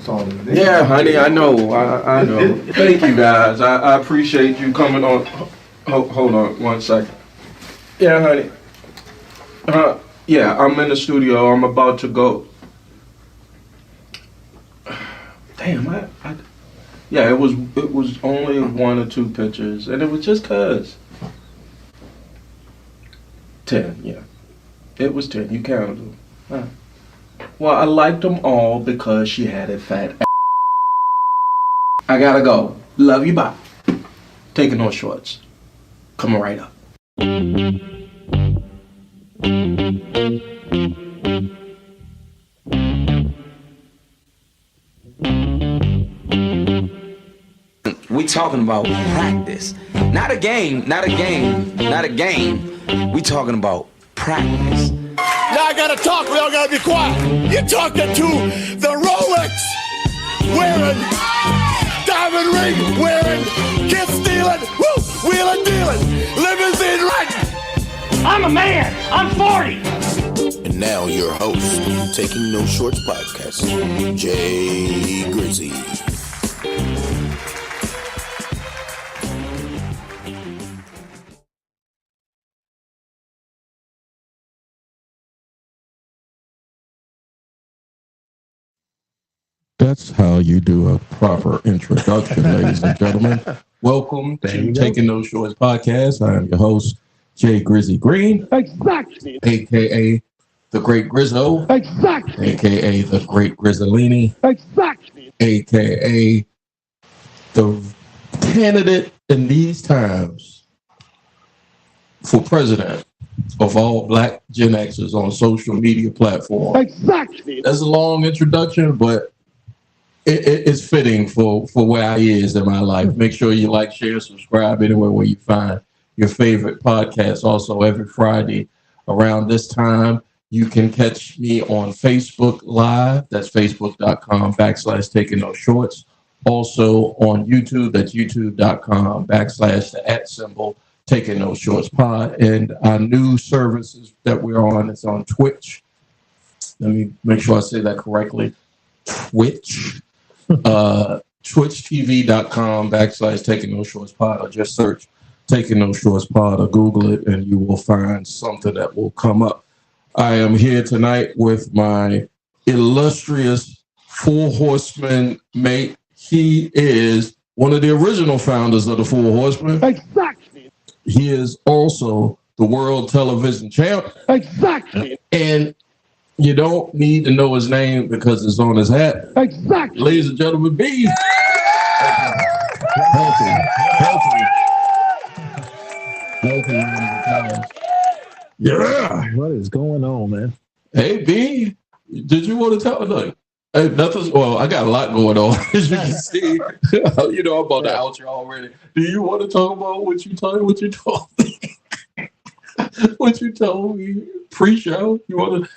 on. Yeah, honey, I know. I know. Thank you, guys. I appreciate you coming on. Hold on 1 second. Yeah, honey. Yeah, I'm in the studio. I'm about to go. Damn, yeah, it was only 1 or 2 pictures, and it was just 'cause. 10, yeah. It was 10. You counted them. Well, I liked them all because she had a fat ass. I gotta go. Love you, bye. Taking no shorts. Coming right up. We talking about practice. Not a game. We talking about practice. Now I gotta talk, we all gotta be quiet. You're talking to the Rolex wearing, diamond ring wearing, kiss stealing, woo, wheeling dealing, limousine riding. I'm a man. I'm 40. And now your host, Taking No Shorts podcast, Jay Grizzy. That's how you do a proper introduction, ladies and gentlemen. Welcome to Taking No Shorts podcast. I am your host, Jay Grizzy Green. Exactly. A.K.A. The Great Grizzo. Exactly. A.K.A. The Great Grizzolini. Exactly. A.K.A. the candidate in these times for president of all black Gen Xers on social media platforms. Exactly. That's a long introduction, but it's fitting for where I is in my life. Make sure you like, share, subscribe anywhere where you find your favorite podcast. Also, every Friday around this time, you can catch me on Facebook Live. That's facebook.com/Taking No Shorts. Also on YouTube, that's youtube.com/the @ Taking No Shorts Pod. And our new services that we're on is on Twitch. Let me make sure I say that correctly. Twitch. twitchtv.com/Taking No Shorts Pod, or just search Taking No Shorts Pod or Google it and you will find something that will come up. I am here tonight with my illustrious Four Horsemen mate. He is one of the original founders of the Four Horsemen. Exactly. He is also the world television champ. Exactly. And you don't need to know his name because it's on his hat. Exactly. Ladies and gentlemen, B. Healthy. Yeah. What is going on, man? Hey, B. Did you want to tell? Look, hey, nothing. Well, I got a lot going on, as you can see. You know, I'm about to out you already. Do you want to talk about what you told me? What you told me pre-show? You want to?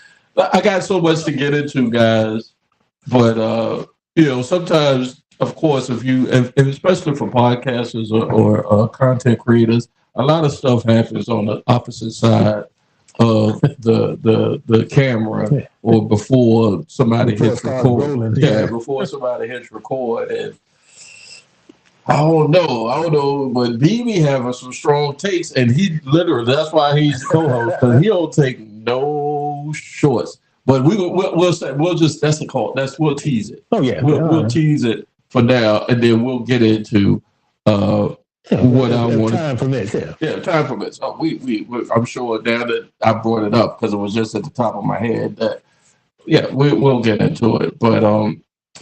I got so much to get into, guys, but you know, sometimes, of course, if especially for podcasters or content creators, a lot of stuff happens on the opposite side of the camera or before somebody hits record. Before somebody hits record, and I don't know, but BB having some strong takes, and he literally, that's why he's the co-host, because he don't take no shorts. But we'll just, that's the call. We'll tease it. Oh yeah, we'll tease it for now, and then we'll get into what I want. Time permits. Yeah, time permits. Oh, I'm sure now that I brought it up because it was just at the top of my head. That we'll get into it, but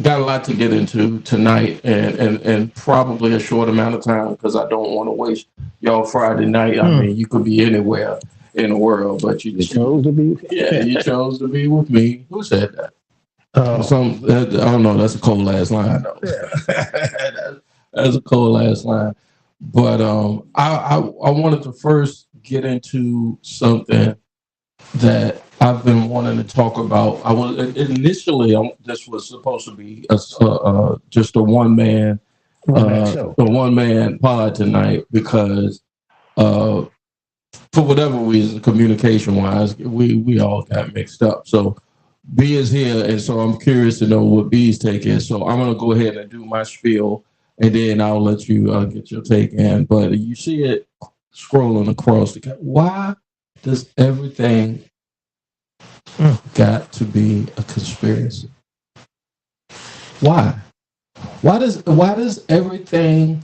got a lot to get into tonight, and probably a short amount of time because I don't want to waste y'all Friday night. I mean, you could be anywhere in the world, but you chose to be. Yeah, you chose to be with me. Who said that? I don't know. That's a cold ass line, though. That's a cold ass line. But I wanted to first get into something that I've been wanting to talk about. I was initially this was supposed to be just a one man pod tonight because for whatever reason, communication wise, we all got mixed up. So B is here, and so I'm curious to know what B's take is. So I'm gonna go ahead and do my spiel, and then I'll let you get your take in. But you see it scrolling across the. Why does everything got to be a conspiracy? Why? Why does everything?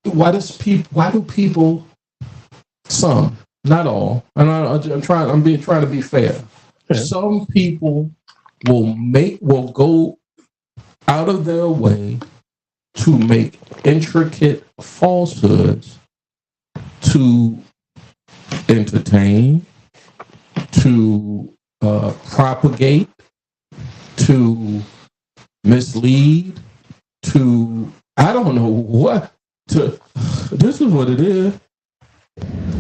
Why do people? Some, not all, and I'm trying. Trying to be fair. Yeah. Some people will go out of their way to make intricate falsehoods to entertain, to propagate, to mislead, to I don't know what. To this is what it is.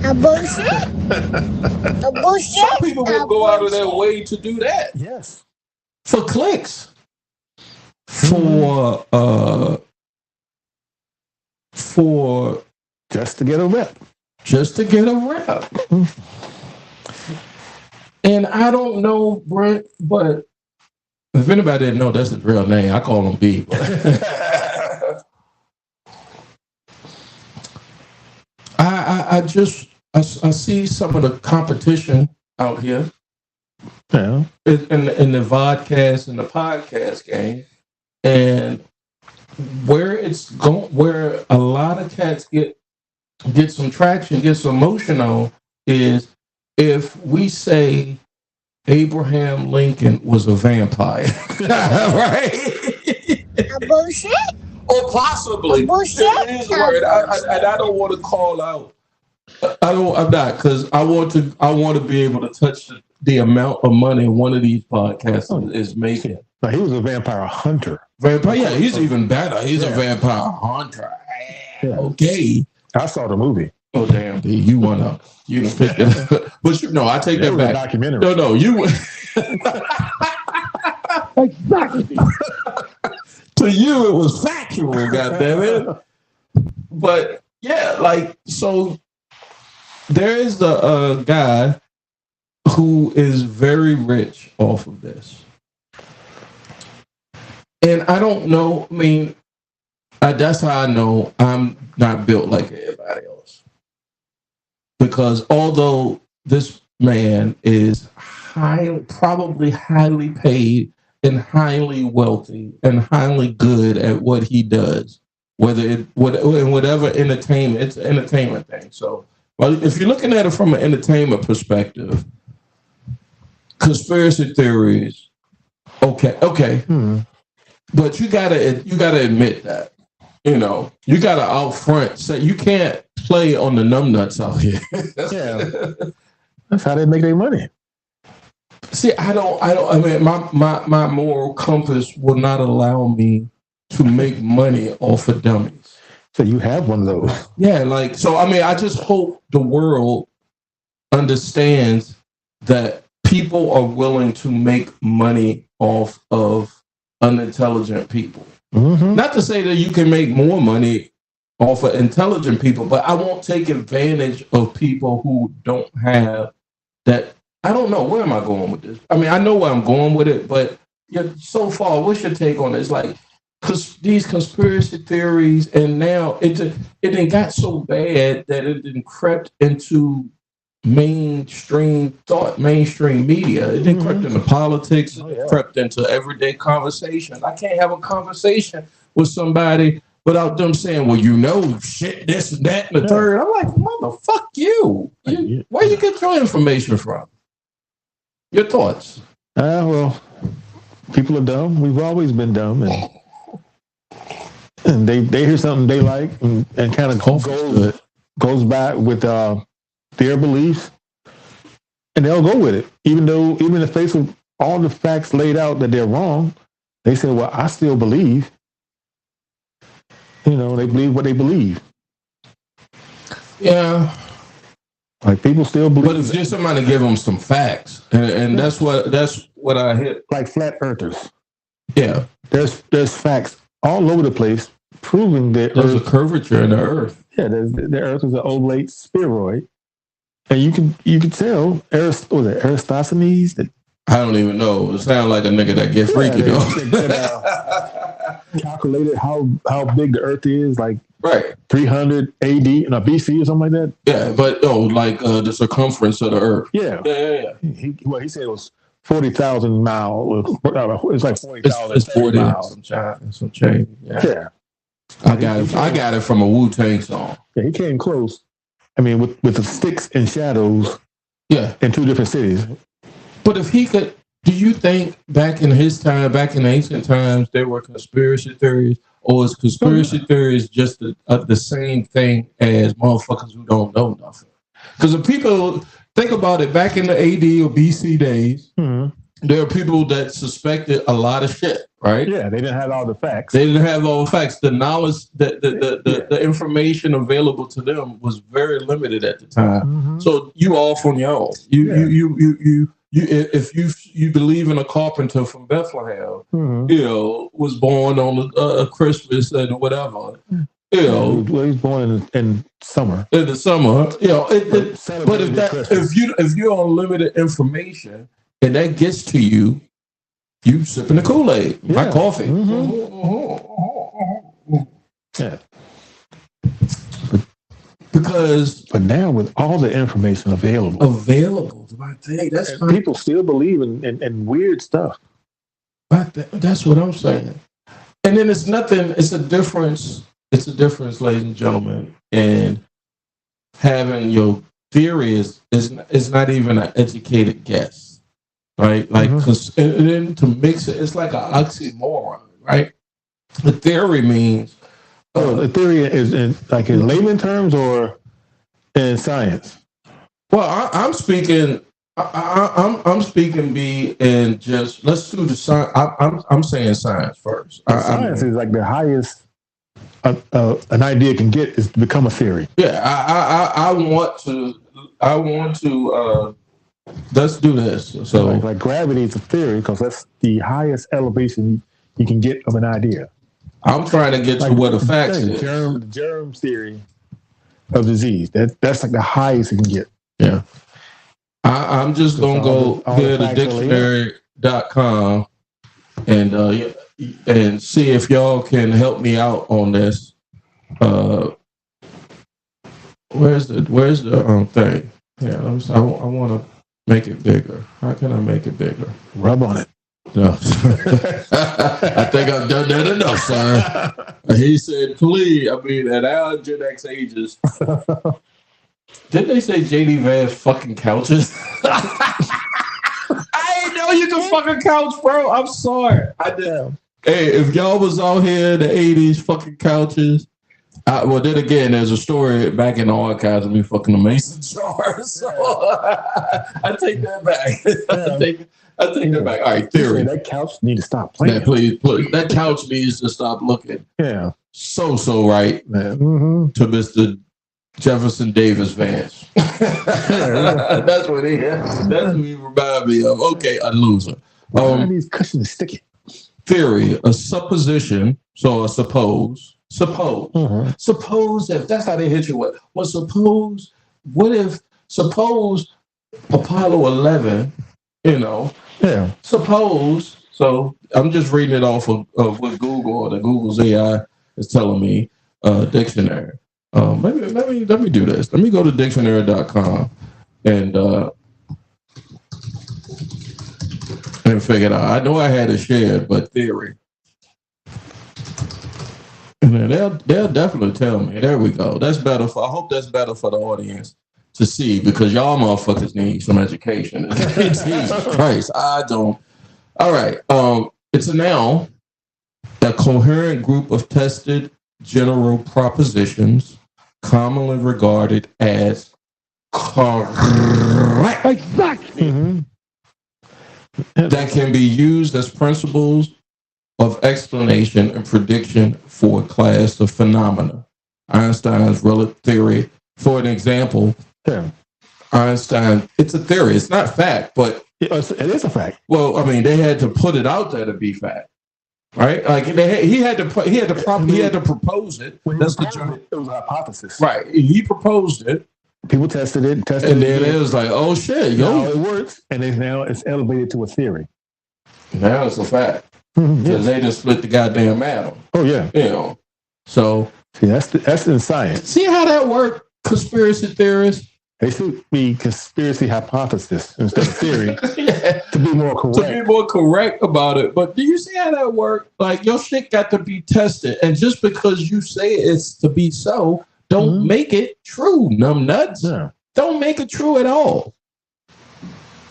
A bullshit? A bullshit? Some people will go out of their way to do that. Yes. For clicks. For Just to get a rep. Just to get a rep. And I don't know, Brent, but if anybody didn't know, that's his real name. I call him B. I see some of the competition out here Yeah. in the vodcast and the podcast game, and where it's going, where a lot of cats get some traction, get some motion on, is if we say Abraham Lincoln was a vampire, right? A bullshit? Or possibly. Bullshit. It is a word. I don't want to call out. I'm not, because I want to be able to touch the amount of money one of these podcasts is making. Now, he was a vampire hunter. Vampire, yeah, he's even better. He's a vampire hunter. Yeah. Okay. I saw the movie. Oh damn, B, you done picked it up. But I take that It was back. a documentary. No, you. Exactly. To you, it was factual, goddammit. But yeah, so there is a guy who is very rich off of this. And I don't know, I mean, that's how I know I'm not built like everybody else. Because although this man is probably highly paid and highly wealthy and highly good at what he does, whatever entertainment, it's an entertainment thing. So, well, if you're looking at it from an entertainment perspective, conspiracy theories, okay, but you gotta admit that, you gotta out front say you can't play on the numbnuts out here. Yeah, that's how they make their money. See, I mean, my moral compass will not allow me to make money off of dummies. So you have one of those. Yeah, I just hope the world understands that people are willing to make money off of unintelligent people. Mm-hmm. Not to say that you can make more money off of intelligent people, but I won't take advantage of people who don't have that. I don't know. Where am I going with this? I mean, I know where I'm going with it, but so far, what's your take on it? It's like, because these conspiracy theories, and now it got so bad that it didn't crept into mainstream thought, mainstream media. It didn't crept into politics. It crept into everyday conversation. I can't have a conversation with somebody without them saying, well, shit, this and that and the third. I'm like, motherfuck you. Where you get your information from? Your thoughts? Well, people are dumb. We've always been dumb, and they hear something they like and kind of goes back with their beliefs, and they'll go with it, even in the face of all the facts laid out that they're wrong. They say, "Well, I still believe." They believe what they believe. Yeah. Like people still believe. But if just somebody give them some facts, and that's what I hit. Like flat earthers. Yeah. There's facts all over the place proving that there's a curvature in the earth. Yeah, the earth is an oblate spheroid. And you can tell Aristophanes, I don't even know. It sounds like a nigga that get freaky though. They calculated how big the Earth is, like Right. 300 AD, BC or something like that. Yeah, but like the circumference of the Earth. Yeah. He said it was 40,000 miles. It's like 40,000. It's 40 miles. Some change. Yeah. I got it from a Wu-Tang song. Yeah, he came close. I mean, with the sticks and shadows. Yeah. In 2 different cities. But if he could, do you think back in his time, back in ancient times, there were conspiracy theories? Or is conspiracy theories just the same thing as motherfuckers who don't know nothing? Because if people think about it, back in the AD or BC days, there are people that suspected a lot of shit, right? Yeah, they didn't have all the facts. They didn't have all the facts. The knowledge, the information available to them was very limited at the time. So you off on your own. If you believe in a carpenter from Bethlehem, was born on a Christmas and whatever, well, he's born in summer. In the summer, but if you're on limited information and that gets to you, you sipping the Kool-Aid, my coffee. Yeah. But now with all the information available, I think that's people still believe in weird stuff. That's what I'm saying. And then it's nothing. It's a difference. It's a difference, ladies and gentlemen, in having your theory is not even an educated guess, right? Like, because and then to mix it, it's like an oxymoron, right? The theory means. The theory is in layman terms or in science. Well, I'm speaking. I'm speaking B and just let's do the science. I'm saying science first. Science is like the highest an idea can get is to become a theory. Yeah, I want to. Let's do this. So like gravity is a theory because that's the highest elevation you can get of an idea. I'm trying to get to what the facts is. Germ theory of disease. That's like the highest you can get. Yeah. I'm just going to go here to dictionary.com and see if y'all can help me out on this. Where's the thing? Yeah, I want to make it bigger. How can I make it bigger? Rub on it. No. I think I've done that enough, sir. He said, please, at our Gen X ages. Didn't they say JD Vance fucking couches? I ain't know you can fucking couch, bro. I'm sorry. I did. Hey, if y'all was out here in the 80s fucking couches, well, then again, there's a story back in the archives of me fucking a mason jar. So I take that back. I take that back. All right, theory. That couch needs to stop playing. Yeah, please. That couch needs to stop looking. Yeah. So right, man. To Mr. Jefferson Davis Vance. That's what he remind me of. Okay, a loser. These cushions sticky. Theory, a supposition. So a suppose. Suppose if that's how they hit you with. Well, suppose Apollo 11, Yeah. Suppose, so I'm just reading it off of what Google or the Google's AI is telling me, dictionary. Let me do this. Let me go to dictionary.com and figure it out. I know I had it shared, but theory. And then they'll definitely tell me. There we go. That's better I hope that's better for the audience to see because y'all motherfuckers need some education. Jesus Christ, I don't. All right. It's a noun, a coherent group of tested general propositions commonly regarded as correct. Exactly. That can be used as principles of explanation and prediction for a class of phenomena. Einstein's relative theory, for an example, Einstein, it's a theory. It's not fact, but it is a fact. Well, they had to put it out there to be fact, right? Like he had to propose it. That's it was a hypothesis, right? He proposed it, People tested it, and then it was like, oh shit, now yo, it works, and then now it's elevated to a theory. now it's a fact because they just split the goddamn atom. Oh yeah, You know, so see, that's in science. see how that works, conspiracy theorists. They should be conspiracy hypothesis instead of theory Yeah. to be more correct. To be more correct about it. But do you see how that works? Like your shit got to be tested. And just because you say it's to be so, don't make it true, numbnuts. Yeah. Don't make it true at all.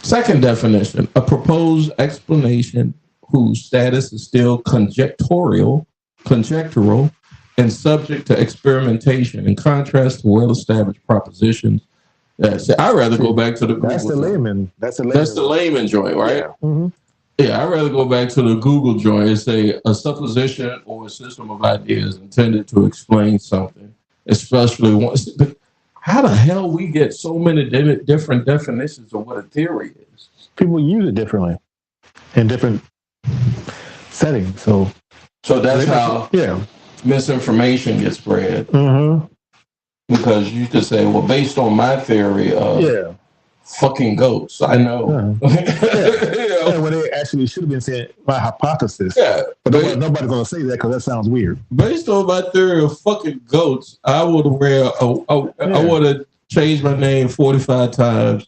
Second definition, a proposed explanation whose status is still conjectural, and subject to experimentation, in contrast to well-established propositions. I'd rather go back to the Google. That's the layman. That's the layman joint, right? Yeah. Yeah, I'd rather go back to the Google joint and say a supposition or a system of ideas intended to explain something, especially once. How the hell we get so many different definitions of what a theory is? People use it differently in different settings. So that's how misinformation gets spread. Because you could say, well, based on my theory of fucking goats, I know. Yeah, when they actually should have been saying my hypothesis. Yeah. But nobody's going to say that because that sounds weird. Based on my theory of fucking goats, I would I would have changed my name 45 times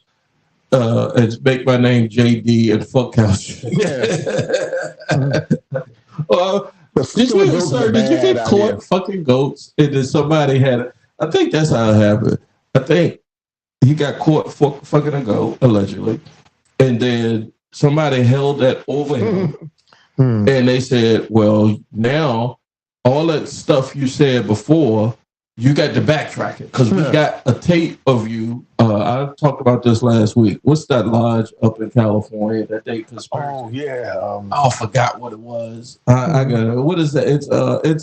and make my name JD and fuck couch. Did you get caught fucking goats? And then somebody had I think that's how it happened. I think he got caught fucking a goat, allegedly. And then somebody held that over him. And they said, well, now all that stuff you said before, you got to backtrack it. Because we got a tape of you. I talked about this last week. What's that lodge up in California that they conspired? Oh, yeah. I forgot what it was. I got it. What is that?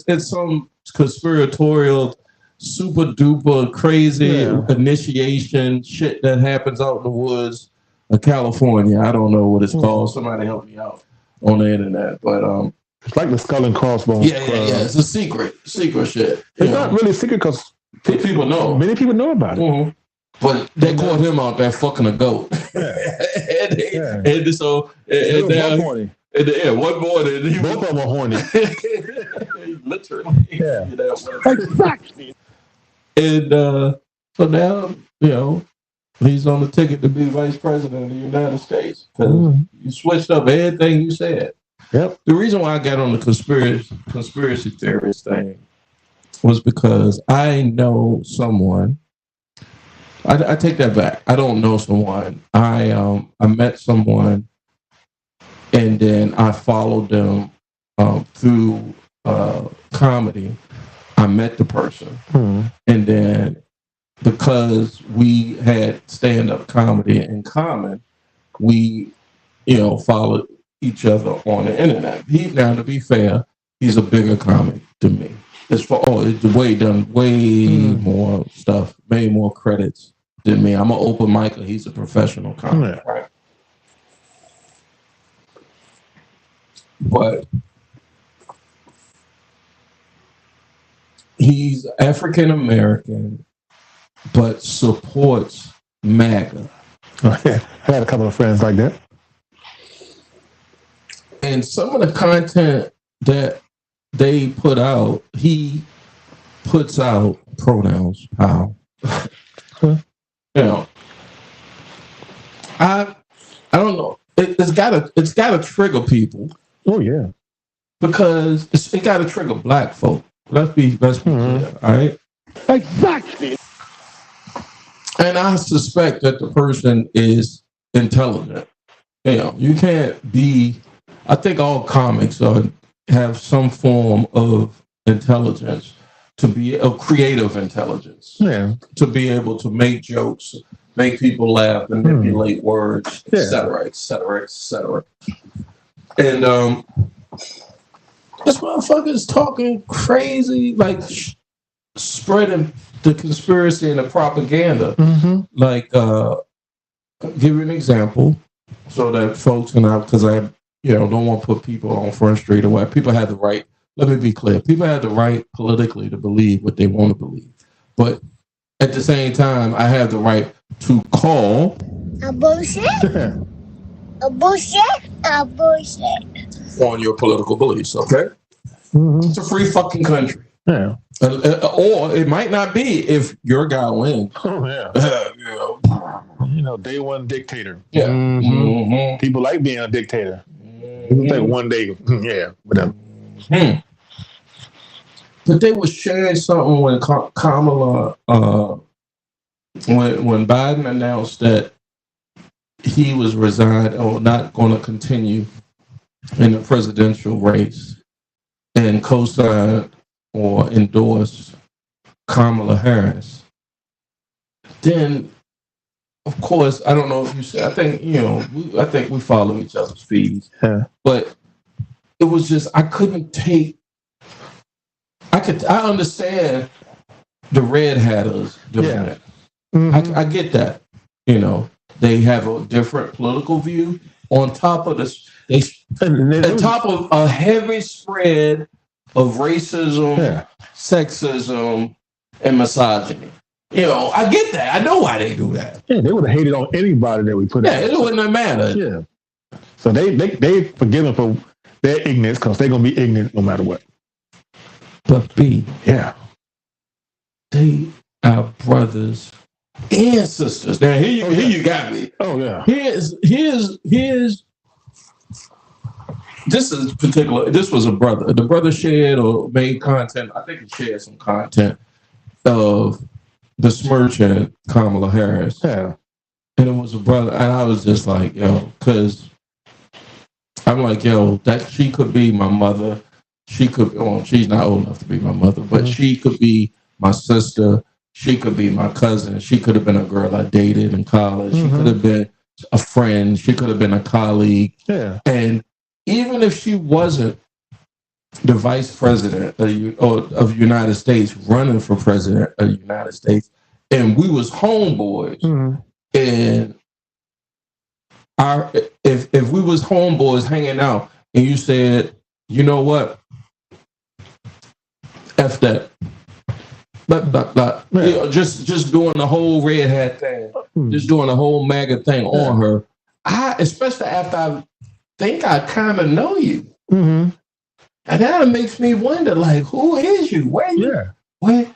It's some conspiratorial super duper crazy initiation shit that happens out in the woods of California. I don't know what it's called. Somebody help me out on the internet. But it's like the Skull and Crossbones. Yeah. It's a secret shit. It's not really secret because people know. Many people know about it. But they caught him out there fucking a goat. And so one morning. One morning. Both of them were horny. Literally. Yeah. Exactly. And so now, he's on the ticket to be vice president of the United States because you switched up everything you said. Yep. The reason why I got on the conspiracy theorist thing was because I know someone. I take that back. I don't know someone. I met someone, and then I followed them through comedy. I met the person, and then because we had stand-up comedy in common, we, followed each other on the internet. Now, to be fair, he's a bigger comic than me. It's done way more stuff, way more credits than me. I'm an open micer. He's a professional comic, right? But he's African American, but supports MAGA. I had a couple of friends like that. And some of the content that they put out, he puts out pronouns, pal. I don't know. It's gotta trigger people. Oh yeah, because it gotta trigger black folk. Let's be clear, all right? Exactly. And I suspect that the person is intelligent. You can't be. I think all comics have some form of intelligence, to be a creative intelligence. Yeah. To be able to make jokes, make people laugh, manipulate words, etc., etc., etc. And this motherfucker's talking crazy, like spreading the conspiracy and the propaganda. Like, give you an example so that folks because I don't want to put people on Front Street or what. People have the right. Let me be clear. People have the right politically to believe what they want to believe, but At the same time, I have the right to call A bullshit? A bullshit? A bullshit. on your political beliefs, okay? It's a free fucking country. Yeah. Or it might not be if your guy wins. Oh, yeah. Day one dictator. Yeah. People like being a dictator. People think one day, whatever. But they were sharing something when Kamala, when Biden announced that he was resigned or not going to continue in the presidential race and co-signed or endorsed Kamala Harris. Then, of course, I don't know if you said, I think we follow each other's feeds, but it was just, I understand the red hatters doing that. I get that. They have a different political view on top of this. On top of a heavy spread of racism, sexism, and misogyny. I get that. I know why they do that. Yeah, they would have hated on anybody that we put in. Yeah, it wouldn't matter. Yeah. So they forgive them for their ignorance because they're going to be ignorant no matter what. But B, they are brothers and sisters. Now here you got me. Oh yeah. Here's this was a brother. The brother shared or made content. I think he shared some content of besmirching Kamala Harris. Yeah. And it was a brother, and I was just like, because I'm like, that she could be my mother. She could, she's not old enough to be my mother, but she could be my sister. She could be my cousin. She could have been a girl I dated in college. She could have been a friend. She could have been a colleague. Yeah. And even if she wasn't the vice president of the United States running for president of the United States, and we was homeboys, and if we was homeboys hanging out, and you said, you know what, F that. Just doing the whole red hat thing, just doing the whole MAGA thing on her. Especially after I think I kind of know you, and that makes me wonder, like, who is you? Where you? Yeah. Where?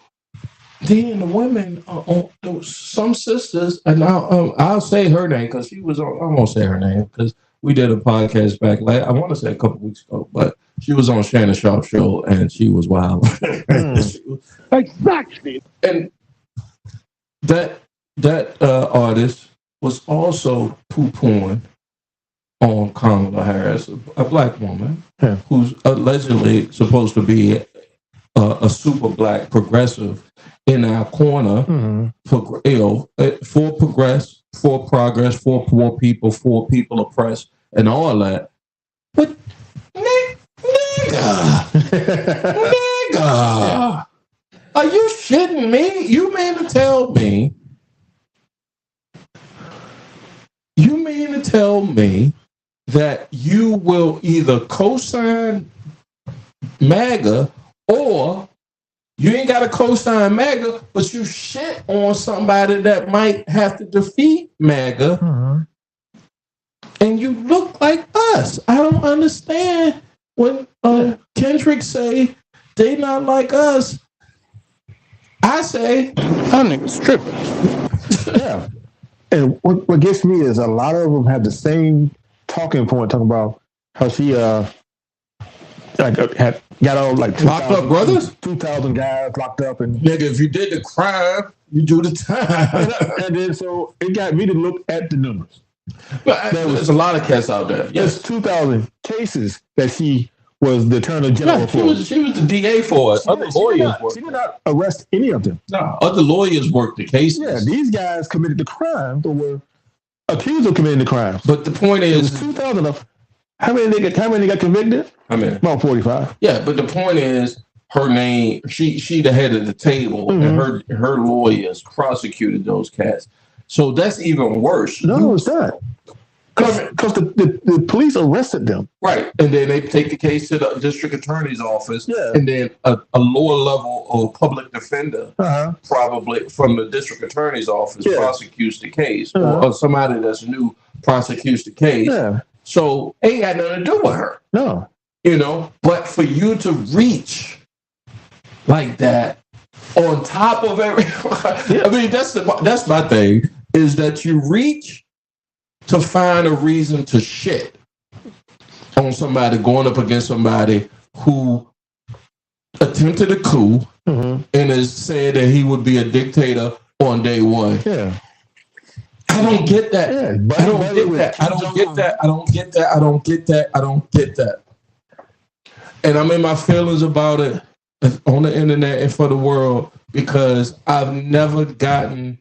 Then the women, some sisters, and I'll say her name because she was on. I won't say her name because we did a podcast back. I want to say a couple weeks ago, but she was on Shannon Sharp's show and she was wild. Exactly. And that artist was also poo-pooing on Kamala Harris, a black woman who's allegedly supposed to be a super black progressive in our corner, for progress, for poor people oppressed, and all that. But nigga, are you shitting me? You mean to tell me that you will either co-sign MAGA or you ain't got to co-sign MAGA, but you shit on somebody that might have to defeat MAGA, and you look like us. I don't understand when Kendrick say they not like us. I say, that nigga's tripping. Yeah. And what gets me is a lot of them have the same talking point, talking about how she had got all like locked up brothers, 2,000 guys locked up, and nigga, if you did the crime, you do the time. and then so it got me to look at the numbers. But there's a lot of cats out there. Yes, there's 2,000 cases that she was the attorney general for. She was the DA for it. She did not arrest any of them. No, other lawyers worked the cases. Yeah, these guys committed the crimes or were accused of committing the crimes. But the point is, 2,000 of how many got convicted? I mean, about 45. Yeah, but the point is, her name. She the head of the table, and her lawyers prosecuted those cats. So that's even worse. No, it's not. Because the police arrested them. Right. And then they take the case to the district attorney's office. Yeah. And then a lower level of public defender, probably from the district attorney's office, prosecutes the case. Or somebody that's new prosecutes the case. Yeah. So it ain't got nothing to do with her. No. You know, but for you to reach like that on top of everyone, I mean, that's my thing, is that you reach to find a reason to shit on somebody, going up against somebody who attempted a coup and is saying that he would be a dictator on day one. Yeah. I don't get that. Yeah. I don't get that. I don't get that. I don't get that. I don't get that. I don't get that. And I'm in my feelings about it on the internet and for the world, because I've never gotten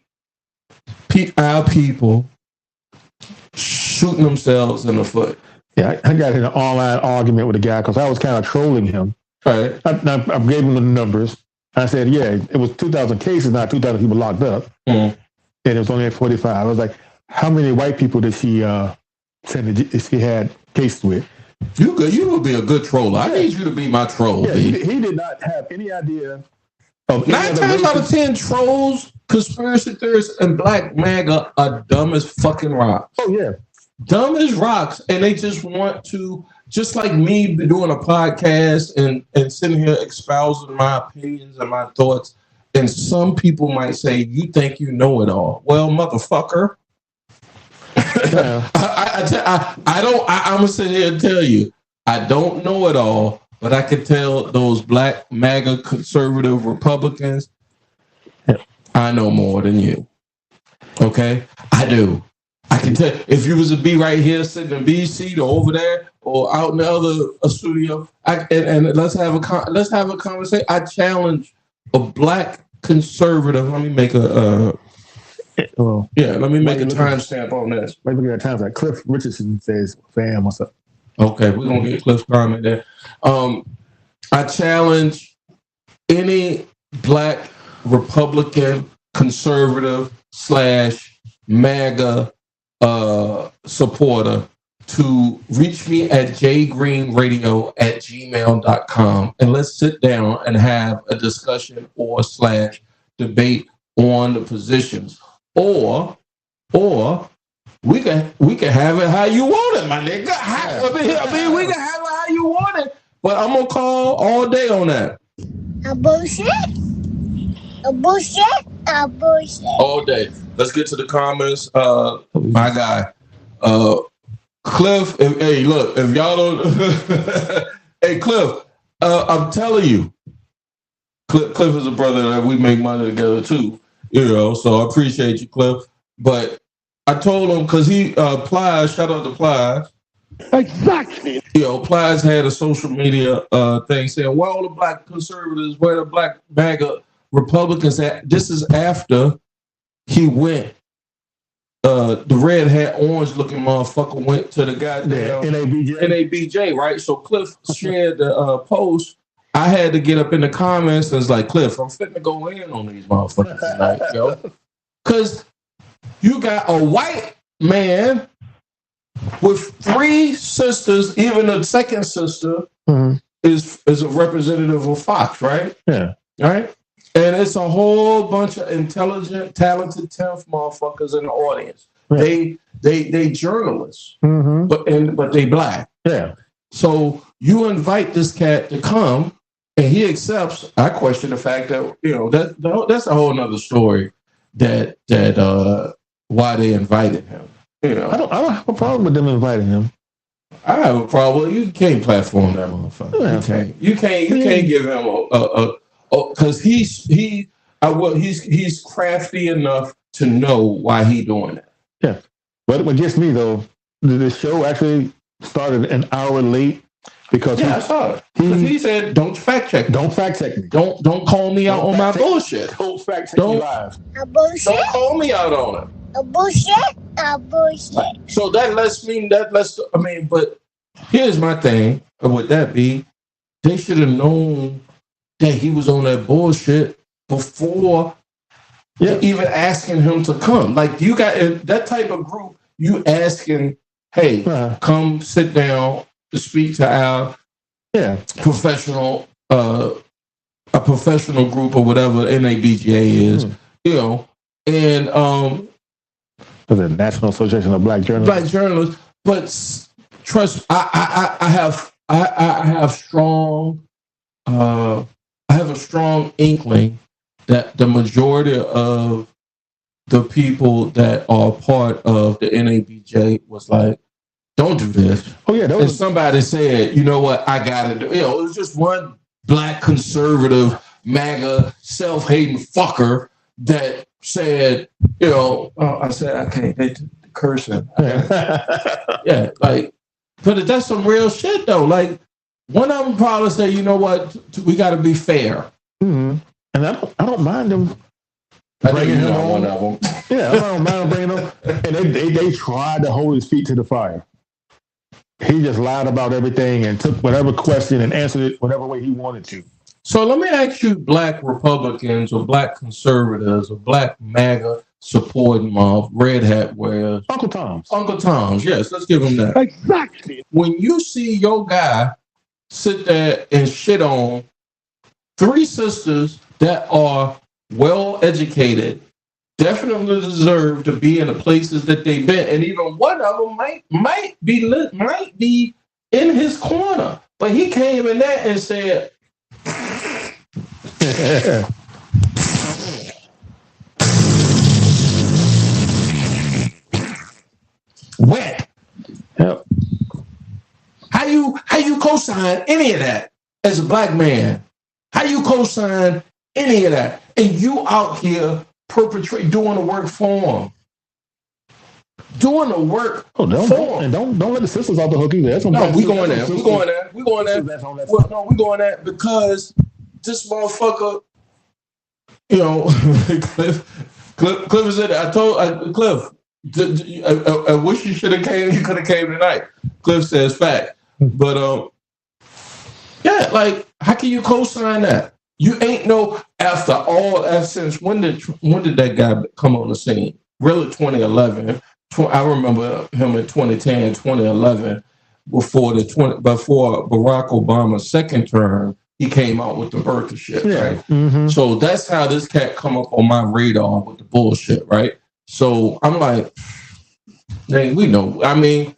our people shooting themselves in the foot. Yeah, I got in an online argument with a guy because I was kind of trolling him. Right. I gave him the numbers. I said, yeah, it was 2,000 cases, not 2,000 people locked up. And it was only at 45. I was like, how many white people did she send that she had cases with? You would be a good troller. I need you to be my troll. Yeah, he did not have any idea of 9 times out of 10, trolls, conspiracy theorists, and black MAGA are dumb as fucking rocks. Oh, yeah. Dumb as rocks. And they just want to, just like me doing a podcast and sitting here espousing my opinions and my thoughts. And some people might say, you think you know it all. Well, motherfucker. Yeah. I'm going to sit here and tell you, I don't know it all, but I can tell those black MAGA conservative Republicans, I know more than you. Okay? I do. I can tell if you was to be right here sitting in B seat or over there or out in the other studio, and let's have a conversation. I challenge a black conservative. Let me make a timestamp on this. Wait, look at times like Cliff Richardson says, "Fam, what's up?" Okay, we're gonna get Cliff's comment there. I challenge any black Republican conservative / MAGA supporter to reach me at jgreenradio@gmail.com and let's sit down and have a discussion or / debate on the positions. Or we can have it how you want it, my nigga. I mean, we can have it how you want it. But I'm gonna call all day on that. A bullshit. A bullshit. A bullshit. All day. Let's get to the comments. My guy, Cliff. Hey, look, if y'all don't, hey, Cliff. I'm telling you, Cliff is a brother that we make money together too. You know, so I appreciate you, Cliff. But I told him because he Plies, shout out to Plies. Exactly. You know, Plies had a social media thing saying, where all the black conservatives, where the black MAGA Republicans at? This is after he went. The red hat, orange looking motherfucker went to the goddamn NABJ, right? So Cliff shared the post. I had to get up in the comments and was like, Cliff, I'm fitting to go in on these motherfuckers tonight, yo. Because you got a white man with 3 sisters, even the second sister is a representative of Fox, right? Yeah. Right? And it's a whole bunch of intelligent, talented 10th motherfuckers in the audience. Yeah. They journalists, but they black. Yeah. So you invite this cat to come, and he accepts. I question the fact that that's a whole nother story. That why they invited him. You know, I don't have a problem with them inviting him. I have a problem. You can't platform that motherfucker. You can't give him a because he's crafty enough to know why he doing that. Yeah, but what gets me though, the show actually started an hour late because I saw it. He said, "Don't fact check me. Don't fact check me. Don't call me out on my bullshit. Don't fact check me live. A bullshit. Don't call me out on it. A bullshit. A bullshit. So but here's my thing. Would that be? They should have known that he was on that bullshit before even asking him to come. Like, you got that type of group, you asking hey, come sit down to speak to our professional, a professional group or whatever NABGA is, you know, and the National Association of Black Journalists. Black journalists, but trust, I have strong, I have a strong inkling that the majority of the people that are part of the NABJ was like, don't do this. Oh yeah, and somebody said, you know what, I gotta do. You know, it was just one black conservative, MAGA, self-hating fucker that said, you know, I said, I can't. They cursing. Yeah, like, but that's some real shit though. Like, one of them probably say, you know what, we got to be fair. Mm-hmm. And I don't mind them bringing him on. One of them. Yeah, I don't mind them bringing him. And they tried to hold his feet to the fire. He just lied about everything and took whatever question and answered it whatever way he wanted to. So let me ask you, black Republicans or black conservatives or black MAGA supporting mob, red hat wearers. Uncle Tom's, yes, let's give him that. Exactly. When you see your guy sit there and shit on three sisters that are well educated, definitely deserve to be in the places that they've been, and even one of them might be in his corner, but he came in there and said, wet. Yep. How you co-sign any of that as a black man? How you co-sign any of that? And you out here doing the work for him. Doing the work for him. And don't let the sisters off the hook either. No, we going there. We going there because this motherfucker, you know, Cliff said, Cliff, I wish you should have came. You could have came tonight. Cliff says fact, but yeah, like, how can you co-sign that? You ain't no since when did that guy come on the scene? Really, 2011. I remember him in 2010, 2011, before Barack Obama's second term. He came out with the birther shit, right? Mm-hmm. So that's how this cat come up on my radar with the bullshit, right? So I'm like, dang, we know. I mean,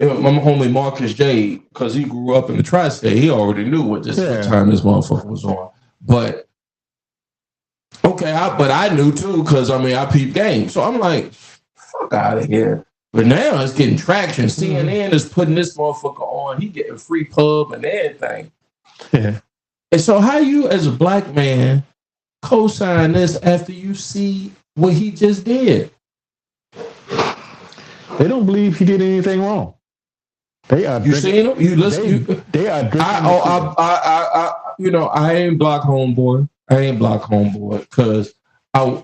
my homie Marcus J, because he grew up in the tri-state, he already knew what time this motherfucker was on. But okay, but I knew too, because I peeped game. So I'm like, fuck out of here. But now it's getting traction. CNN is putting this motherfucker on. He getting free pub and everything. Yeah. And so how you as a black man co-sign this after you see what he just did? They don't believe he did anything wrong. They are. You seen him? You listen. They are. I ain't block homeboy. Because I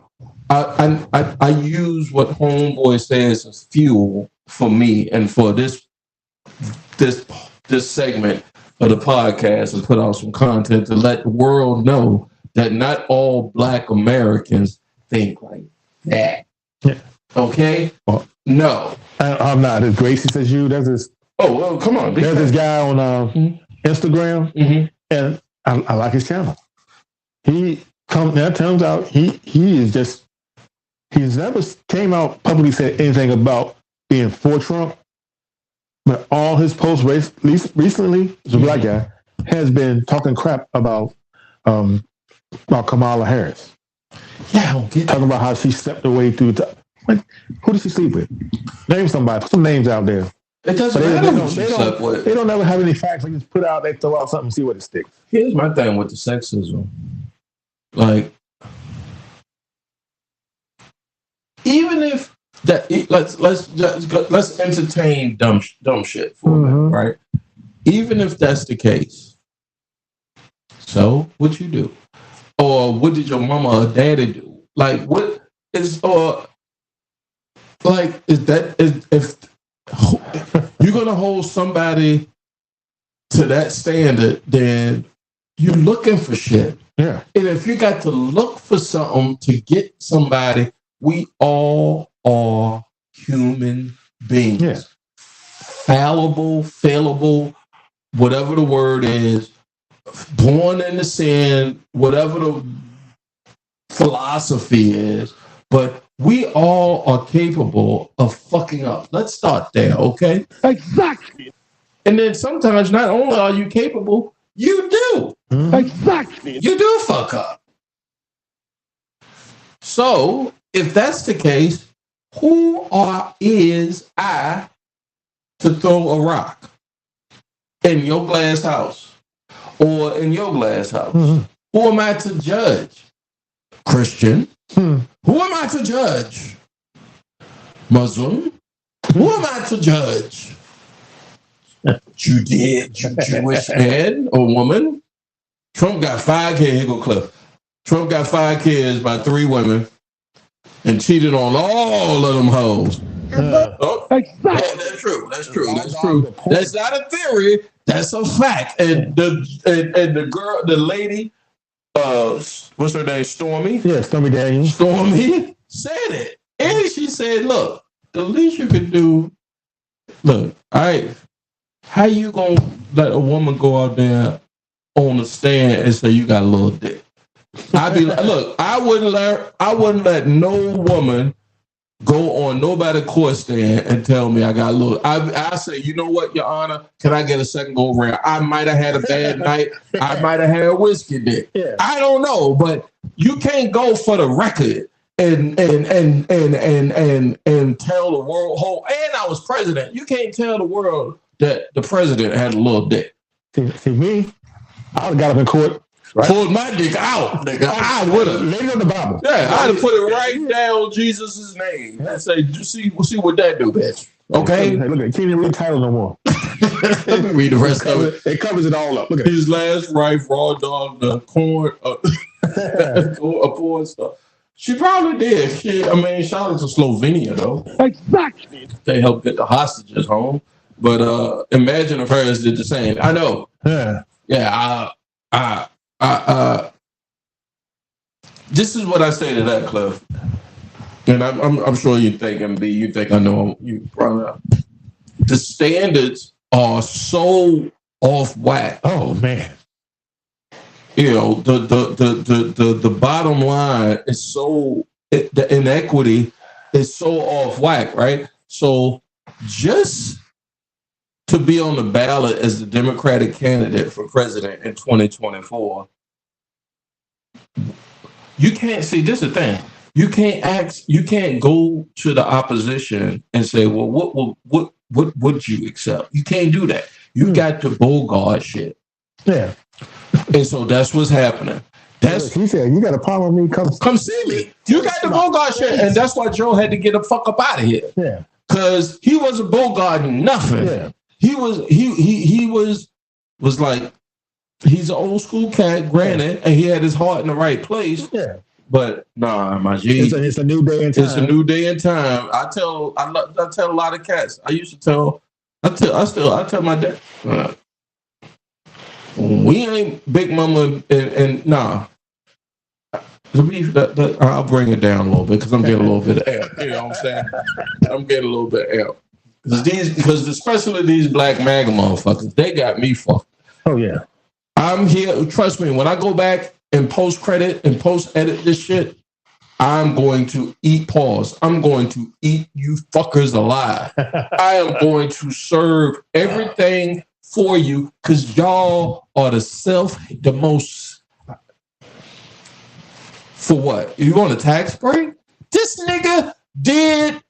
use what homeboy says as fuel for me and for this segment of the podcast, and put out some content to let the world know that not all black Americans think like that. Yeah. Okay? No. I'm not as gracious as you. There's this. Oh, well, come on. There's this guy on Instagram, and I like his channel. Turns out he is just, he's never came out publicly said anything about being for Trump, but all his posts recently, as a black guy, has been talking crap about Kamala Harris. Yeah, I don't get talking about how she stepped away through. Who did she sleep with? Name somebody. Put some names out there. It doesn't matter who she slept with. They don't ever have any facts. They just they throw out something and see what it sticks. Here's my thing with the sexism. Like, even if that, let's entertain dumb shit for a minute, right? Even if that's the case, so what you do, or what did your mama or daddy do? Like, what is if you're gonna hold somebody to that standard, then you're looking for shit. Yeah. And if you got to look for something to get somebody, we all are human beings. Yeah. failable, whatever the word is, born in the sin, whatever the philosophy is, but we all are capable of fucking up. Let's start there, okay? Exactly. And then sometimes not only are you capable, you do. Exactly. You do fuck up. So if that's the case, is I to throw a rock in your glass house or in your glass house? Who am I to judge? Christian. Who am I to judge? Muslim. Who am I to judge? Jewish man or woman? Trump got 5 kids. Here go Cliff. Trump got 5 kids by 3 women and cheated on all of them hoes. That's true. That's true. That's not a theory. That's a fact. And the girl, the lady, what's her name? Stormy? Yeah, Stormy Daniels. Stormy said it. And she said, look, the least you can do, how you gonna let a woman go out there on the stand and say you got a little dick? I'd be like, look, I wouldn't let no woman go on nobody court stand and tell me I got a little. I say, you know what, Your Honor, can I get a second go around? I might have had a bad night. I might have had a whiskey dick. Yeah. I don't know, but you can't go for the record and tell the world. And I was president. You can't tell the world that the president had a little dick. See me, I would have got up in court. Right. Pulled my dick out, nigga. I would have. Laid it on the Bible. Yeah, I'd have put it right down Jesus' name and say, see what that do, bitch. Okay? Hey, look, can't even read the title no more. Let me read the rest of it. It covers it all up. Look at his last wife, raw dog, the corn, a porn stuff. She probably did. Shout out to Slovenia, though. Exactly. They helped get the hostages home. But imagine if hers did the same. I know. Yeah, this is what I say to that, Cliff. And I'm sure you think, MB, you think I know you brought up. The standards are so off whack. Oh man. You know, the bottom line is so, the inequity is so off whack, right? So just to be on the ballot as the Democratic candidate for president in 2024, you can't see, this is the thing. You can't go to the opposition and say, well, what would you accept? You can't do that. You got to bogart shit. Yeah. And so that's what's happening. He said, you got a problem with me? Come see me. You got to bogart shit. And that's why Joe had to get the fuck up out of here. Yeah. Because he wasn't bogarting nothing. Yeah. He was like, he's an old school cat, granted, and he had his heart in the right place. Yeah. But nah, my G. It's a new day and time. It's a new day and time. I tell a lot of cats. I tell my dad, we ain't Big Mama and nah. I'll bring it down a little bit because I'm getting a little bit of air. You know what I'm saying? I'm getting a little bit of air. Because especially these black MAGA motherfuckers, they got me fucked. Oh yeah. I'm here. Trust me, when I go back and post credit and post edit this shit, I'm going to eat pause. I'm going to eat you fuckers alive. I am going to serve everything for you because y'all are the most. For what? You want a tax break? This nigga did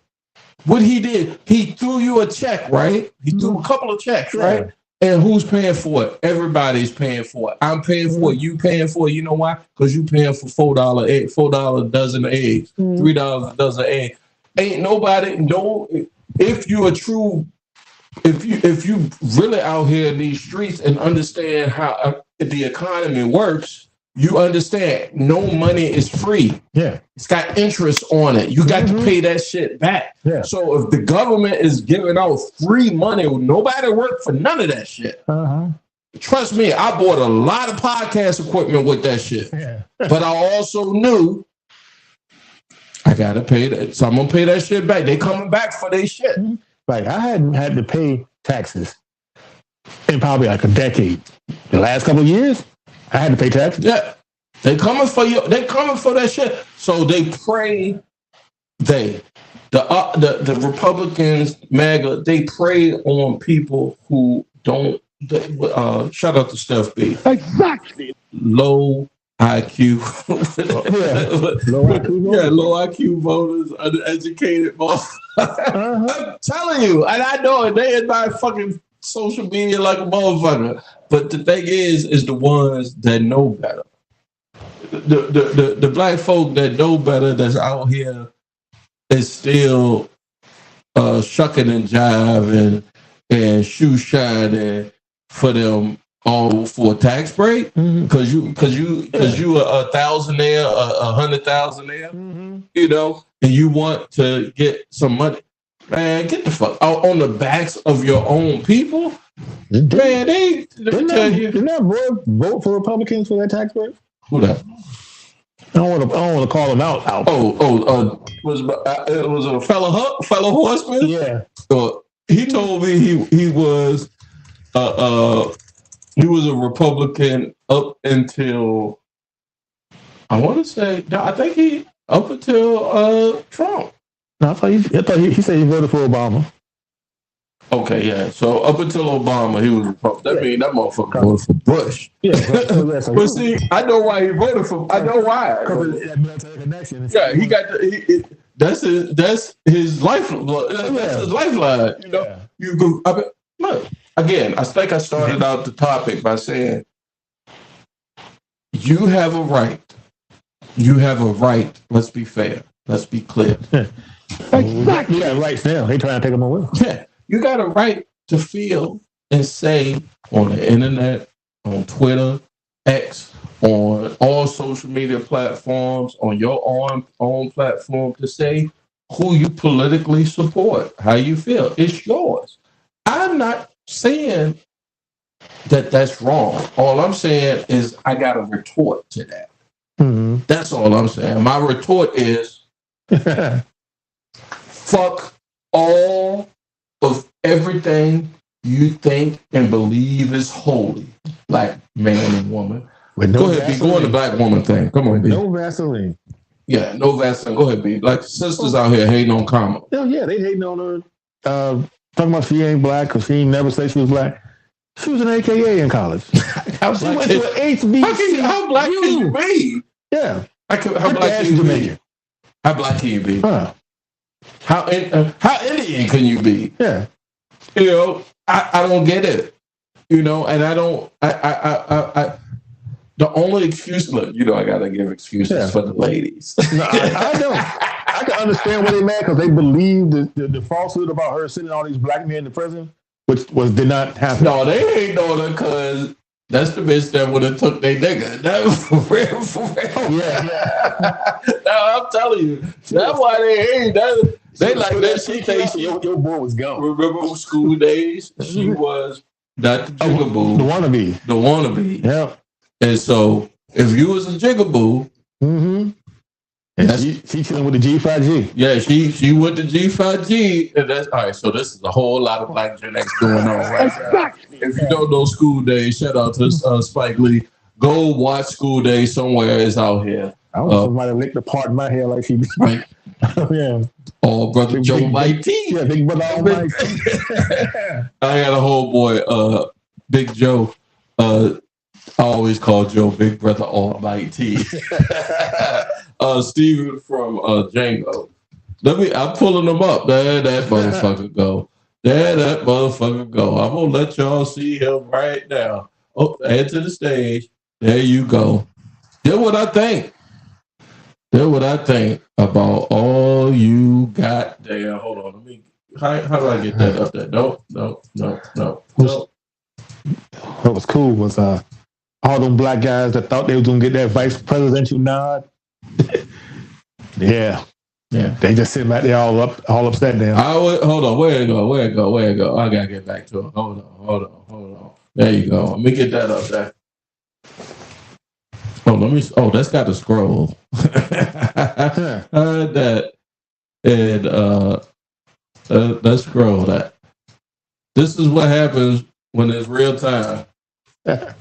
what he did. He threw you a check, right? He threw a couple of checks, right? And who's paying for it? Everybody's paying for it. I'm paying for it. You paying for it. You know why? Because you paying for $4 a dozen of eggs, $3 a dozen of eggs. Ain't nobody know if you really out here in these streets and understand how the economy works. You understand no money is free. Yeah. It's got interest on it. You got to pay that shit back. Yeah. So if the government is giving out free money, nobody worked for none of that shit. Uh-huh. Trust me, I bought a lot of podcast equipment with that shit. Yeah. But I also knew I got to pay that. So I'm going to pay that shit back. They coming back for their shit. Like I hadn't had to pay taxes in probably like a decade. The last couple of years, I had to pay taxes. Yeah. They coming for you. They coming for that shit. So they pray. The Republicans, MAGA, they prey on people who don't. Shout out to Steph B. Exactly. Low IQ. Low IQ voters, uneducated voters. I'm telling you, and I know it. They in my fucking social media like a motherfucker. But the thing is the ones that know better. The black folk that know better, that's out here, is still shucking and jiving and shoe shining for them all for a tax break because you a thousandaire, a 100,000aire, you know, and you want to get some money. Man, get the fuck out on the backs of your own people. Man, let me tell you. Didn't that vote for Republicans for that tax break? Who that? I don't want to call him out. It was a fellow horseman. Yeah. He told me he was a Republican up until I want to say I think he up until Trump. No, I thought he said he voted for Obama. Okay, yeah. So up until Obama, he was Republican. That means that motherfucker voted for Bush. Yeah. But see, I know why he voted for. I know why. Because of that military connection. Yeah, he got that's his lifeline. That's his lifeline. You know, you go. Look again. I think I started out the topic by saying you have a right. You have a right. Let's be fair. Let's be clear. Exactly. You got rights now. They trying to take them away. Yeah, you got a right to feel and say on the internet, on Twitter, X, on all social media platforms, on your own platform to say who you politically support, how you feel. It's yours. I'm not saying that that's wrong. All I'm saying is I got a retort to that. Mm-hmm. That's all I'm saying. My retort is fuck all of everything you think and believe is holy, black man and woman. Go ahead, B. Go on the black woman thing. Come on, B. No Vaseline. Yeah, no Vaseline. Go ahead, B. Like sisters out here hating on Kama. Yeah, they hating on her. Talking about she ain't black because she ain't never said she was black. She was an AKA in college. She went to an HBCU. How black can you be? Yeah. How black can you be? How black can you be? Huh. How Indian can you be? Yeah. You know, I don't get it. You know, and I don't. The only excuse, look, you know, I gotta give excuses for the ladies. No, I don't. I can understand why they mad because they believe the falsehood about her sending all these black men to prison, which did not happen. No, they ain't on her because that's the bitch that would have took their nigga. That was for real. Oh, yeah. No, I'm telling you, that's why they ain't. They like that. She thinks your boy was gone. Remember school days? She was not the jigaboo. The wannabe. Yeah. And so, if you was a jigaboo, and she chilling with the G5G. Yeah, she went to G5G, and that's all right. So this is a whole lot of black Gen X going on right now. If you don't know School Days, shout out to Spike Lee. Go watch School Days somewhere. It's out here. I want somebody to lick the part in my hair like she did. Yeah. Oh, brother Joe Mighty. Yeah, big brother Almighty. I had a whole boy, Big Joe. I always call Joe Big Brother Almighty. Steven from Django. I'm pulling them up. There that motherfucker go. I'm gonna let y'all see him right now. Oh, head to the stage. There you go. Here's what I think. About all you got there. Hold on. Let me. How do I get that up there? No. What was cool was all them black guys that thought they was gonna get that vice presidential nod. Yeah. They just sitting back there all upset now. Hold on. Where it go? I gotta get back to it. Hold on. There you go. Let me get that up there. Oh, that's got to scroll. Let's scroll that. This is what happens when it's real time. I'm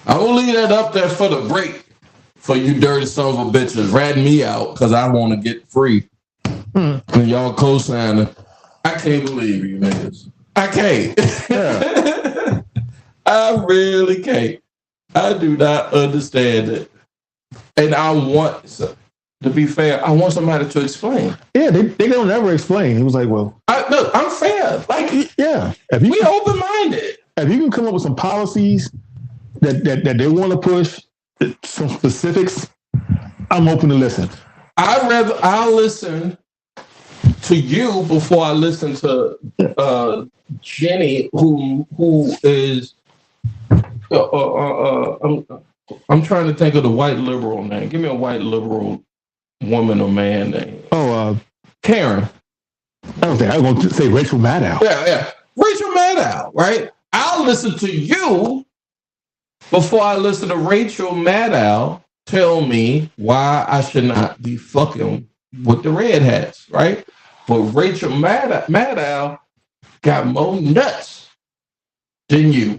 gonna leave that up there for the break for you dirty sons of bitches ratting me out because I want to get free. And y'all co-signing. I can't believe you niggas. I can't. Yeah. I really can't. I do not understand it. And I want, to be fair, I want somebody to explain. Yeah, they don't ever explain. He was like, well, Look, I'm fair. Like, yeah, we open-minded. if you can come up with some policies that they want to push, some specifics, I'm open to listen. I'll listen to you before I listen to Jenny, who is I'm trying to think of the white liberal name. Give me a white liberal woman or man name. Oh, Karen. I was going to say Rachel Maddow. Yeah. Rachel Maddow, right? I'll listen to you before I listen to Rachel Maddow tell me why I should not be fucking with the red hats, right? But Rachel Maddow got more nuts than you.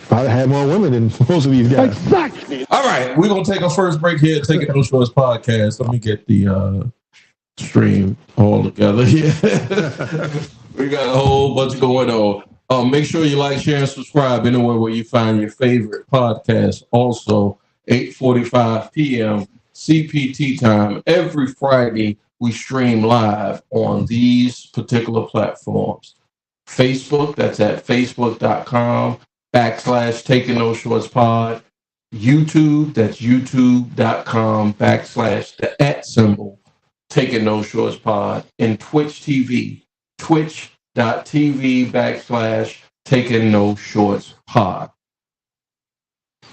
Probably had more women than most of these guys. Exactly. All right, we're gonna take our first break here. Taking No Shorts podcast. Let me get the stream all together. Yeah, we got a whole bunch going on. Make sure you like, share, and subscribe anywhere where you find your favorite podcast. Also, 8:45 p.m. CPT time every Friday. We stream live on these particular platforms. Facebook, that's at facebook.com/Taking No Shorts Pod. YouTube, that's youtube.com/the @ Taking No Shorts Pod. And Twitch TV, twitch.tv/Taking No Shorts Pod.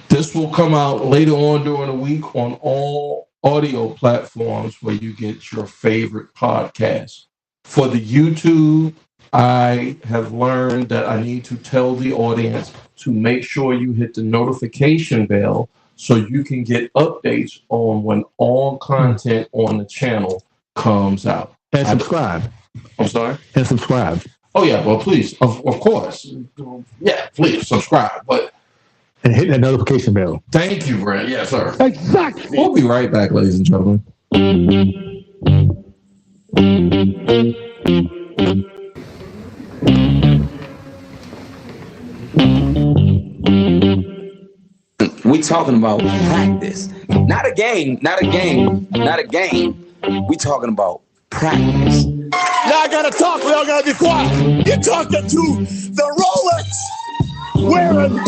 This will come out later on during the week on all audio platforms where you get your favorite podcasts. For the YouTube, I have learned that I need to tell the audience to make sure you hit the notification bell so you can get updates on when all content on the channel comes out. And subscribe. I'm sorry? And subscribe. Oh, yeah. Well, please. Of course. Yeah, please subscribe. But and hit that notification bell. Thank you, Brent. Yes, sir. Exactly. We'll be right back, ladies and gentlemen. We talking about practice. Not a game, not a game, not a game. We talking about practice. Now I gotta talk, we all gotta be quiet. You're talking to the Rolex wearing,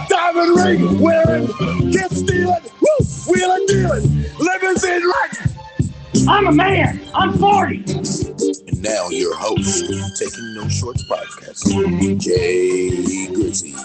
diamond ring wearing, kid stealing, wheeling dealing, limousine wrecking. I'm a man. I'm 40. And now your host, Taking No Shorts podcast, Jay Grizzy.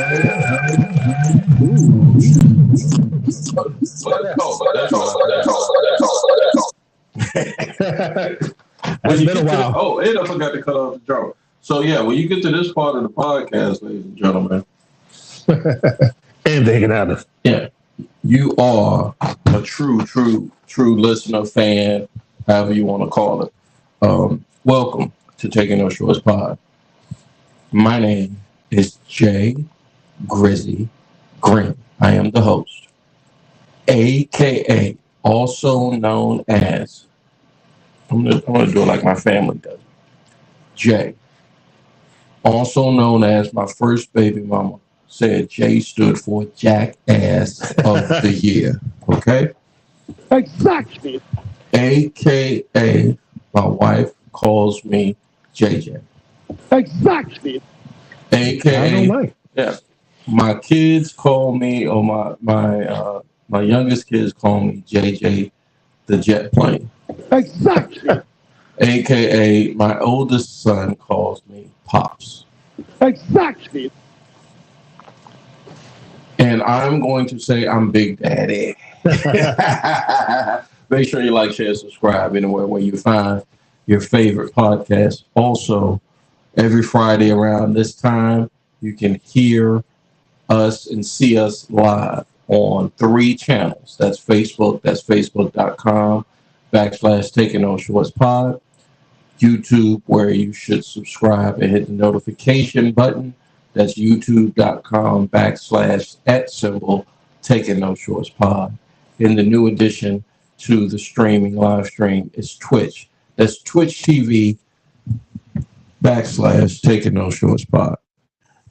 It's been a while. And I forgot to cut off the drum. So yeah, when you get to this part of the podcast, ladies and gentlemen, And thinking out of yeah, you are a true listener, fan, however you want to call it. Welcome to Taking No Shorts Pod. My name is Jay Grizzy Green. I am the host, aka also known as, I'm gonna do it like my family does. Jay, also known as my first baby mama said J stood for Jackass of the Year. Okay? Exactly. AKA my wife calls me JJ. Exactly. AKA yeah. My kids call me, or my youngest kids call me JJ the jet plane. Exactly. AKA my oldest son calls me Pops. Exactly. And I'm going to say I'm Big Daddy. Make sure you like, share, subscribe anywhere where you find your favorite podcast. Also, every Friday around this time, you can hear us and see us live on 3 channels. That's Facebook. That's facebook.com/Taking No Shorts Pod. YouTube, where you should subscribe and hit the notification button. That's youtube.com/@Taking No Shorts Pod. And the new addition to the streaming live stream is Twitch. That's Twitch TV/Taking No Shorts Pod.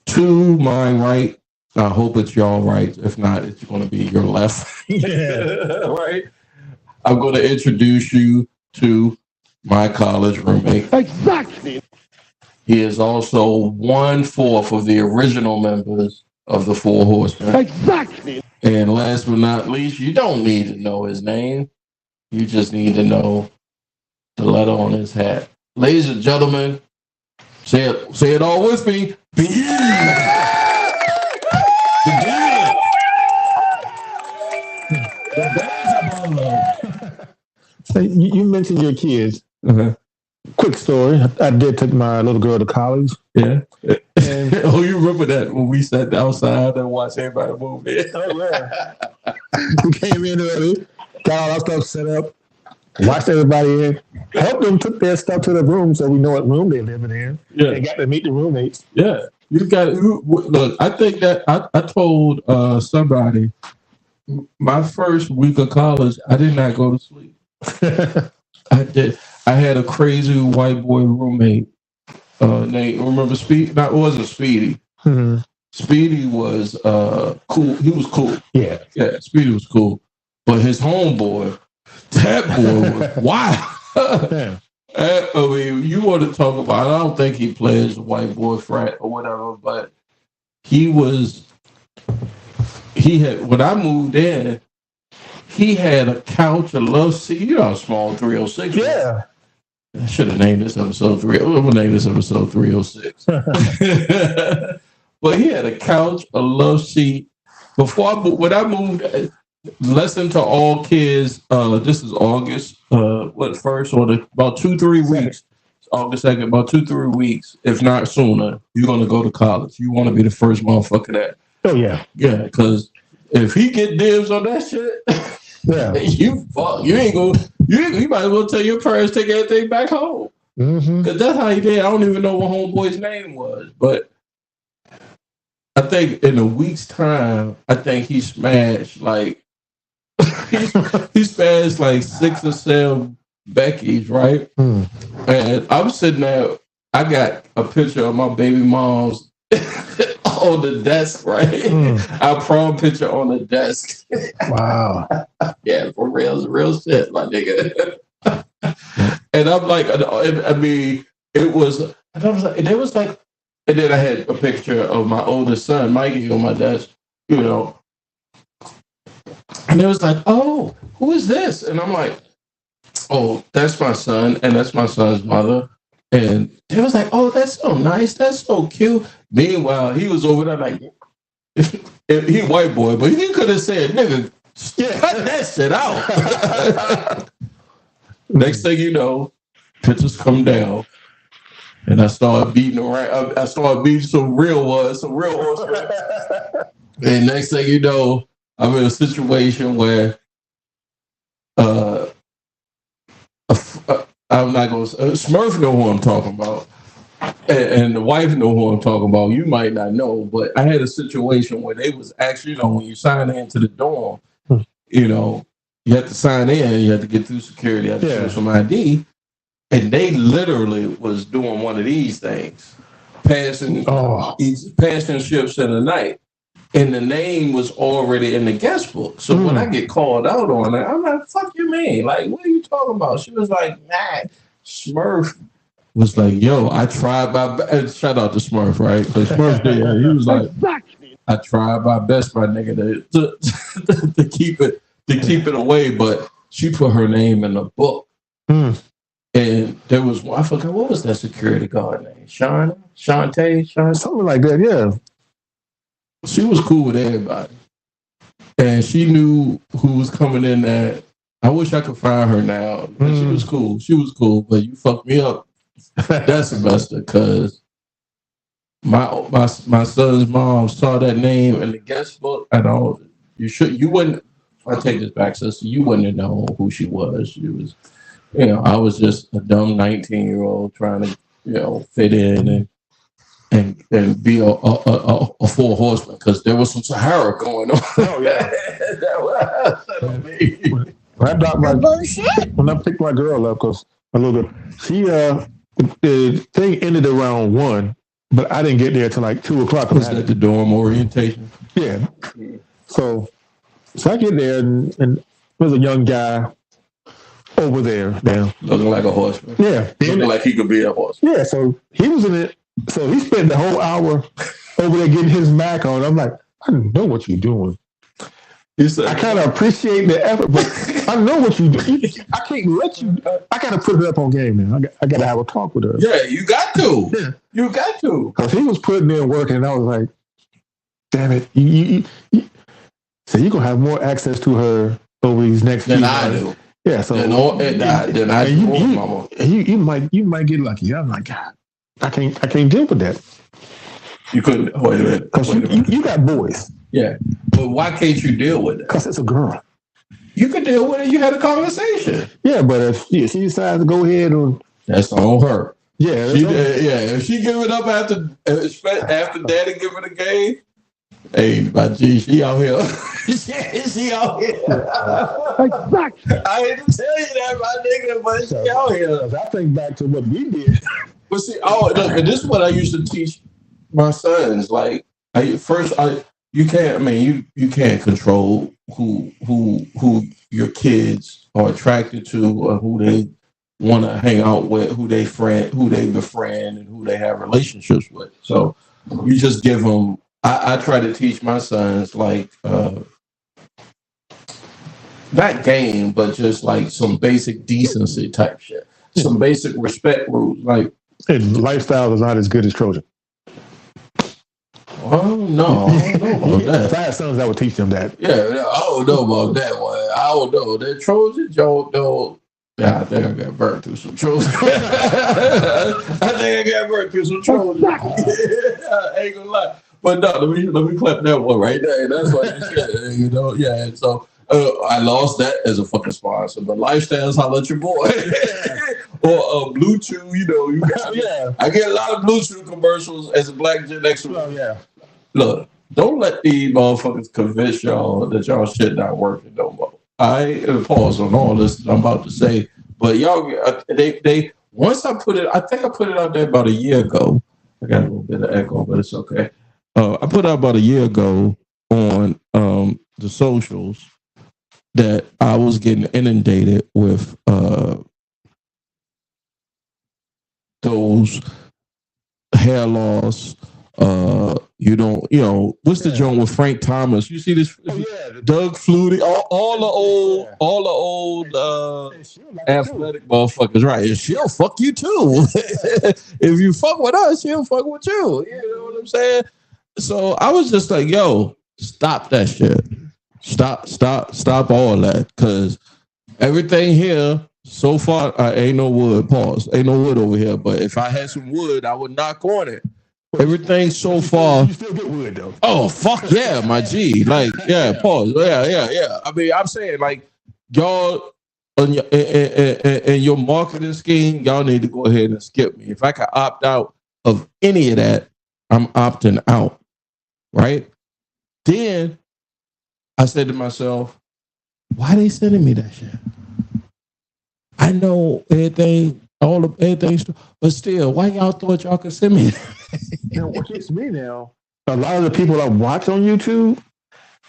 To my right, I hope it's y'all right. If not, it's going to be your left. Right? I'm going to introduce you to my college roommate. Exactly. He is also 1/4 of the original members of the Four Horsemen. Exactly. And last but not least, you don't need to know his name. You just need to know the letter on his hat. Ladies and gentlemen, say it all with me. So you mentioned your kids. Uh-huh. Quick story. I did take my little girl to college. Yeah. And Oh, you remember that when we sat outside and watched everybody move in? we came in early, got all our stuff set up, watched everybody in, helped them took their stuff to the room so we know what room they living in. Yeah. And got to meet the roommates. Yeah. You got look, I think that I told somebody my first week of college, I did not go to sleep. I did. I had a crazy white boy roommate. Named, remember Speedy? No, it wasn't Speedy. Mm-hmm. Speedy was cool. He was cool. Yeah. Yeah, Speedy was cool. But his homeboy, that boy was wild. Yeah. I mean, you want to talk about, I don't think he plays a white boy frat or whatever, but when I moved in, he had a couch, a love seat. You know how small 306 was? Yeah. I should have named this episode 3. I'm gonna name this episode 306. But he had a couch, a love seat. When I moved, lesson to all kids. This is August. First or about 2-3 weeks. August 2nd, about 2-3 weeks, if not sooner. You're gonna go to college. You want to be the first motherfucker that. Oh yeah. Yeah, because if he get dibs on that shit. Yeah. You ain't gonna. You might as well tell your parents to take everything back home. Mm-hmm. Because that's how he did. I don't even know what homeboy's name was, but I think in a week's time, I think he smashed like he smashed like 6 or 7 Beckys, right? Mm. And I'm sitting there. I got a picture of my baby mom's on the desk, right? Mm. Our prom picture on the desk. Wow. Yeah, for real shit, my nigga. And I'm like, I mean, it was, and I was like, and it was like, and then I had a picture of my oldest son, Mikey, on my desk, you know. And it was like, oh, who is this? And I'm like, oh, that's my son, and that's my son's mother. And it was like, oh, that's so nice, that's so cute. Meanwhile, he was over there like, he white boy, but he could have said, nigga, cut that shit out. Next thing you know, pictures come down. And I started beating around. I started beating some real horsemen. And next thing you know, I'm in a situation where I'm not going to... Smurf know who I'm talking about. And the wife know who I'm talking about. You might not know, but I had a situation where they was actually, when you sign into the dorm, you have to sign in, you have to get through security, you have to show some ID. And they literally was doing one of these things, passing ships in the night. And the name was already in the guest book. So when I get called out on it, I'm like, fuck you mean? Like, what are you talking about? She was like, nah. Smurf was like, yo, I tried my best. Shout out to Smurf, right? So Smurf did. He was like, I tried my best, my nigga, to keep it away. But she put her name in the book. And there was one, I forgot, what was that security guard name? Shantae, something like that, yeah. She was cool with everybody. And she knew who was coming in there. I wish I could find her now. But she was cool. She was cool, but you fucked me up that semester because my son's mom saw that name in the guest book. I know you wouldn't. I take this back, sister. You wouldn't have known who she was. She was, I was just a dumb 19-year-old trying to, fit in and be a four horseman because there was some Sahara going on. Oh yeah. When I picked my girl up, because a little bit, the thing ended around 1, but I didn't get there till like 2:00. Was that the dorm orientation? Yeah. So I get there and there's a young guy over there now. Looking like a horseman. Yeah. Looking like he could be a horseman. Yeah, so he was in it. So he spent the whole hour over there getting his Mac on. I'm like, I know what you're doing. I kind of appreciate the effort, but I know what you do. I can't let you. I got to put it up on game now. I got to have a talk with her. Yeah, you got to. Yeah. You got to. Because he was putting in work, and I was like, damn it. So you're going to have more access to her over these next few months. I do. Yeah, so. Then I do. You might get lucky. I'm like, God, I can't deal with that. You couldn't. Wait a minute. Because you got boys. Yeah, but why can't you deal with it? Because it's a girl. You could deal with it. You had a conversation. Yeah, but if she decides to go ahead and that's on her. Yeah, if she give it up after daddy give it a game, hey, my G, she out here. she out here. Exactly. I hate to tell you that, my nigga, but she out here. I think back to what we did. But see, and this is what I used to teach my sons. Like, you can't. I mean, you can't control who your kids are attracted to, or who they want to hang out with, who they befriend, and who they have relationships with. So you just give them. I try to teach my sons like not game, but just like some basic decency type shit, some basic respect rules. Like, and lifestyle is not as good as Trojan. Oh no, I don't know about that. If I had sons, I would teach them that. Yeah, I don't know about that one. I don't know. That Trojan joke, though. Yeah, I think I got burnt through some Trojan. I ain't gonna lie. But no, let me clap that one right there. That's what you said, Yeah, so I lost that as a fucking sponsor. But Lifestyles, holla at your boy. Or Bluetooth, you got, I get a lot of Bluetooth commercials as a Black Gen X. Oh, yeah. Look, don't let these motherfuckers convince y'all that y'all shit not working no more. I pause on all this I'm about to say, but y'all, they once I put it, I think I put it out there about a year ago. I got a little bit of echo, but it's okay. I put out about a year ago on the socials that I was getting inundated with those hair loss. What's the joint with Frank Thomas? You see this? Doug Flutie, all the old athletic motherfuckers, right? And she'll fuck you too. If you fuck with us, she'll fuck with you. You know what I'm saying? So I was just like, yo, stop that shit. Stop all that. Cause everything here so far, ain't no wood. Pause. Ain't no wood over here. But if I had some wood, I would knock on it. Everything so far. You still get wood though. Oh fuck yeah, my G. Like yeah, pause. Yeah. I mean, I'm saying like y'all in your marketing scheme, y'all need to go ahead and skip me. If I can opt out of any of that, I'm opting out. Right? Then I said to myself, why they sending me that shit? I know everything, everything, but still, why y'all thought y'all could send me? What gets me now? A lot of the people I watch on YouTube,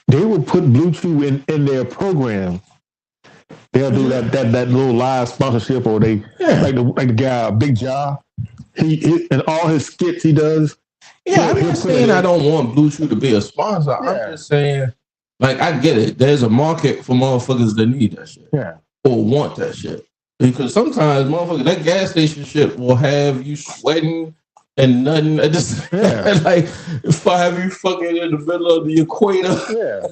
they will put Bluetooth in their program. They'll do that little live sponsorship, or they like the guy Big Jaw. He and all his skits he does. Yeah, I'm not saying I don't want Bluetooth to be a sponsor. Yeah. I'm just saying, like, I get it. There's a market for motherfuckers that need that shit. Yeah. Or want that shit. Because sometimes motherfuckers, that gas station shit will have you sweating and nothing. Just like if I have you fucking in the middle of the equator. Yeah.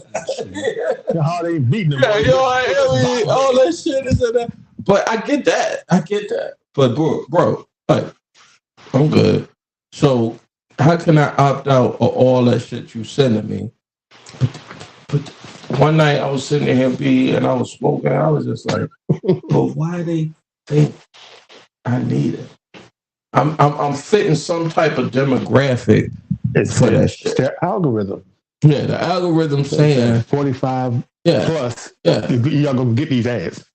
How they beating them. Yeah, all that shit is in there. But I get that. But bro, like, I'm good. So how can I opt out of all that shit you sending me? But one night I was sitting here and I was smoking. I was just like, but why they think I need it? I'm fitting some type of demographic for that shit. It's their algorithm. Yeah, the algorithm saying 45 plus. Yeah, y'all gonna get these ads.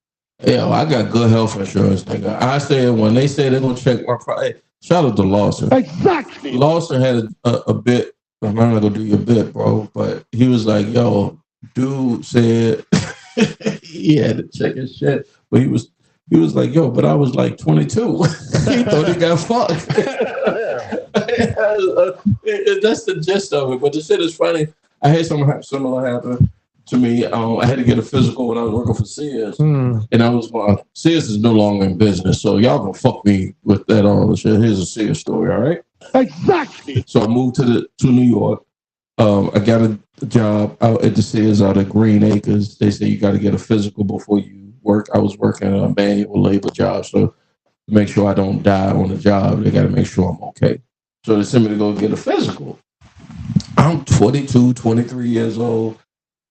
Yeah, well, I got good health insurance, nigga. I said when they say they're gonna check my price. Shout out to Lawson. Exactly. Lawson had a bit. I'm not gonna do your bit, bro. But he was like, "Yo, dude said he had to check his shit, but he was like, yo, but I was like 22. He thought he got fucked." That's the gist of it. But the shit is funny. I had something similar happen to me. I had to get a physical when I was working for Sears, and I was Sears is no longer in business, so y'all gonna fuck me with that all the shit. Here's a Sears story, all right? Exactly. So I moved to New York. I got a job out at the Sears out at Green Acres. They say you got to get a physical before you work. I was working a manual labor job, so to make sure I don't die on the job, they got to make sure I'm okay. So they sent me to go get a physical. I'm 22, 23 years old.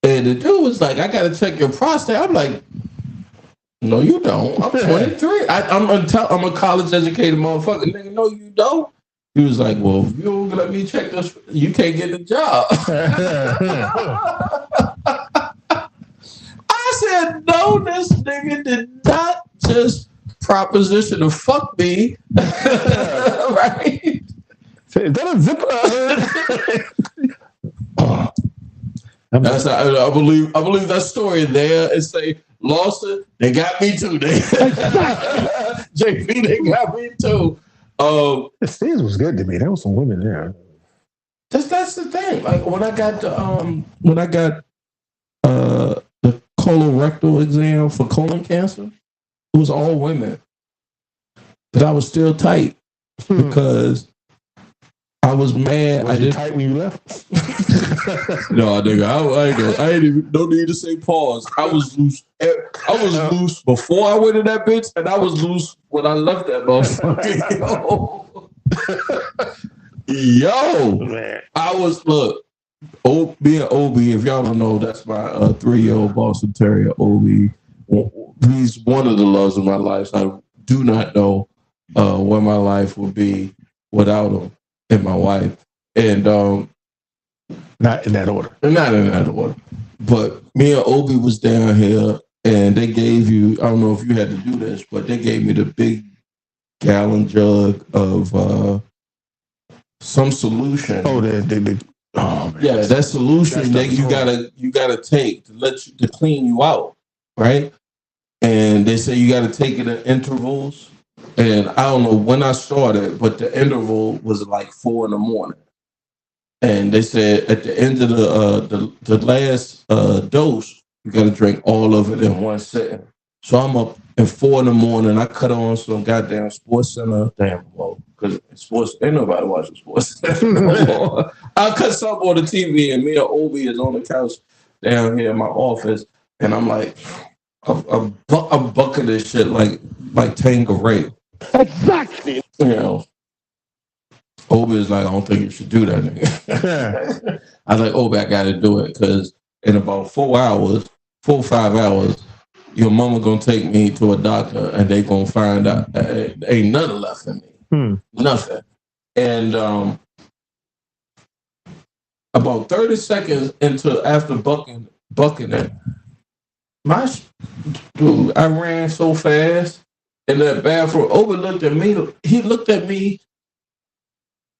And the dude was like, I got to check your prostate. I'm like, no, you don't. I'm 23. I'm a college educated motherfucker. Nigga, no, you don't. He was like, well, if you don't let me check this, you can't get the job. I said, no, this nigga did not just proposition to fuck me. Right? Is that a zipper? I believe that story there and say, Lawson, they got me too. JP, they got me too. The Sears was good to me. There was some women there. That's the thing. Like when I got the colorectal exam for colon cancer, it was all women, but I was still tight because I was mad. Was you tight when you left? No, nigga, I ain't even no need to say pause. I was loose. I was loose before I went in that bitch, and I was loose when I left that motherfucker. Yo, man. I was being Obi. If y'all don't know, that's my 3-year-old Boston Terrier, Obi. He's one of the loves of my life. So I do not know where my life would be without him and my wife. And not in that order. Not in that order. But me and Obi was down here, and they gave you, I don't know if you had to do this, but they gave me the big gallon jug of some solution. Oh, yeah, that solution that you gotta take to clean you out, right? And they say you gotta take it in intervals. And I don't know when I started, but the interval was like 4 a.m. And they said at the end of the last dose, you got to drink all of it in one sitting. So I'm up at 4 a.m. I cut on some goddamn Sports Center. Damn, well, because sports ain't nobody watching Sports Center no more. I cut something on the TV, and me and Obi is on the couch down here in my office, and I'm like, I'm bucking this shit like Tangeray. Exactly. You know, Obi is like, I don't think you should do that, nigga. I was like, Obi, I got to do it because in about 4 or 5 hours, your mama gonna take me to a doctor, and they gonna find out ain't nothing left in me, nothing. And about 30 seconds into after bucking it, dude, I ran so fast in that bathroom. Obi looked at me. He looked at me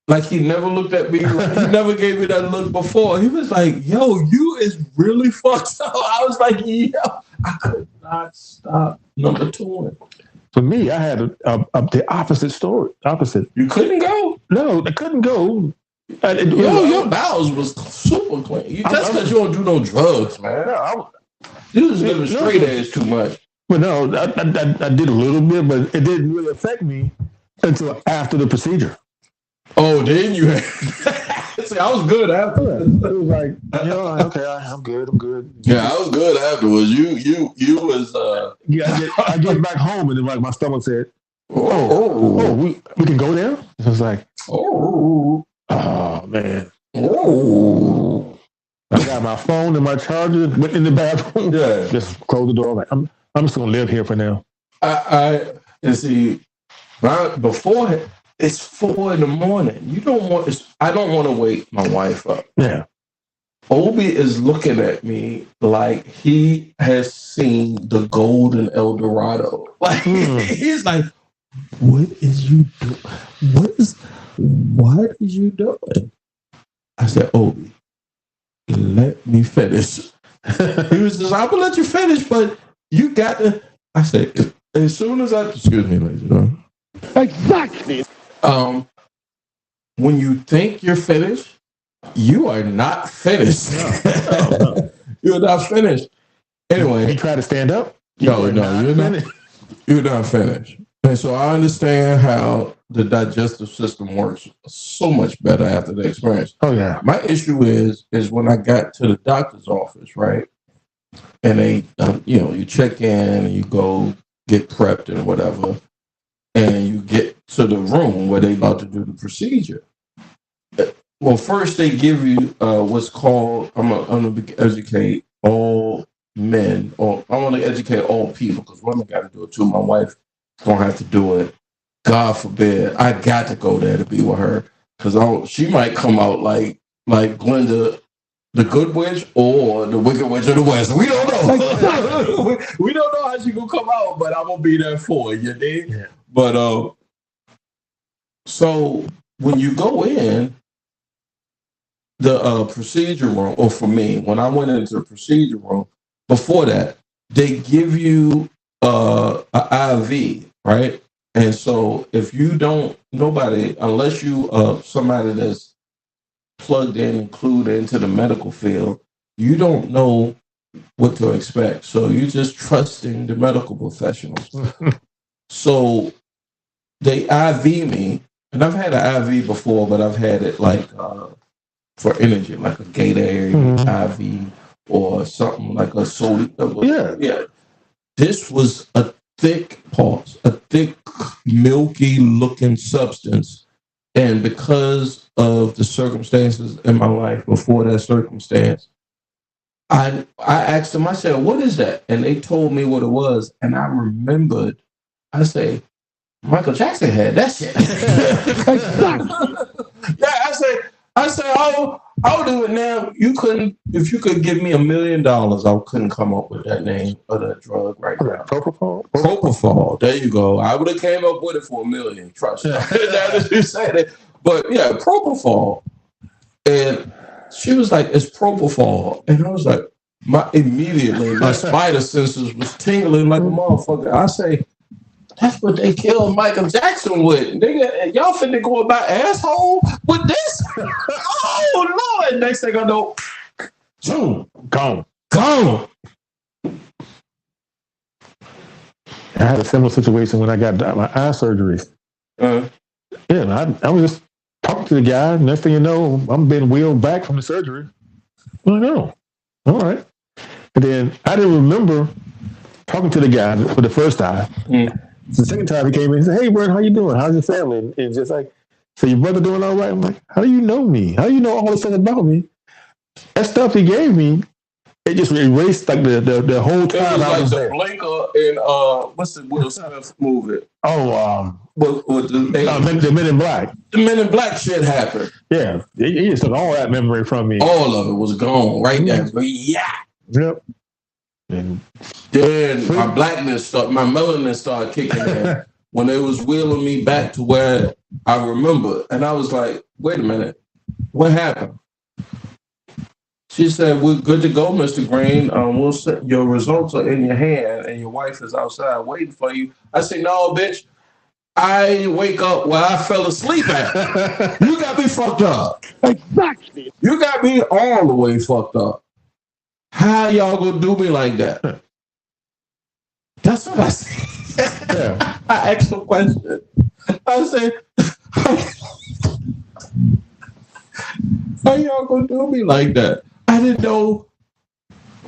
like he never looked at me. Like he never gave me that look before. He was like, "Yo, you is really fucked up." I was like, "Yo, I could not stop number two." For me, I had the opposite story. Opposite. You couldn't go. No, I couldn't go. Your bowels was super clean. That's because you don't do no drugs, man. You was living straight edge too much. But no, I did a little bit, but it didn't really affect me until after the procedure. Oh, then you had. See, I was good after. It was like, okay, I'm good. Yeah, I was good afterwards. You was. Yeah, I get back home and then like my stomach said, we can go there. I was like, oh man. Oh. I got my phone and my charger. Went in the bathroom. Yeah, just closed the door. Like I'm just gonna live here for now. I and see. Before it's 4 a.m. You don't want. I don't want to wake my wife up. Yeah. Obi is looking at me like he has seen the golden El Dorado. Like he's like, "What is you doing? What is you doing?" I said, "Obi, let me finish." He was just, "I'm gonna let you finish, but you got to." I said, "As soon as I excuse me, ladies and gentlemen." Exactly. When you think you're finished, you are not finished. No. You're not finished. Anyway, you try to stand up. No, you're not finished. And so I understand how the digestive system works so much better after the experience. Oh yeah. My issue is when I got to the doctor's office, right? And they, you check in and you go get prepped and whatever, and you get to the room where they about to do the procedure. Well, first they give you what's called, I'm going to educate all men, or I want to educate all people, because women got to do it too. My wife don't have to do it. God forbid. I got to go there to be with her, because she might come out like Glenda, the good witch, or the wicked witch of the west. We don't know. We don't know how she gonna come out, but I'm gonna be there for you, dig? Yeah. But so when you go in the procedure room, or for me, when I went into the procedure room, before that, they give you an IV, right? And so if you don't, unless you somebody that's plugged in and clued into the medical field, you don't know what to expect. So you're just trusting the medical professionals. So they IV me, and I've had an IV before, but I've had it like for energy, like a Gatorade IV or something like a soda. Yeah. This was a thick milky looking substance. And because of the circumstances in my life before that circumstance, I asked them, I said, "What is that?" And they told me what it was. And I remembered, I say, Michael Jackson had that shit. Yeah, I said, I'll do it now. If you could give me $1 million, I couldn't come up with that name of that drug right now. Propofol. There you go. I would have came up with it for $1 million. Trust me. That you said it. But yeah, propofol. And she was like, "It's propofol," and I was like, immediately my spider senses was tingling like a motherfucker. I say, "That's what they killed Michael Jackson with. Nigga, y'all finna go about asshole with this?" Oh Lord! Next thing I know, boom, gone. I had a similar situation when I got my eye surgery. Yeah, I was just talking to the guy. Next thing you know, I'm being wheeled back from the surgery. I'm like, oh, all right. And then I didn't remember talking to the guy for the first time. The second time he came in, he said, "Hey, Bert, how you doing? How's your family?" And just like, "So your brother doing all right?" I'm like, "How do you know me? How do you know all this stuff about me?" That stuff he gave me, it just erased like the whole time. It I was was like there. the blinker in what's the Will Smith movie? Oh, With the Men in Black. The Men in Black shit happened. Yeah, he just took all that memory from me. All of it was gone right there. Yeah. Yep. And then my melanin started kicking in when they was wheeling me back to where I remember. And I was like, wait a minute, what happened? She said, we're good to go, Mr. Green. We'll set, your results are in your hand and your wife is outside waiting for you. I said, no, bitch, I wake up where I fell asleep at. You got me fucked up. Exactly. You got me all the way fucked up. How y'all gonna do me like that? That's what I said. Yeah. I asked the question. I said, how y'all gonna do me like that? I didn't know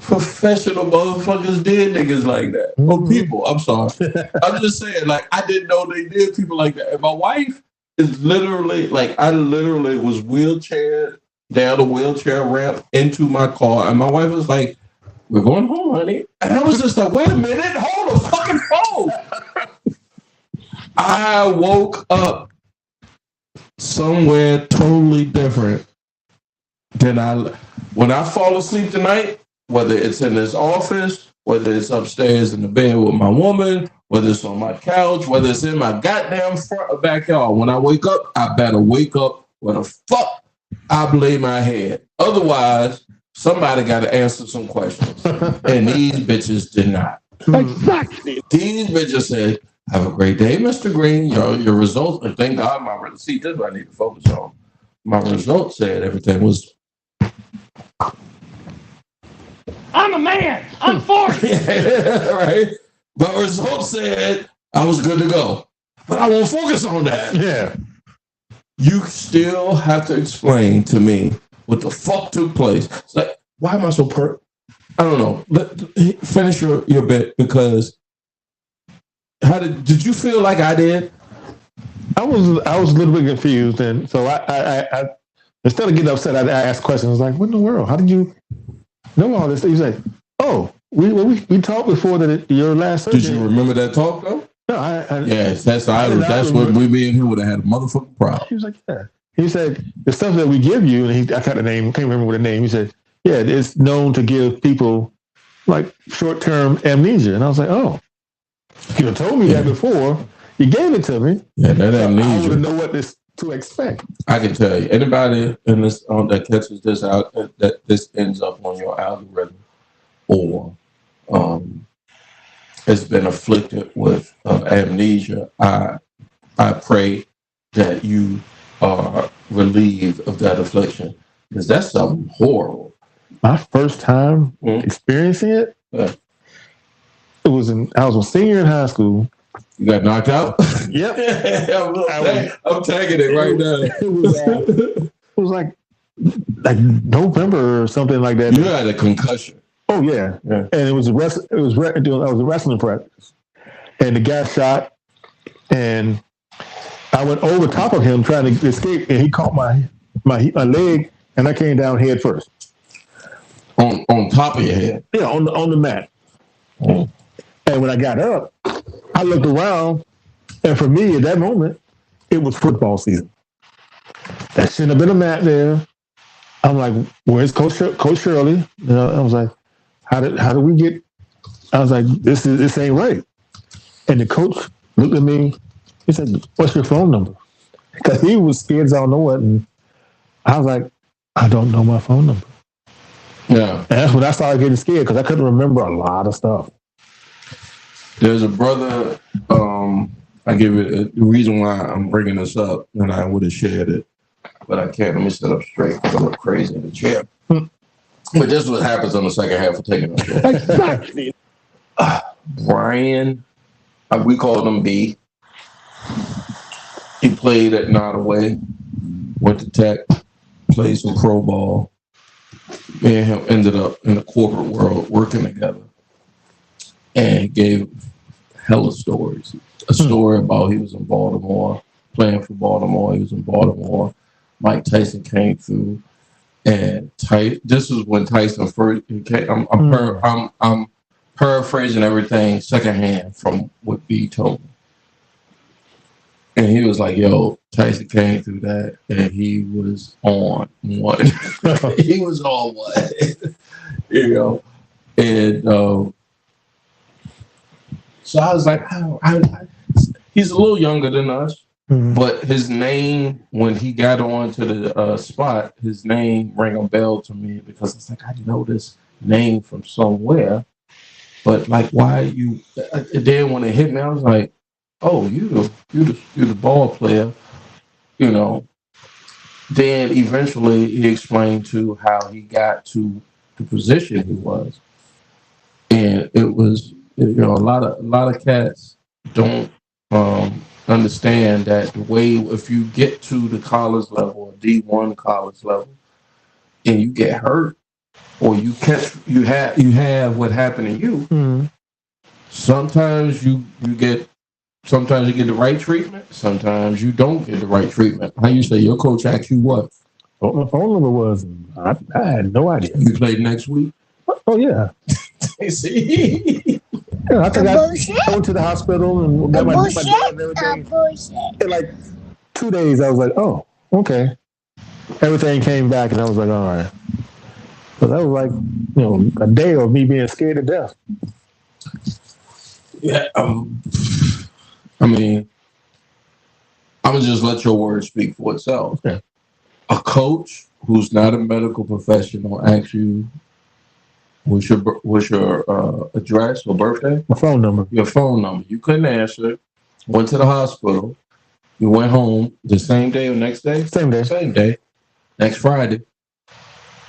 professional motherfuckers did niggas like that. Or people, I'm sorry. I'm just saying, like, I didn't know they did people like that. And my wife is literally, like, I literally was wheelchaired down the wheelchair ramp into my car. And my wife was like, we're going home, honey. And I was just like, wait a minute, hold the fucking phone. I woke up somewhere totally different than when I fall asleep tonight, whether it's in this office, whether it's upstairs in the bed with my woman, whether it's on my couch, whether it's in my goddamn front or backyard. When I wake up, I better wake up where the fuck I lay my head. Otherwise, somebody got to answer some questions. And these bitches did not. Exactly. These bitches said, have a great day, Mr. Green. Your results, and thank God my results. See, this is what I need to focus on. My results said everything was. I'm a man. I'm 40. Right. My results said I was good to go. But I won't focus on that. Yeah. You still have to explain to me what the fuck took place. It's like, why am I so I don't know. Finish your bit, because did you feel like I did? I was a little bit confused, and so I instead of getting upset, I asked questions. I was like, "What in the world? How did you know all this?" He's like, "Oh, we talked before your last surgery." Did you remember that talk though? No, yes, that's what we and him would have had a motherfucking problem. He was like, "Yeah." He said, "The stuff that we give you," and I got the name, can't remember what the name. He said, "Yeah, it's known to give people like short-term amnesia," and I was like, "Oh, you told me that before. You gave it to me. Yeah, that amnesia. I would know what to expect." I can tell you, anybody in this that catches this out, that this ends up on your algorithm, or has been afflicted with amnesia. I pray that you are relieved of that affliction, because that's something horrible. My first time experiencing it, I was a senior in high school. You got knocked out? Yep. I'm tagging it right now. It was like November or something like that. You had a concussion. Oh yeah. And it was I was a wrestling practice, and the guy shot, and I went over top of him trying to escape, and he caught my leg, and I came down head first. On top of your head? Yeah, on the mat. And when I got up, I looked around, and for me at that moment, it was football season. That shouldn't have been a mat there. I'm like, where's Coach Shirley? I was like, how did we get? I was like, this ain't right. And the coach looked at me. He said, "What's your phone number?" Because he was scared as I don't know what. And I was like, I don't know my phone number. Yeah. And that's when I started getting scared, because I couldn't remember a lot of stuff. There's a brother, I give it the reason why I'm bringing this up, and I would have shared it, but I can't. Let me sit up straight because I look crazy in the chair. But this is what happens on the second half of Taking a Short. Exactly. Brian, we called him B. He played at Nottoway. went to Tech, played some pro ball. Me and him ended up in the corporate world working together, and gave hella stories. A story about he was in Baltimore, playing for Baltimore. He was in Baltimore. Mike Tyson came through, and this was when Tyson first came. I'm paraphrasing everything secondhand from what B told me. And he was like, yo, Tyson came through that, and he was on one. He was on one. You know? And so I was like, he's a little younger than us, but his name, when he got onto the spot, his name rang a bell to me because it's like, I know this name from somewhere, but like, why you? And then when it hit me, I was like, oh, you the ball player, you know. Then eventually he explained to how he got to the position he was, and it was, you know, a lot of cats don't understand that the way, if you get to the college level or D1 college level and you get hurt or you have what happened to you, sometimes you get the right treatment, sometimes you don't get the right treatment. How you say your coach asked you what? What my phone number was, I had no idea. You played next week? Oh yeah. See? Yeah, I think I went to the hospital and got my blood and everything. In like 2 days, I was like, oh, okay. Everything came back, and I was like, all right. So that was like, you know, a day of me being scared to death. Yeah. I mean, I'm gonna just let your word speak for itself. Okay. A coach who's not a medical professional asks you, what's your address or birthday? My phone number. Your phone number. You couldn't answer. Went to the hospital. You went home the same day or next day? Same day. Same day. Next Friday,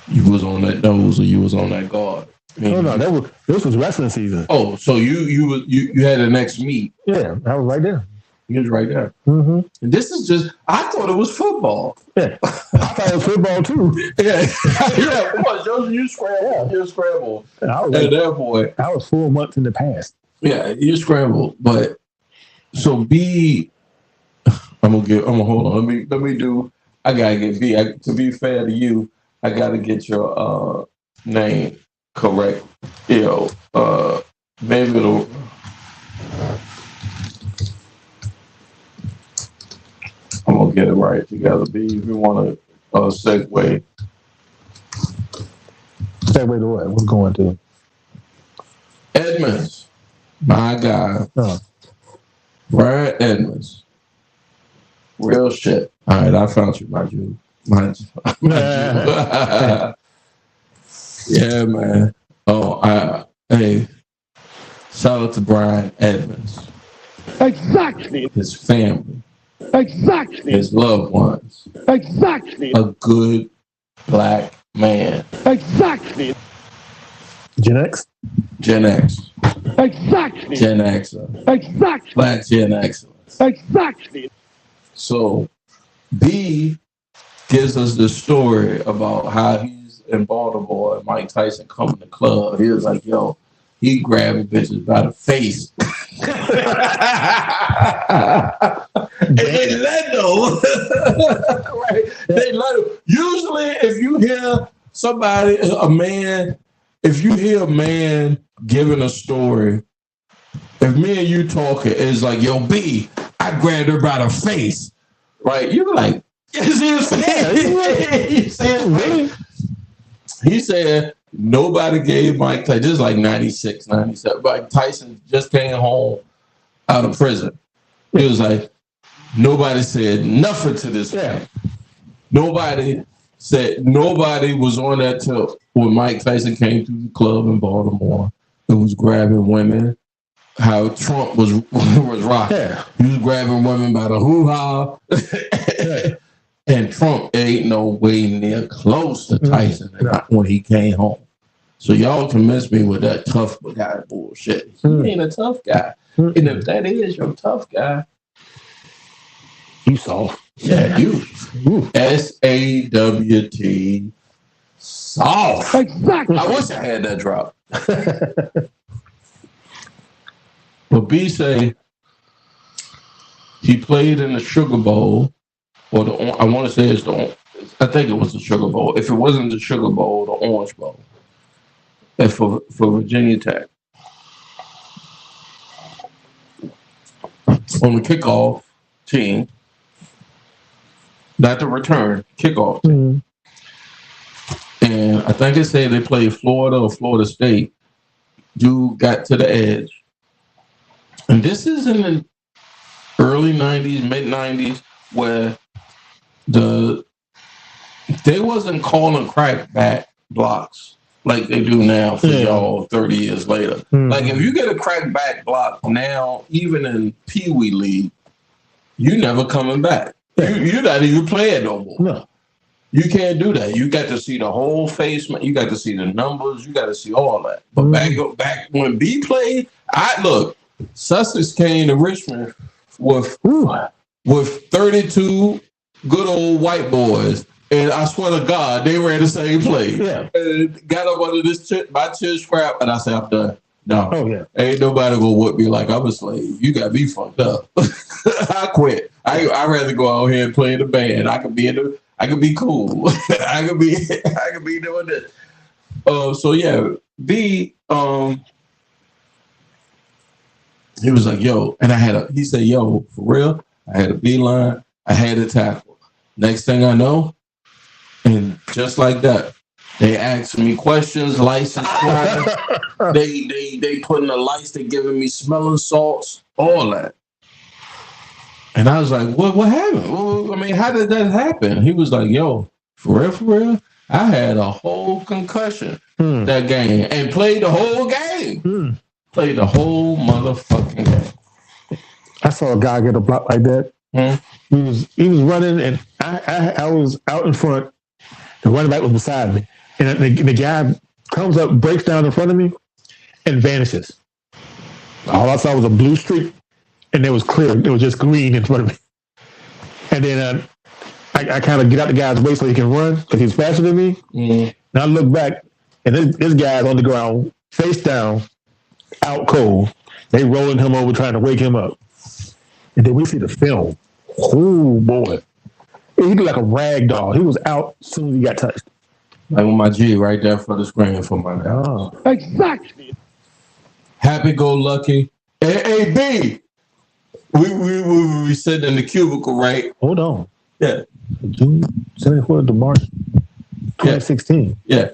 you was on that nose or you was on that guard. No, this was wrestling season. Oh, so you had the next meet. Yeah, I was right there. You was right there. Mm-hmm. And this is just, I thought it was football. Yeah. I thought it was football too. Yeah. Yeah. Come on, you scrambled. You scrambled. And that boy. I was 4 months in the past. Yeah, you scrambled. But so B, I'm gonna hold on. Let me do, I gotta get B. To be fair to you, I gotta get your name correct. You know, maybe it'll, I'm gonna get it right together. B, if you want to segue. Segue to what? What's going to? Edmonds, my guy. Brian Edmonds. Real shit. All right, I found you, my Jew. My Jew. Yeah, man. Hey, shout out to Brian Edmonds. Exactly. His family. Exactly. His loved ones. Exactly. A good black man. Exactly. Gen X? Gen X. Exactly. Gen Xer. Exactly. Black Gen Xers. Exactly. So B gives us the story about how he's in Baltimore and Mike Tyson come to the club. He was like, yo, he grabbing bitches by the face. And they let go. Right? They let him. Usually if you hear somebody, if you hear a man giving a story, if me and you talking, it's like, yo, B, I grabbed her by the face. Right? You're like, is his face? Really? He said nobody gave Mike Tyson, this is like 96, 97. Mike Tyson just came home out of prison. He was like, nobody said nothing to this man. Nobody was on that tip when Mike Tyson came through the club in Baltimore and was grabbing women. How Trump was rocking. Yeah. He was grabbing women by the hoo-ha. And Trump ain't no way near close to Tyson when he came home. So y'all can miss me with that tough guy bullshit. He ain't a tough guy. And if that is your tough guy, you soft. Yeah, you SAWT. Soft. Exactly. I wish I had that drop. But B say he played in the Sugar Bowl, or I want to say it's I think it was the Sugar Bowl. If it wasn't the Sugar Bowl, the Orange Bowl, and for Virginia Tech. On the kickoff team, not the return, kickoff team. And I think it said they played Florida or Florida State. Dude got to the edge. And this is in the early 90s, mid 90s, where they wasn't calling crackback blocks like they do now for y'all 30 years later. Like if you get a crackback block now, even in Pee Wee League, you never coming back. You're not even playing no more. No. You can't do that. You got to see the whole face. You got to see the numbers. You got to see all that. But back when B played, Sussex came to Richmond with 32 good old white boys. And I swear to God, they ran the same play. Yeah. And got up under my chin strap, and I said, I'm done. No. Oh, yeah. Ain't nobody gonna whip me like I'm a slave. You got me fucked up. I quit. I'd rather go out here and play in the band. I could be cool. I could be doing this. So yeah, B he was like, yo, and he said, yo, for real, I had a beeline, I had a tackle. Next thing I know, and just like that, they asking me questions, license plate. they putting the lights, they giving me smelling salts, all that. And I was like, what happened? Well, I mean, how did that happen? He was like, yo, for real, I had a whole concussion that game and played the whole game. Played the whole motherfucking game. I saw a guy get a block like that. He was running, and I was out in front. The running back was beside me, and the guy comes up, breaks down in front of me, and vanishes. All I saw was a blue streak, and it was clear. It was just green in front of me. And then I kind of get out the guy's way so he can run because he's faster than me. And I look back, and this guy's on the ground, face down, out cold. They rolling him over, trying to wake him up. And then we see the film. Oh, boy. He looked like a rag doll. He was out as soon as he got touched. Like with my G right there for the screen for my man. Oh. Exactly. Happy-go-lucky. Hey, B. We sitting in the cubicle, right? Hold on. Yeah. June 74th to March 2016. Yeah.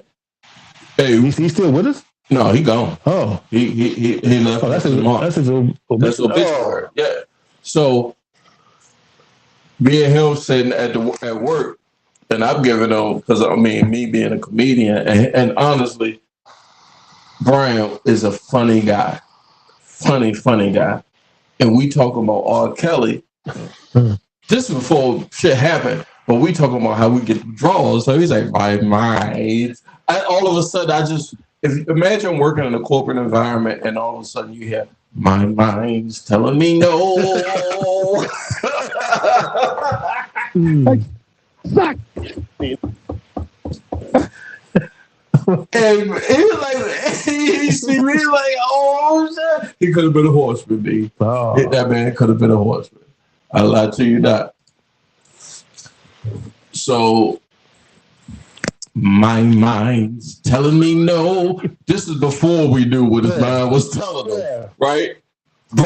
Hey, He still with us? no, he gone. Oh. He left. Oh, that's his obituary. Yeah. So me and him sitting at work, and I'm giving him because me being a comedian, and honestly, Brian is a funny guy, funny guy, and we talking about R. Kelly. This is before shit happened, but we talking about how we get draws. So he's like, my mind. All of a sudden, imagine working in a corporate environment, and all of a sudden you hear, my mind's telling me no. Exactly. And he was like, he see me like, oh shit. He could have been a horseman, B. Oh. That man could have been a horseman. I lied to you not. So my mind's telling me no. This is before we knew what his mind was telling him, right? B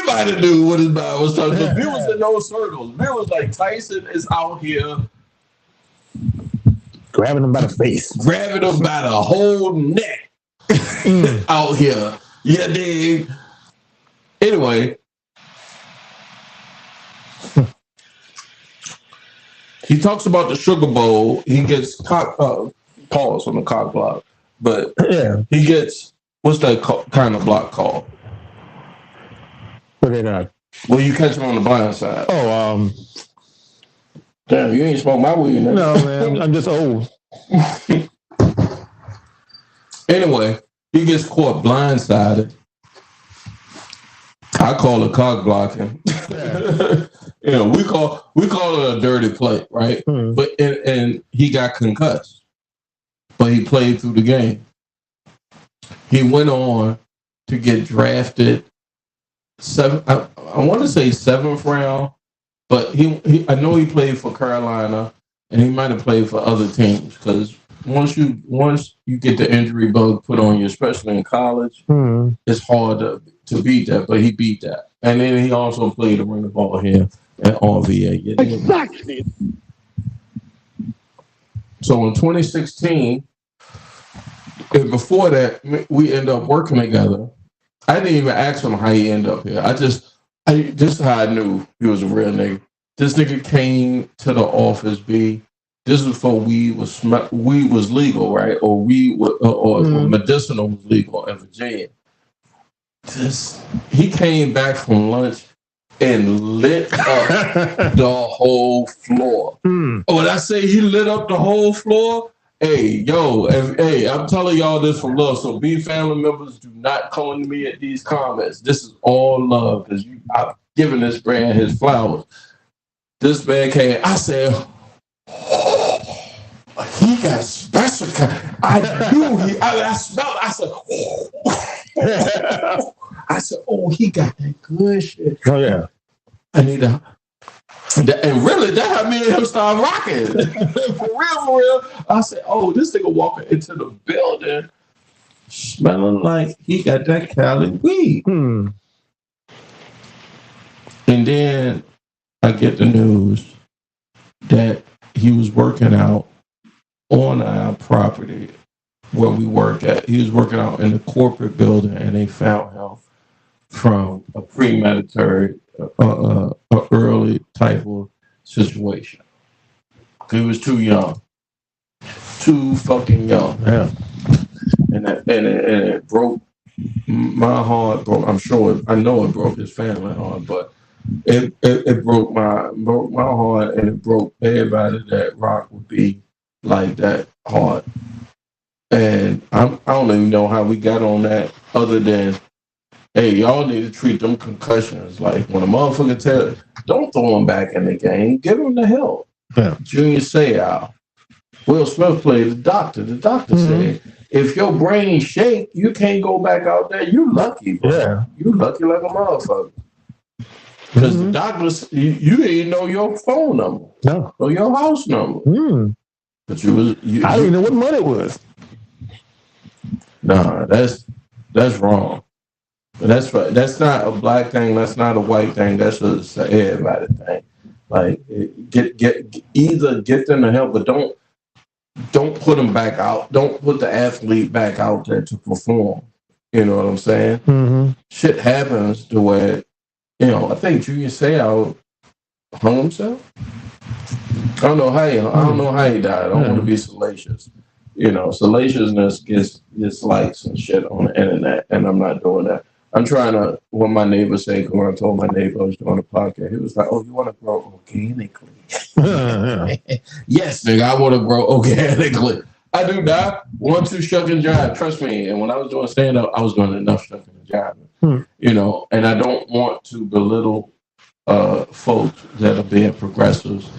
might have knew what his mind was telling him. B was in those circles. B was like, Tyson is out here grabbing him by the face. Grabbing him by the whole neck out here. Yeah, dig. Anyway, he talks about the Sugar Bowl. He gets pause on the cock block, but he gets what's that kind of block called? What they got? Well, you catch him on the blind side. Oh, damn, you ain't smoke my weed. No, man, I'm just old. Anyway, he gets caught blindsided. I call it cock blocking. we call it a dirty play, right? But and he got concussed, but he played through the game. He went on to get drafted I want to say 7th round, but he I know he played for Carolina, and he might have played for other teams because once you get the injury bug put on you, especially in college, it's hard to beat that. But he beat that, and then he also played to run the ball here at RVA. Exactly. So in 2016, and before that, we end up working together. I didn't even ask him how he ended up here. Just how I knew he was a real nigga. This nigga came to the office. This was before weed was legal, right? Or medicinal was legal in Virginia. He came back from lunch and lit up the whole floor. When I say he lit up the whole floor, hey, I'm telling y'all this from love. So be family members, do not come to me at these comments. This is all love because I've given this brand his flowers. This man came, I said, he got special. I knew I smelled. I said, oh, he got that good shit. Oh yeah. I need to. And really, that had me and him start rocking. For real. I said, oh, this nigga walking into the building smelling like he got that Cali weed. And then I get the news that he was working out on our property where we work at. He was working out in the corporate building, and they found him from a premeditated, early type of situation. He was too young, too fucking young. Yeah. And it broke my heart. I know it broke his family heart, but it broke my heart, and it broke everybody that rock would be like that hard. And I don't even know how we got on that other than, hey, y'all need to treat them concussions like when a motherfucker tell, don't throw him back in the game, give him the help. Yeah. Junior Seau. Will Smith played the doctor. The doctor said, if your brain shake, you can't go back out there. You lucky, bro. Yeah. You lucky like a motherfucker. Because the doctors, you didn't know your phone number. No. Or your house number. But I didn't even know what money was. Nah, that's wrong. But that's not a black thing. That's not a white thing. That's just an everybody thing. Like get them the help, but don't put them back out. Don't put the athlete back out there to perform. You know what I'm saying? Shit happens to where, I think Junior Seau hung himself. I don't know how he died. I don't want to be salacious. Salaciousness gets likes and shit on the internet, and I'm not doing that. I'm trying to, what my neighbor said, when I told my neighbor I was doing a podcast, he was like, oh, you want to grow organically? Yes, nigga, I want to grow organically. I do not want to shuck and jive. Trust me. And when I was doing stand-up, I was doing enough shucking and jiving. And I don't want to belittle folks that are being progressives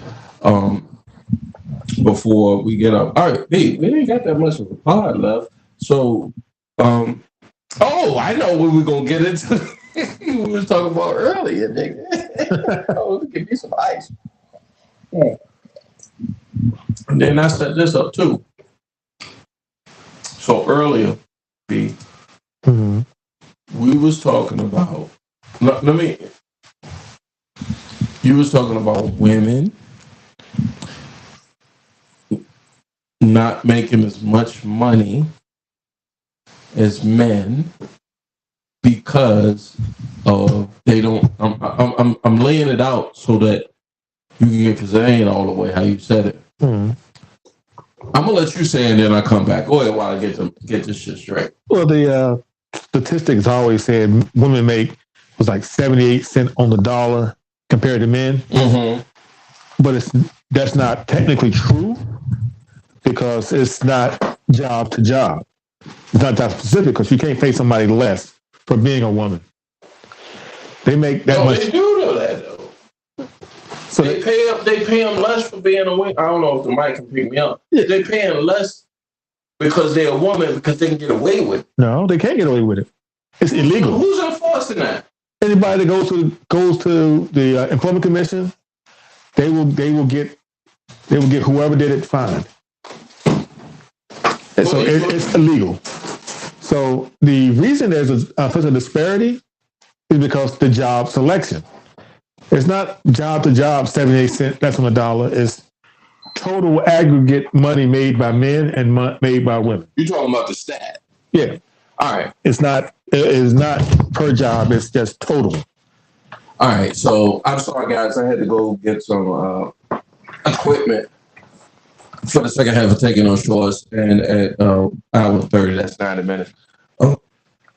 before we get up. All right, B, we ain't got that much of a pod left. So, I know what we're going to get into. We were talking about earlier, nigga. Give me some ice. And then I set this up too. So earlier, B, we was talking about, you was talking about women not making as much money as men because of they don't. I'm laying it out so that you can get, because it ain't all the way how you said it. I'm gonna let you say it and then I come back. Go ahead while I get this shit straight. Well, the statistics always said women was like 78 cents on the dollar compared to men. But that's not technically true because it's not job to job. It's not that specific because you can't pay somebody less for being a woman. They make that much. They do know that though. So they pay them less for being a woman. I don't know if the mic can pick me up. Yeah. They pay them less because they're a woman because they can get away with it. No, they can't get away with it. It's illegal. Who's enforcing that? Anybody that goes to the employment commission, they will get whoever did it fined. And so it's illegal. So the reason there's such a disparity is because the job selection. It's not job to job 78 cents less on a dollar. It's total aggregate money made by men and made by women. You're talking about the stat. Yeah. All right. It's not per job. It's just total. All right. So I'm sorry, guys. I had to go get some equipment for the second half of Taking No Shorts, and at hour 30, that's 90 minutes. Oh,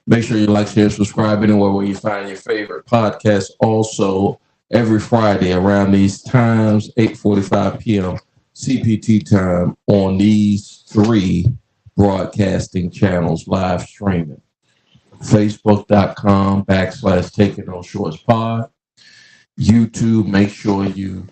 make sure you like, share, subscribe anywhere where you find your favorite podcast. Also, every Friday around these times, 8:45 p.m. CPT time on these 3 broadcasting channels, live streaming. Facebook.com/Taking No Shorts Pod. YouTube, make sure you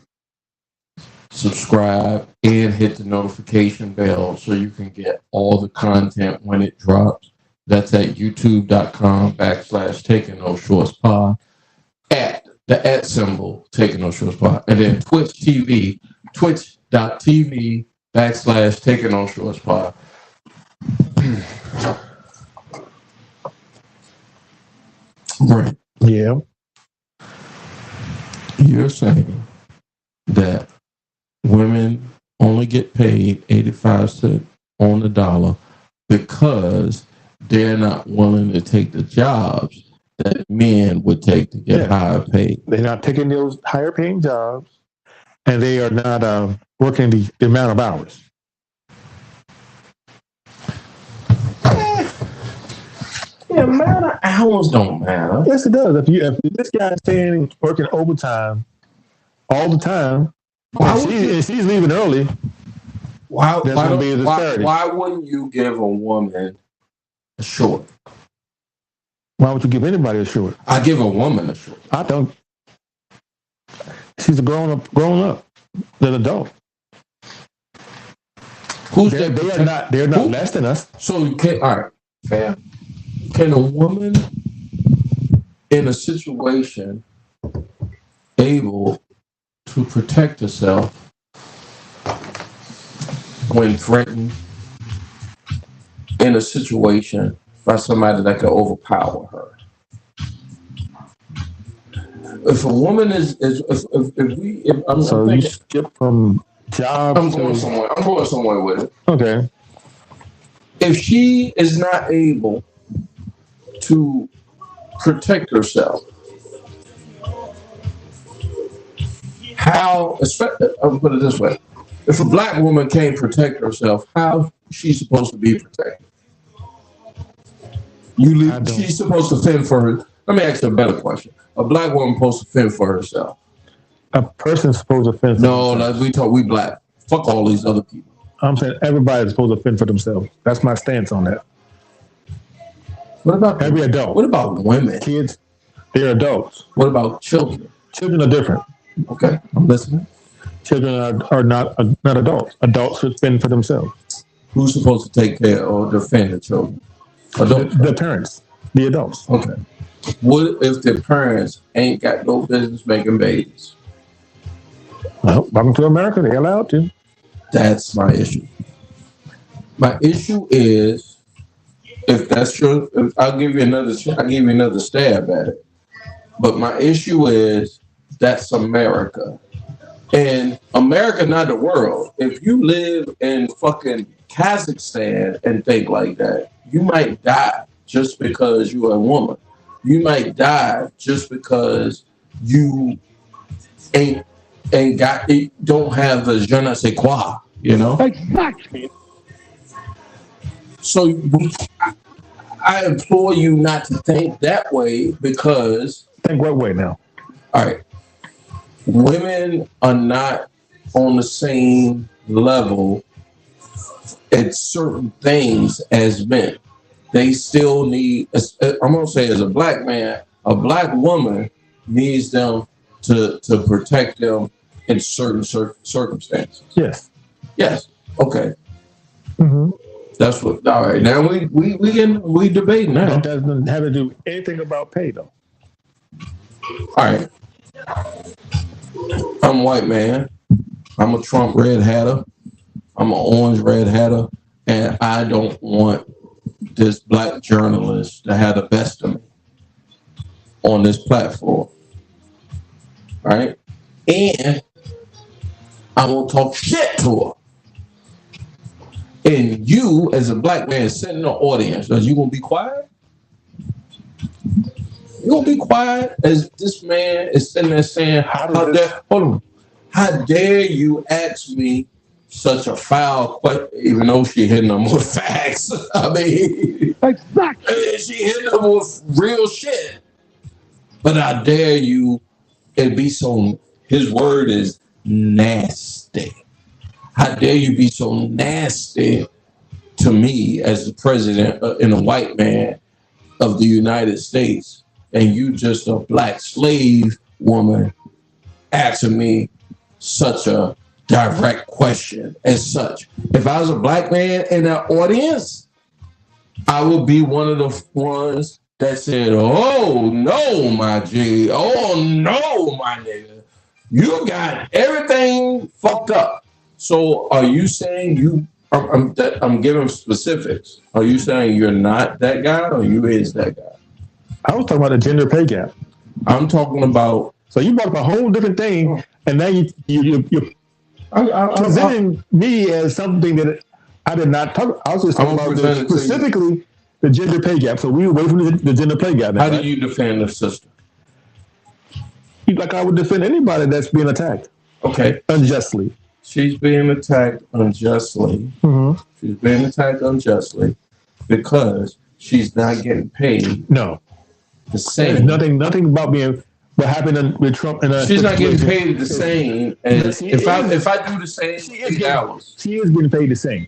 subscribe and hit the notification bell so you can get all the content when it drops. That's at youtube.com/Taking No Shorts Pod. At the @ symbol, Taking No Shorts Pod. And then Twitch TV, twitch.tv/Taking No Shorts Pod. Right. Yeah. You're saying that women only get paid 85 cents on the dollar because they're not willing to take the jobs that men would take to get higher paid. They're not taking those higher paying jobs, and they are not working the amount of hours. The amount of hours don't matter. Yes, it does. If this guy's staying working overtime all the time, and she's leaving early, why wouldn't you give a woman a short? Why would you give anybody a short? I give a woman a short. I don't. She's a grown up, an adult. They're not less than us. So you can't. All right, fair. Can a woman in a situation able to protect herself when threatened in a situation by somebody that can overpower her? If a woman you skip from job. I'm going somewhere with it. Okay. If she is not able to protect herself, I'll put it this way. If a black woman can't protect herself, how is she supposed to be protected? She's supposed to fend for her. Let me ask you a better question. A black woman supposed to fend for herself. A person's supposed to fend for themselves. We black. Fuck all these other people. I'm saying everybody's supposed to fend for themselves. That's my stance on that. What about every adult? What about women? Kids, they're adults. What about children? Children are different. Okay, I'm listening. Children are not adults. Adults should fend for themselves. Who's supposed to take care or defend the children? The parents, the adults. Okay. What if the parents ain't got no business making babies? Well, welcome to America. They're allowed to. That's my issue. My issue is, if that's true, I'll give you another stab at it. But my issue is, that's America. And America, not the world. If you live in fucking Kazakhstan and think like that, you might die just because you're a woman. You might die just because you don't have the je ne sais quoi, you know? Exactly. So I implore you not to think that way, because... Think what way now? All right. Women are not on the same level at certain things as men. They still need, I'm going to say, as a black man, a black woman needs them to protect them in certain circumstances. Yes. Yes. Okay. Mm-hmm. That's what. All right. Now we debate now. That doesn't have to do anything about pay, though. All right. I'm a white man. I'm a Trump red hatter. I'm an orange red hatter, and I don't want this black journalist to have the best of me on this platform. All right. And I won't talk shit to her. And you, as a black man sitting in the audience, are you gonna be quiet? You gonna be quiet as this man is sitting there saying, "How dare you ask me such a foul question?" Even though she hitting them with facts. I mean, Exactly. she hitting them with real shit. But I dare you, and be so. His word is nasty. How dare you be so nasty to me as the president and a white man of the United States, and you just a black slave woman asking me such a direct question as such. If I was a black man in that audience, I would be one of the ones that said, "Oh no, my G. Oh no, my nigga. You got everything fucked up." So are you saying I'm giving specifics. Are you saying you're not that guy or you is that guy? I was talking about the gender pay gap. I'm talking about. So you brought up a whole different thing, and now you're presenting me as something that I did not talk. I was just talking about specifically the gender pay gap. So we away from the gender pay gap. How do you defend the sister? Like I would defend anybody that's being attacked. Okay. Unjustly. She's being attacked unjustly. Mm-hmm. She's being attacked unjustly because she's not getting paid. No. The same. There's nothing about being what happened with Trump. She's not getting paid the same as if I do the same 8 hours. She is getting paid the same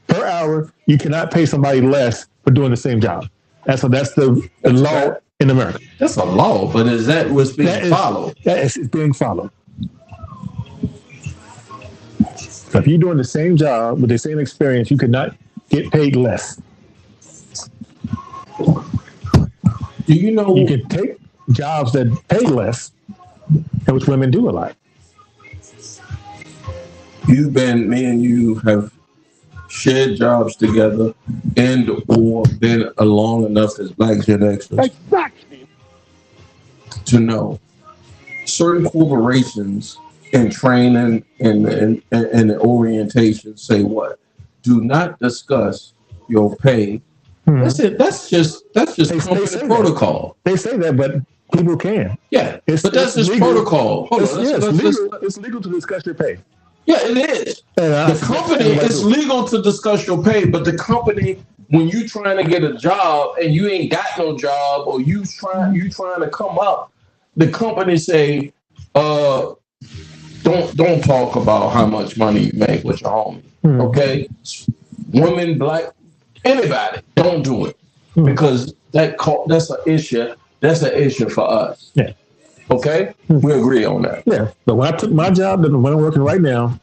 per hour. You cannot pay somebody less for doing the same job. That's the law in America. That's a law, but is that what's being followed? It's being followed. So if you're doing the same job with the same experience, you could not get paid less. Do you know you can take jobs that pay less, and which women do a lot? Me and you have shared jobs together and or been along enough as Black Gen Xers Exactly. to know certain corporations and training and the orientation say what? Do not discuss your pay. Mm-hmm. That's it. That's just company protocol. They say that, but people can. Yeah, but that's just protocol. Hold on. It's legal to discuss your pay. Yeah, it is. The company, it's legal to discuss your pay, but the company, when you trying to get a job and you ain't got no job, or you trying to come up, the company say, don't talk about how much money you make with your homie. Mm-hmm. Okay, women, black, anybody, don't do it because that's an issue. That's an issue for us. Yeah. Okay, we agree on that. Yeah, but when I took my job, when I'm working right now,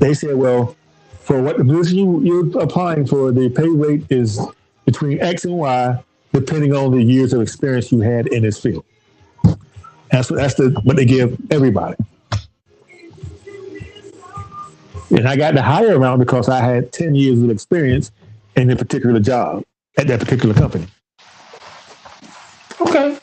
they said, well, for what the position you're applying for, the pay rate is between X and Y, depending on the years of experience you had in this field. That's what they give everybody. And I got the higher amount because I had 10 years of experience in a particular job at that particular company. Okay.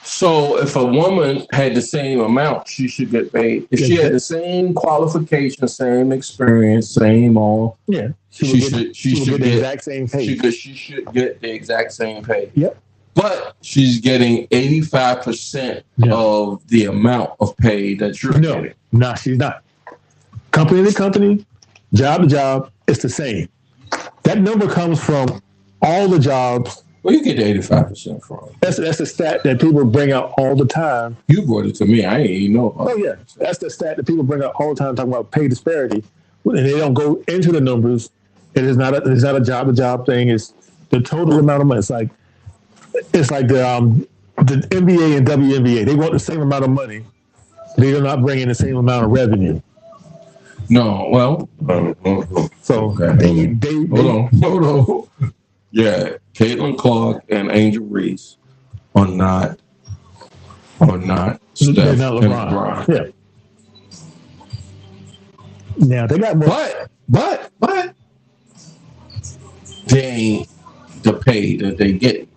So if a woman had the same amount, she should get paid. If she had the same qualification, same experience, same all, yeah, she should get the exact same pay. She should get the exact same pay. Yep. But she's getting 85% of the amount of pay that you're getting. No, she's not. Company to company, job to job, it's the same. That number comes from all the jobs. Well, you get 85% from. That's a stat that people bring out all the time. You brought it to me. I ain't even know about it. Oh, yeah. That's the stat that people bring out all the time talking about pay disparity. And they don't go into the numbers. It is not a job-to-job thing. It's the total amount of money. It's like the NBA and WNBA. They want the same amount of money They're not bringing the same amount of revenue. No, well, So okay. they Hold on. Yeah, Caitlin Clark and Angel Reese are not they're Steph not and LeBron. LeBron. Yeah. Now they got more. But they ain't the pay that they get.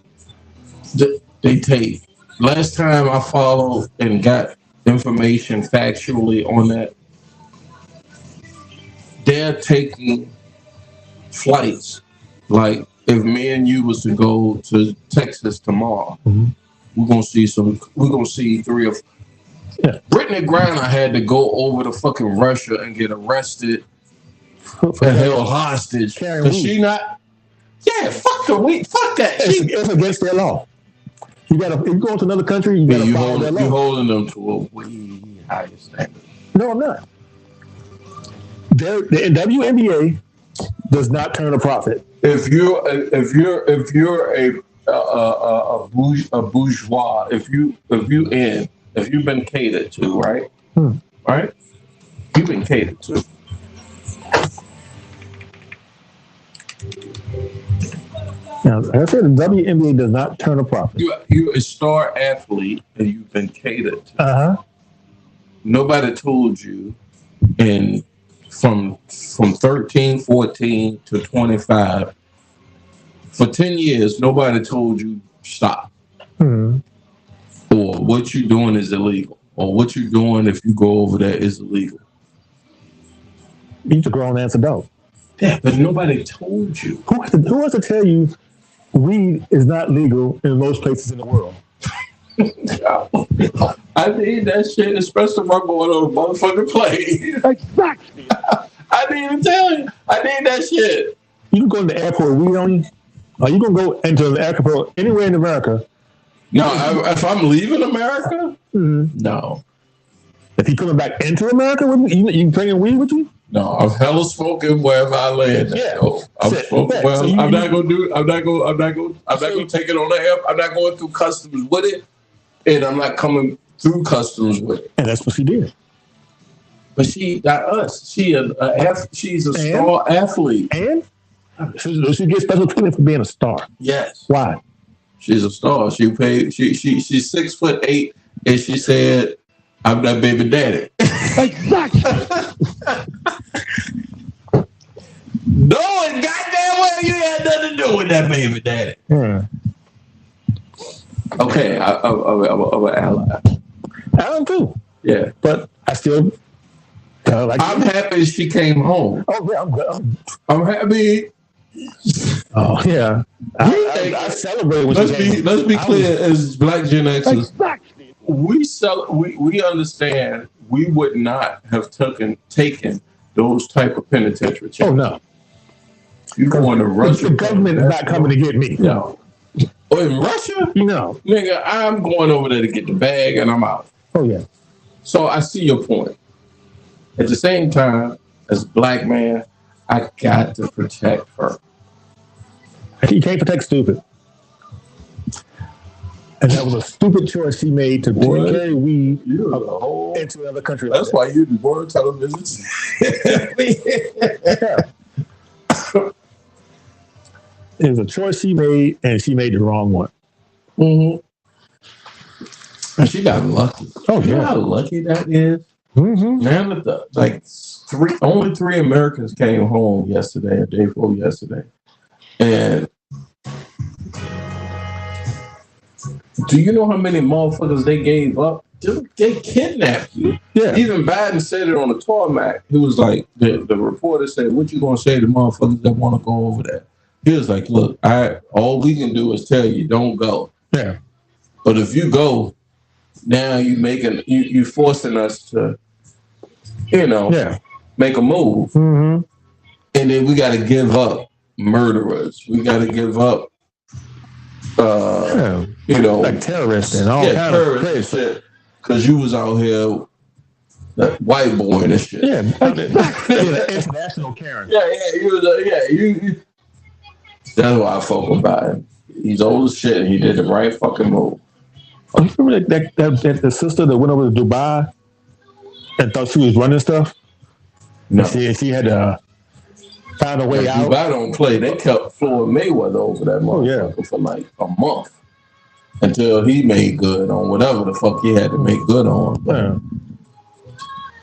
They take. Last time I followed and got information factually on that, they're taking flights. Like if me and you was to go to Texas tomorrow, we're gonna see 3 of. Yeah. Brittany Griner had to go over to fucking Russia and get arrested and held hostage. Cause she not. Yeah, fuck the weed. Fuck that. It's against their law. You gotta. If you go to another country, you gotta follow their law. You're holding them to a way higher standard. No, I'm not. The WNBA does not turn a profit. If you're a bourgeois, if you've been catered to, right? Right? You've been catered to. Now, like I said, the WNBA does not turn a profit. You're a star athlete and you've been catered to. Nobody told you from 13, 14 to 25, for 10 years, nobody told you stop. Or what you're doing is illegal. Or what you're doing if you go over there is illegal. You're a grown ass adult. Yeah, but nobody told you. Who has to tell you weed is not legal in most places in the world? I need that shit, especially if I'm going on a motherfucking plane. Exactly. I didn't even tell you. I need that shit. You can go to the airport with weed on you? Or you can go into the airport anywhere in America? No, if I'm leaving America, no. If you're coming back into America with me, you bringing weed with you? No, I'm hella smoking wherever I land. Yeah. I'm smoking. Well, so I'm not gonna take it on the air. I'm not going through customs with it, and I'm not coming through customs with it. And that's what she did. But she got us. She's a star athlete. And she gets special treatment for being a star. Yes. Why? She's a star. She's 6'8", and she said, "I'm that baby daddy." Exactly. Knowing goddamn well you had nothing to do with that baby daddy. Okay, I'm an ally. I am too. Yeah, but I still. I'm happy she came home. Oh yeah, I'm good. I'm happy. Oh yeah, I celebrate. Let's be clear as Black Gen Xers. Exactly. We understand. We would not have taken those type of penitentiary changes. Oh no, you going to Russia? The government is not coming to get me. No. Oh, in Russia? No, nigga, I'm going over there to get the bag and I'm out. Oh yeah. So I see your point. At the same time, as a black man, I got to protect her. You can't protect stupid. And that was a stupid choice she made to carry weed into another country. That's why you do more television. It was a choice she made, and she made the wrong one. And she got lucky. Oh, you know how lucky that is? Now that only 3 Americans came home yesterday, or day before yesterday. And do you know how many motherfuckers they gave up? They kidnapped you. Yeah. Even Biden said it on the tarmac. He was like, the reporter said, "What you gonna say to motherfuckers that want to go over there?" He was like, "Look, all we can do is tell you don't go. Yeah. But if you go, now you forcing us to, make a move. And then we got to give up murderers. We got to give up, like terrorists and all kind of crazy shit. Because you was out here, that white boy and shit. Yeah, international Karen. You. That's why I fuck about him. He's old as shit, and he did the right fucking move. Oh, you remember that the sister that went over to Dubai and thought she was running stuff. No. She had to find a way Like, out. Dubai don't play. They kept Floyd Mayweather over that motherfucker for like a month until he made good on whatever the fuck he had to make good on. But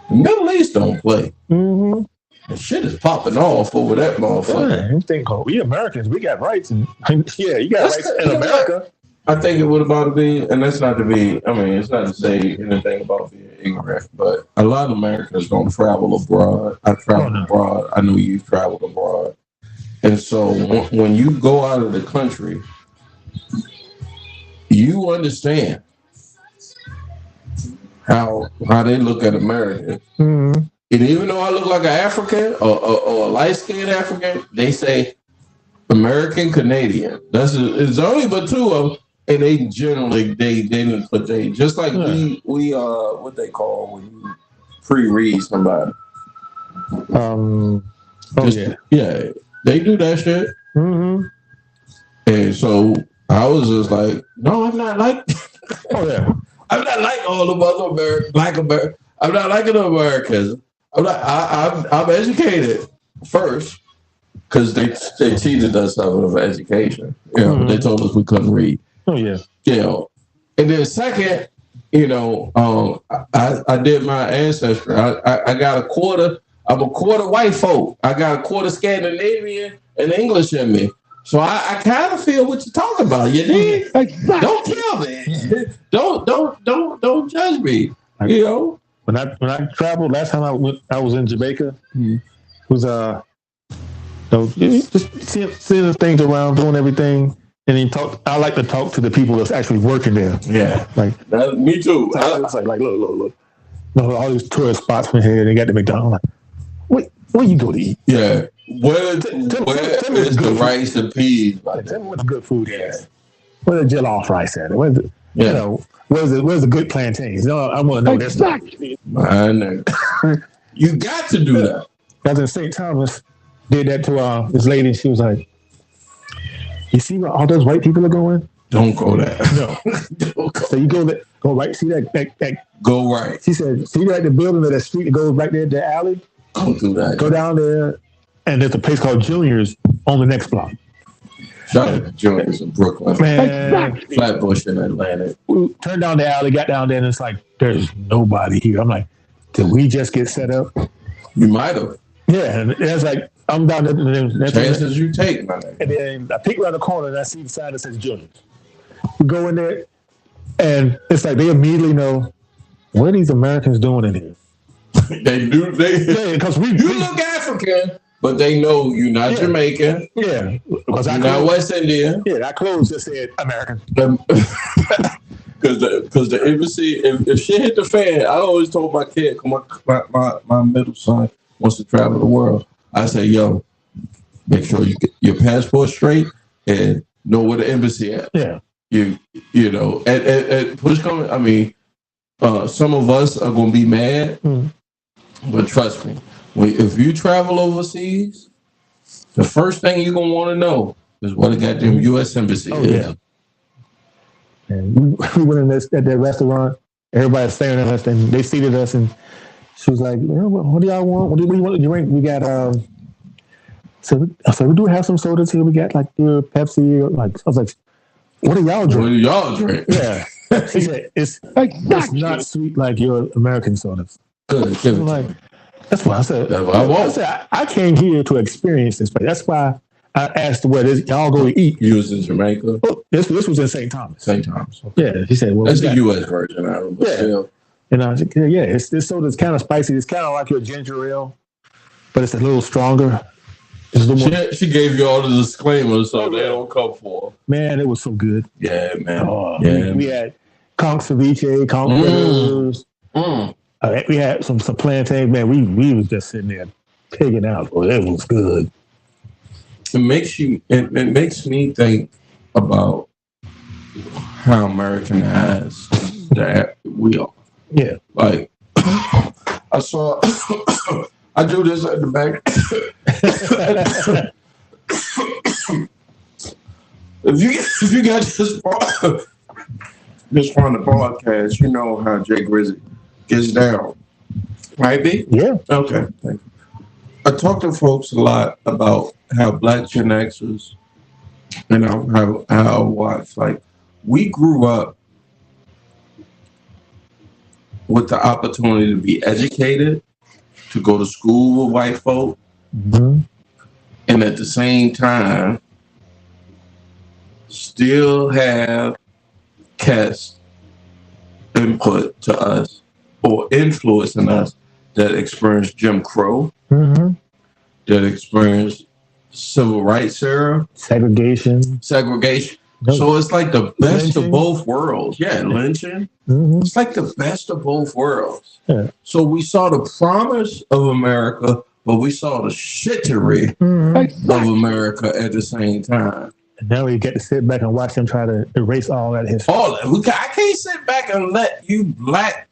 the Middle East don't play. Mm-hmm. The shit is popping off over that motherfucker. You think, we Americans, we got rights, and you got rights in America. I think it would about to be, and that's not to be. I mean, it's not to say anything about being ignorant, but a lot of Americans don't travel abroad. I traveled abroad. I know you've traveled abroad, and so when you go out of the country, you understand how they look at Americans. Mm-hmm. And even though I look like an African or a light-skinned African, they say American Canadian. It's only but two of them, and they generally they didn't put they just like we what they call when you pre-read somebody. Yeah, they do that shit. Mm-hmm. And so I was just like, no, I'm not like. I'm not like all the other black Americans. I'm not like the Americans. I'm educated first because they cheated us out of education. You know, they told us we couldn't read. Oh yeah. You know, and then second, you know, I did my ancestry. I got a quarter. I'm a quarter white folk. I got a quarter Scandinavian and English in me. So I kind of feel what you're talking about. You dig? Exactly. Don't kill me. Don't judge me. You know. When I traveled last time I was in Jamaica. It was just seeing the things around, doing everything, and then I like to talk to the people that's actually working there. Yeah, like me too. It's like look. All these tourist spots from here. They got the McDonald's. Like, where you go to eat? Yeah. Where is the rice and peas? Tell me where the good food is. Where's the jollof rice at? Where's the, you know, where's the good plantains? No, I want to know this. Man, you got to do that. I was in St. Thomas, did that to this lady. She was like, "You see where all those white people are going? Don't go there. No. Don't go. So you go right. See that? Go right." She said, "See that the building of that street that goes right there, the alley? Don't do that. Go down there, and there's a place called Junior's on the next block." Shout out to Junior's in Brooklyn. Man, Flatbush in Atlanta. We turned down the alley, got down there, and it's like there's nobody here. I'm like, did we just get set up? You might have. Yeah, and it's like I'm down there. Chances you take, man. And then I peek around the corner and I see the sign that says Junior's. We go in there, and it's like they immediately know what are these Americans doing in here. They do. Because you look African, but they know you're not Jamaican. Yeah, because you're not West Indian. Yeah, that clothes just said American. Because the embassy, if shit hit the fan, I always told my kid, my middle son wants to travel the world. I say, yo, make sure you get your passport straight and know where the embassy at. Yeah. You know, at push coming. I mean, some of us are gonna be mad, but trust me, if you travel overseas, the first thing you're gonna want to know is what a goddamn U.S. embassy is. Yeah. And we went in at that restaurant. Everybody's staring at us, and they seated us, and she was like, "What do y'all want? What do you want to drink? We got so we do have some sodas here. We got like the Pepsi. Like I was like, what do y'all drink? What do y'all drink? Yeah." She said, it's not sweet like your American sodas. Good. Like, that's why I said. That's what I want. I said I came here to experience this place. That's why I asked where y'all go to eat. You was in Jamaica. Oh, this was in St. Thomas. St. Thomas. Okay. Yeah, he said, "Well, that's the U.S. version of it." Yeah. Still. And I said, "Yeah, this soda's kind of spicy. It's kind of like your ginger ale, but it's a little stronger." She gave you all the disclaimers so they don't come for. Man, it was so good. Yeah, man. We had conch ceviche, conch fritters. We had some plantain. Man, we was just sitting there pigging out. Well, it was good. It makes me think about how Americanized that we are. Yeah. Like I saw I do this at the back. If you got this from the broadcast, you know how Jay Grizzly gets down. Right, B? Yeah. Okay, thank you. I talk to folks a lot about how Black Gen Xers, and how I watch, like, we grew up with the opportunity to be educated, to go to school with white folk, and at the same time, still have cast input to us or influence in us that experienced Jim Crow, that experienced civil rights era, segregation. No. So it's like the best of both worlds. Yeah, lynching. It's like the best of both worlds. Yeah. So we saw the promise of America, but we saw the shittery of America at the same time. And now we get to sit back and watch them try to erase all that history. I can't sit back and let you black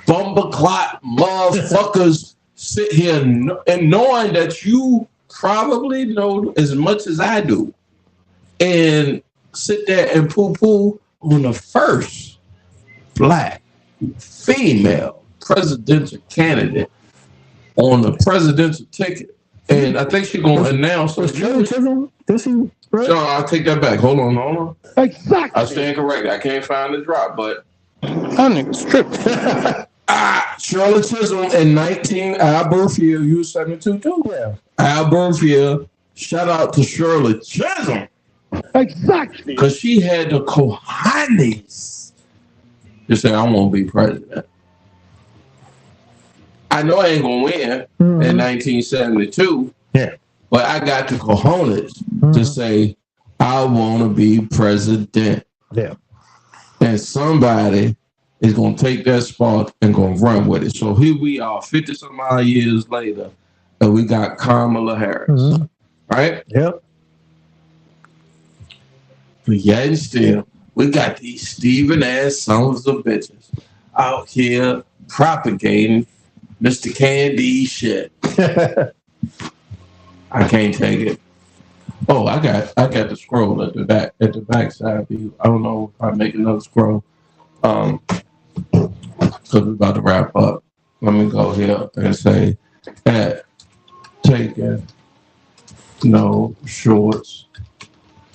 bumbleclot motherfuckers sit here and knowing that you probably know as much as I do, and sit there and poo-poo on the first black female presidential candidate on the presidential ticket. And I think she's going to announce... Was Shirley Chisholm? Did she... No, I'll take that back. Hold on. Exactly. I stand corrected. I can't find the drop, but... That nigga stripped. Shirley Chisholm in our birth year, you was 72 too. Yeah. Our birth year, shout out to Shirley Chisholm. Exactly. Because she had the cojones to say, I want to be president. I know I ain't going to win in 1972. Yeah. But I got the cojones to say, I want to be president. Yeah. And somebody is going to take that spot and going to run with it. So here we are, 50 some odd years later, and we got Kamala Harris. Right? Yep. But yet and still, we got these Stephen ass sons of bitches out here propagating Mr. Candy shit. I can't take it. Oh, I got the scroll at the back side of you. I don't know if I make another scroll. Because we're about to wrap up. Let me go here and say at Takin No Shorts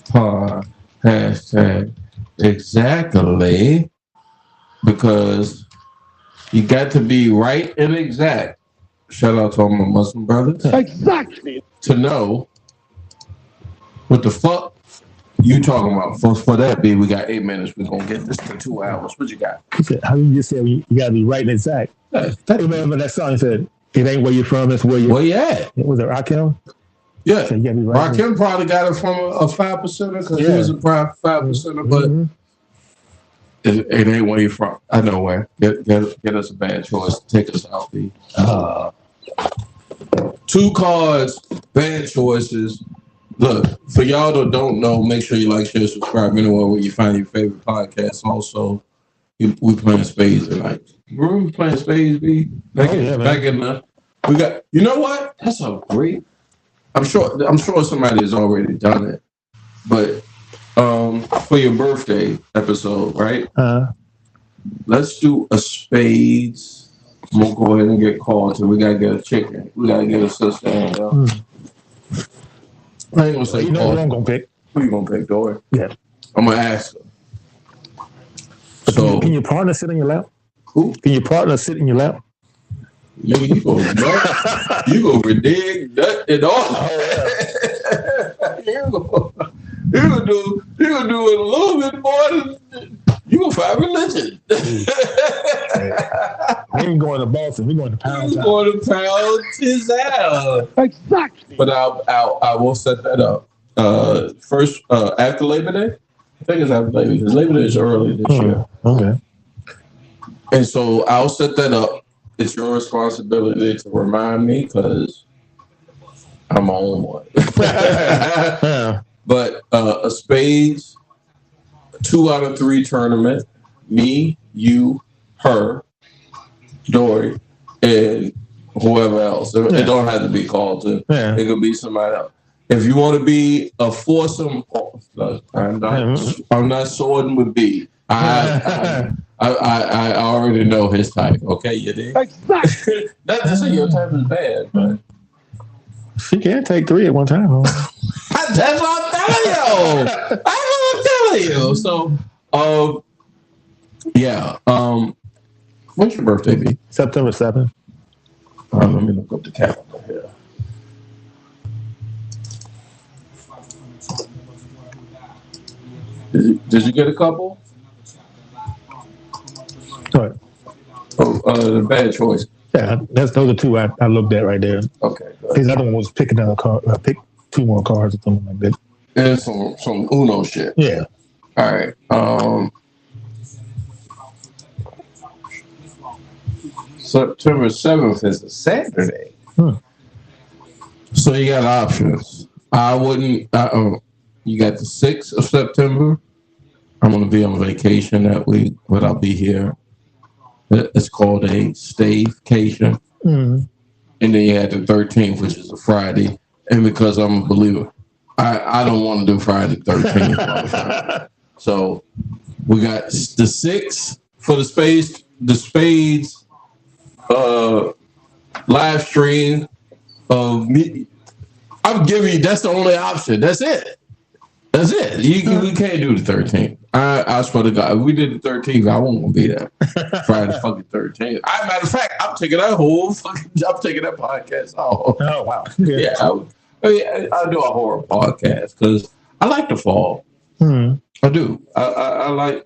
Pod hashtag exactly, because you got to be right and exact. Shout out to all my Muslim brothers. Exactly. To know what the fuck you talking about. For that, B, we got 8 minutes. We're going to get this to 2 hours. What you got? How you just said you got to be right and exact? Remember that song said, it ain't where you're from, it's where you're... Where you at? Was it Rakim? Yeah. So you gotta be right. Rakim probably got it from a 5%er because he was a 5%er, but it ain't where you're from. I know where. Get us a bad choice. Take us out, B. 2 cards, bad choices. Look, for y'all that don't know, make sure you like, share, subscribe anywhere where you find your favorite podcast. Also, we playing spades tonight. Remember playing spades, B? Back in the we got. You know what? That's a great. I'm sure somebody has already done it, but for your birthday episode, right? Let's do a spades. I'm gonna go ahead and get called till we gotta get a chicken. We gotta get a sister. I ain't gonna say. You know what I'm gonna pick? Who you gonna pick, Dory? Yeah. I'm gonna ask her. So can your partner sit on your lap? Who? Can your partner sit in your lap? Nigga, you go renege that and all. You gonna do it a little bit more than you gonna find religion. We ain't going to Boston. We're going to Pound. We're going to Pound his out. Exactly. But I will set that up. First after Labor Day. I think it's after Labor Day because Labor Day is early this year. Okay. And so I'll set that up. It's your responsibility to remind me because I'm on one. But a spades 2 out of 3 tournament. Me, you, her, Dory, and whoever else. It don't have to be called to. Yeah. It could be somebody else. If you want to be a foursome, I'm not sorting with B. I already know his type. Okay, you did. Exactly. Not to say your type is bad, but She can't take 3 at one time. Huh? that's what I'm telling you. That's what I'm telling you. So, yeah. What's your birthday be? September 7th. Let me look up the calendar here. Did you get a couple? What? Oh, bad choice. Yeah, those are 2 I looked at right there. Okay, good. His other one was pick another card. Pick 2 more cards or something like that. There's some Uno shit. Yeah. All right. September 7th is a Saturday. So you got options. I wouldn't. You got the 6th of September. I'm going to be on vacation that week, but I'll be here. It's called a staycation. And then you had the 13th, which is a Friday. And because I'm a believer, I don't want to do Friday 13th. So we got the 6th for the Spades live stream of me. I'm giving you, that's the only option. That's it. We can't do the 13th. I swear to God, if we did the 13th, I won't be there. Friday fucking 13th. Matter of fact, I'm taking that podcast off. Oh, wow. Yeah, I'll do a horror podcast because I like the fall. I do. I like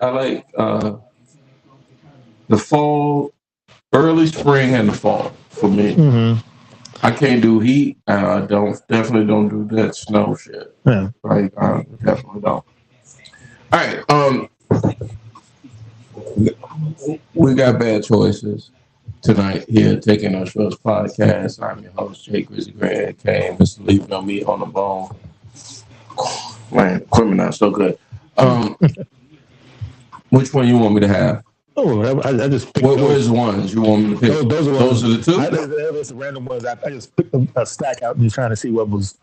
the fall, early spring, and the fall for me. I can't do heat, and I definitely don't do that snow shit. Yeah. Like I definitely don't. All right. We got bad choices tonight here, Taking No Shorts podcast. I'm your host, Jay Grizzly Grand Kane. Mr. Leaving on Me on the Bone. Man, criminal, so good. Which one you want me to have? Oh, I just picked Where's the ones you want me to pick? Those are the 2? It's random ones. I just picked a stack out and just trying to see what was.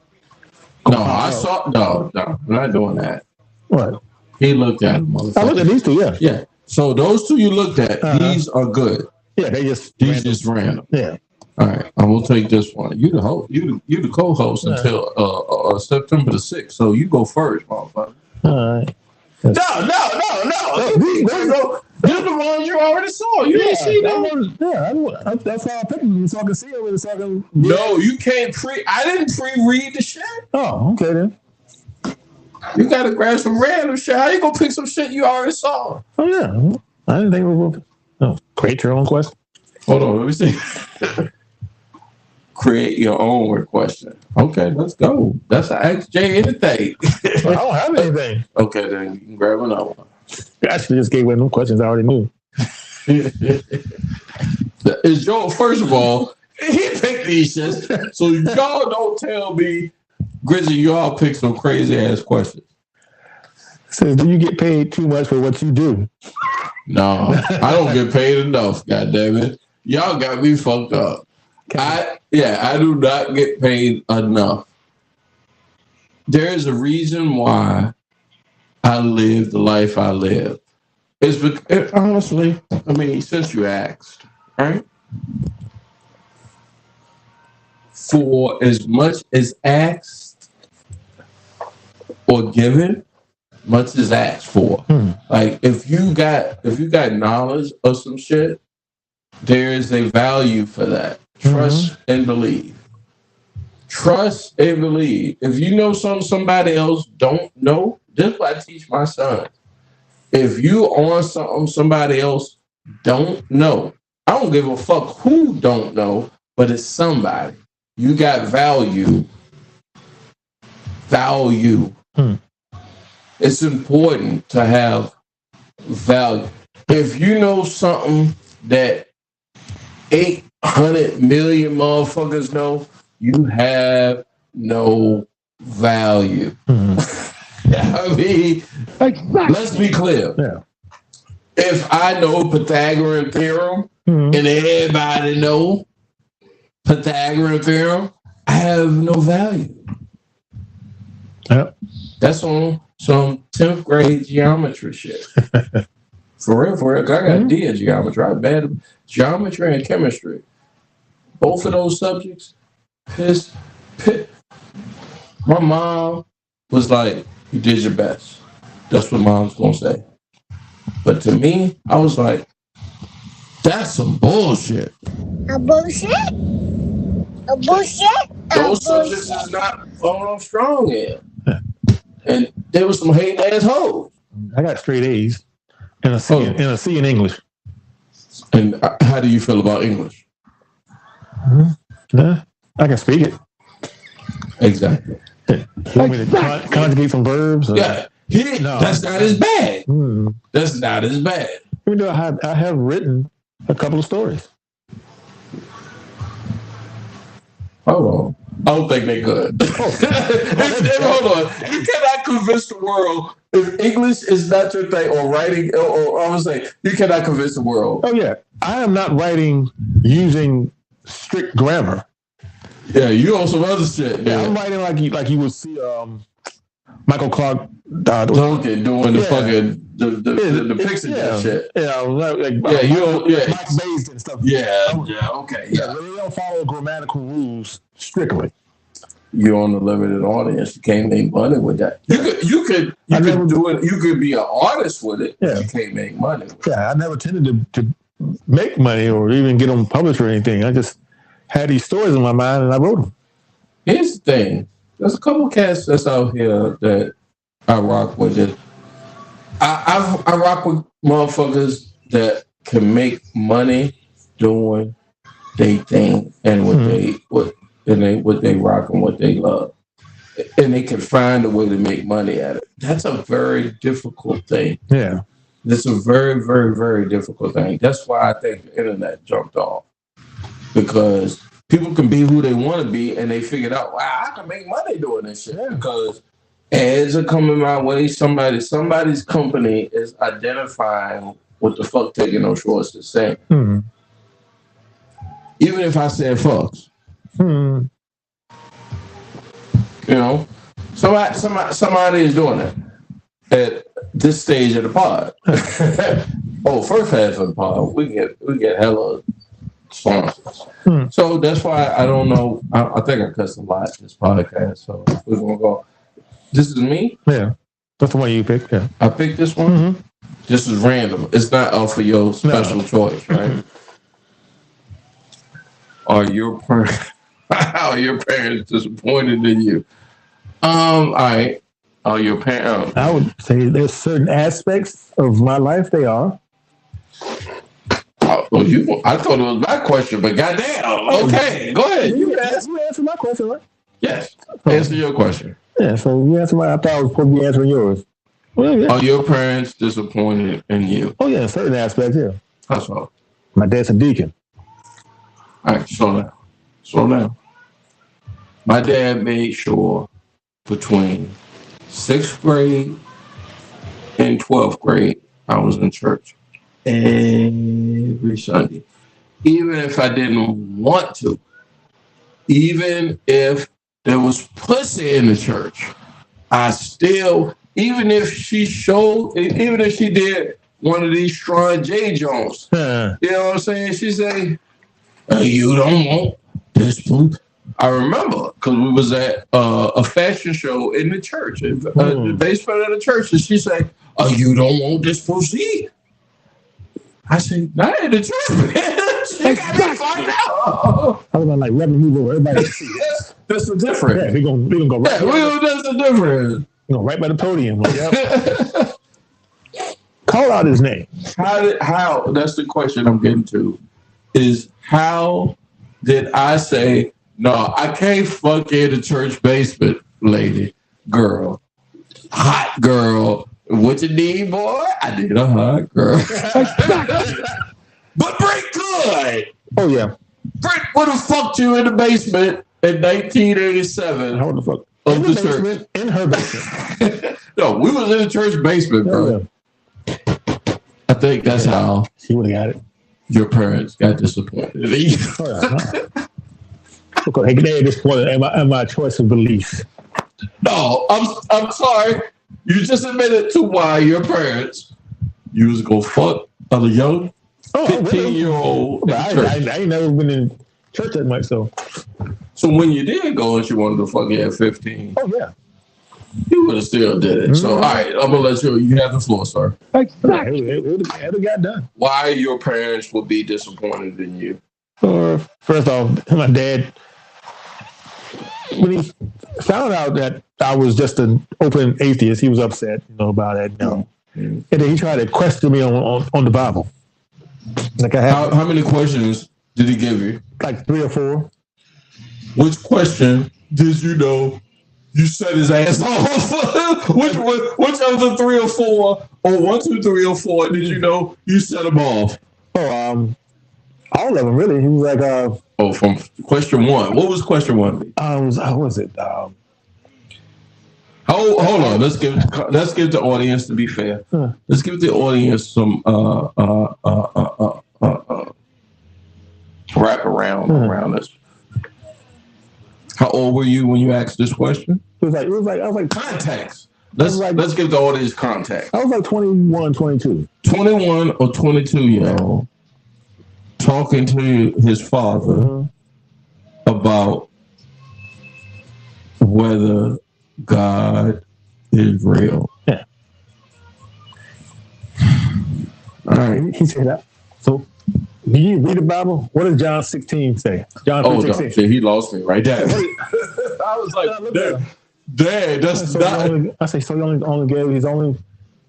No, I'm not doing that. What? He looked at them, motherfucker. I looked at these 2, yeah. Yeah. So those 2 you looked at, these are good. Yeah, these random. just random. Yeah. All right, I will take this one. You the host. You the co-host until September the 6th. So you go first, motherfucker. All right. No. You're the ones you already saw. You didn't see them. That's how I picked them so I can see them. So I can. No, you can't I didn't pre-read the shit. Oh, okay then. You gotta grab some random shit. How you gonna pick some shit you already saw? Oh yeah, I didn't think we were. Create your own question. Hold on, let me see. Create your own question. Okay, let's go. That's an Ask Jay anything. I don't have anything. Okay, then you can grab another one. I actually just gave away them questions I already knew. Is Joe? First of all, he picked these shits, so y'all don't tell me, Grizzly, y'all pick some crazy ass questions. Says, do you get paid too much for what you do? No, I don't get paid enough. God damn it, y'all got me fucked up. I do not get paid enough. There is a reason why I live the life I live. It's because, honestly, I mean, since you asked, right? For as much as asked or given, much is asked for. Like if you got knowledge of some shit, there is a value for that. Trust and believe. Trust and believe. If you know somebody else don't know, that's what I teach my son. If you on something somebody else don't know, I don't give a fuck who don't know, but it's somebody. You got value. Value. It's important to have value. If you know something that 800 million motherfuckers know, you have no value. I mean, let's be clear. Yeah. If I know Pythagorean theorem and everybody know Pythagorean theorem, I have no value. Yep. That's on some 10th grade geometry shit. For real, 'cause I got D in geometry. I bad at geometry and chemistry. Both of those subjects pissed. My mom was like, "You did your best." That's what mom's gonna say. But to me, I was like, "That's some bullshit." A bullshit? A bullshit? Those subjects is not all I'm strong in. And there was some hating assholes. I got straight A's and a C in English. And how do you feel about English? Yeah, I can speak it. Exactly. You want me to conjugate some verbs? Yeah. That's not as bad. That's not as bad. Even though I have written a couple of stories. Hold on. I don't think they could. Hold on. You cannot convince the world if English is not your thing or writing, or I would say, you cannot convince the world. Oh, yeah. I am not writing using strict grammar. Yeah, you on some other shit. Yeah, I'm writing like you would see Michael Clark Duncan doing the fucking the pixie shit. Yeah, Mike Bayes and stuff. Okay. Yeah, they don't follow grammatical rules strictly. You're on the limited audience. You can't make money with that. You could do it. You could be an artist with it. Yeah. You can't make money. Yeah, I never tended to make money or even get them published or anything. I just had these stories in my mind and I wrote them. Here's the thing. There's a couple cats that's out here that I rock with. It. I rock with motherfuckers that can make money doing their thing and what they rock and what they love, and they can find a way to make money at it. That's a very difficult thing. Yeah, it's a very, very, very difficult thing. That's why I think the internet jumped off, because people can be who they want to be, and they figured out, wow, I can make money doing this shit because ads are coming my way. Somebody's company is identifying what the fuck Taking No Shorts is saying. Even if I said fucks. You know, somebody is doing it at this stage of the pod. First half of the pod, we get hella sponsors. So that's why I don't know. I think I cussed a lot this podcast. So we're gonna go. This is me. Yeah, that's the one you picked. Yeah, I picked this one. This is random. It's not up for your special choice, right? Are your parents disappointed in you? All right. Are your parents? I would say there's certain aspects of my life they are. I thought it was my question, but goddamn. Okay, go ahead. You answer my question, right? Yes. Answer your question. Yeah, so you answer mine. I thought I was supposed to be answering yours. Well, yeah. Are your parents disappointed in you? Oh, yeah, certain aspects, yeah. That's all. My dad's a deacon. All right, slow down. My dad made sure between 6th grade and 12th grade, I was in church every Sunday. Even if I didn't want to. Even if there was pussy in the church, I still, even if she did one of these Strong J Jones, you know what I'm saying? She say, you don't want this poop. I remember because we was at a fashion show in the church, the basement of the church, and she said, you don't want this pussy? I said, not in the church, man. She got me fucked out. I was gonna rubbing move over everybody. That's the difference. Yeah, we gonna go right. That's the difference. You know, right by the podium. Yep. Call out his name. How? That's the question I'm getting to. Is how did I say, no, I can't fuck in the church basement, lady, girl, hot girl. What you need, boy? I need a hot girl. But Britt could. Oh, yeah. Britt would have fucked you in the basement in 1987. How the fuck? Of the church. In her basement. No, we was in the church basement, bro. Yeah. I think that's how she would have got it. Your parents got disappointed in you. Okay, they disappointed in my choice of beliefs. No, I'm sorry. You just admitted to why your parents you was gonna fuck a young Oh, 15-year-old. I ain't never been in church that much, so. So when you did go and she wanted to fuck you at 15, Oh, yeah. you would have still did it. So, all right, I'm gonna let you have the floor, sir. Exactly. It would have got done. Why your parents would be disappointed in you? First off, my dad, when he found out that I was just an open atheist, he was upset, about that. And then he tried to question me on the Bible. Like How many questions did he give you? Like 3 or 4. Which question did you know you set his ass off? which of the 3 or 4, or 1, 2, 3 or 4 did you know you set him off? Oh, all of them really. He was like, from question 1. What was question 1? How was it? Hold on. Let's give the audience, to be fair. Let's give the audience some wrap around this. How old were you when you asked this question? It was like context. Let's give the audience context. I was like 21, 22. 21 or 22-year-old talking to his father about whether God is real. Yeah. All right. He said that. So, do you read the Bible? What does John 16 say? John 3:16. He lost me right there. I was like, Dad, that's not. I say, so he only gave his only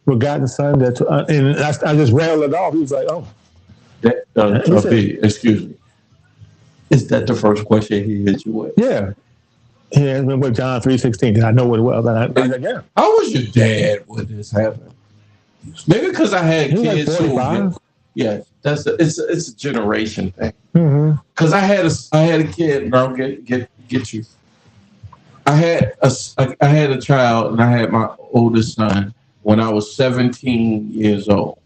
begotten son. And I just rattled it off. He was like, oh. Excuse me. Is that the first question he hit you with? Yeah. Yeah, it's been with John 3:16. I know what it was. I was like, yeah. How was your dad when this happened? Maybe because I had kids. Like 45. Yeah, it's a generation thing. Because I had a kid, bro. Get you. I had a child, and I had my oldest son when I was 17 years old.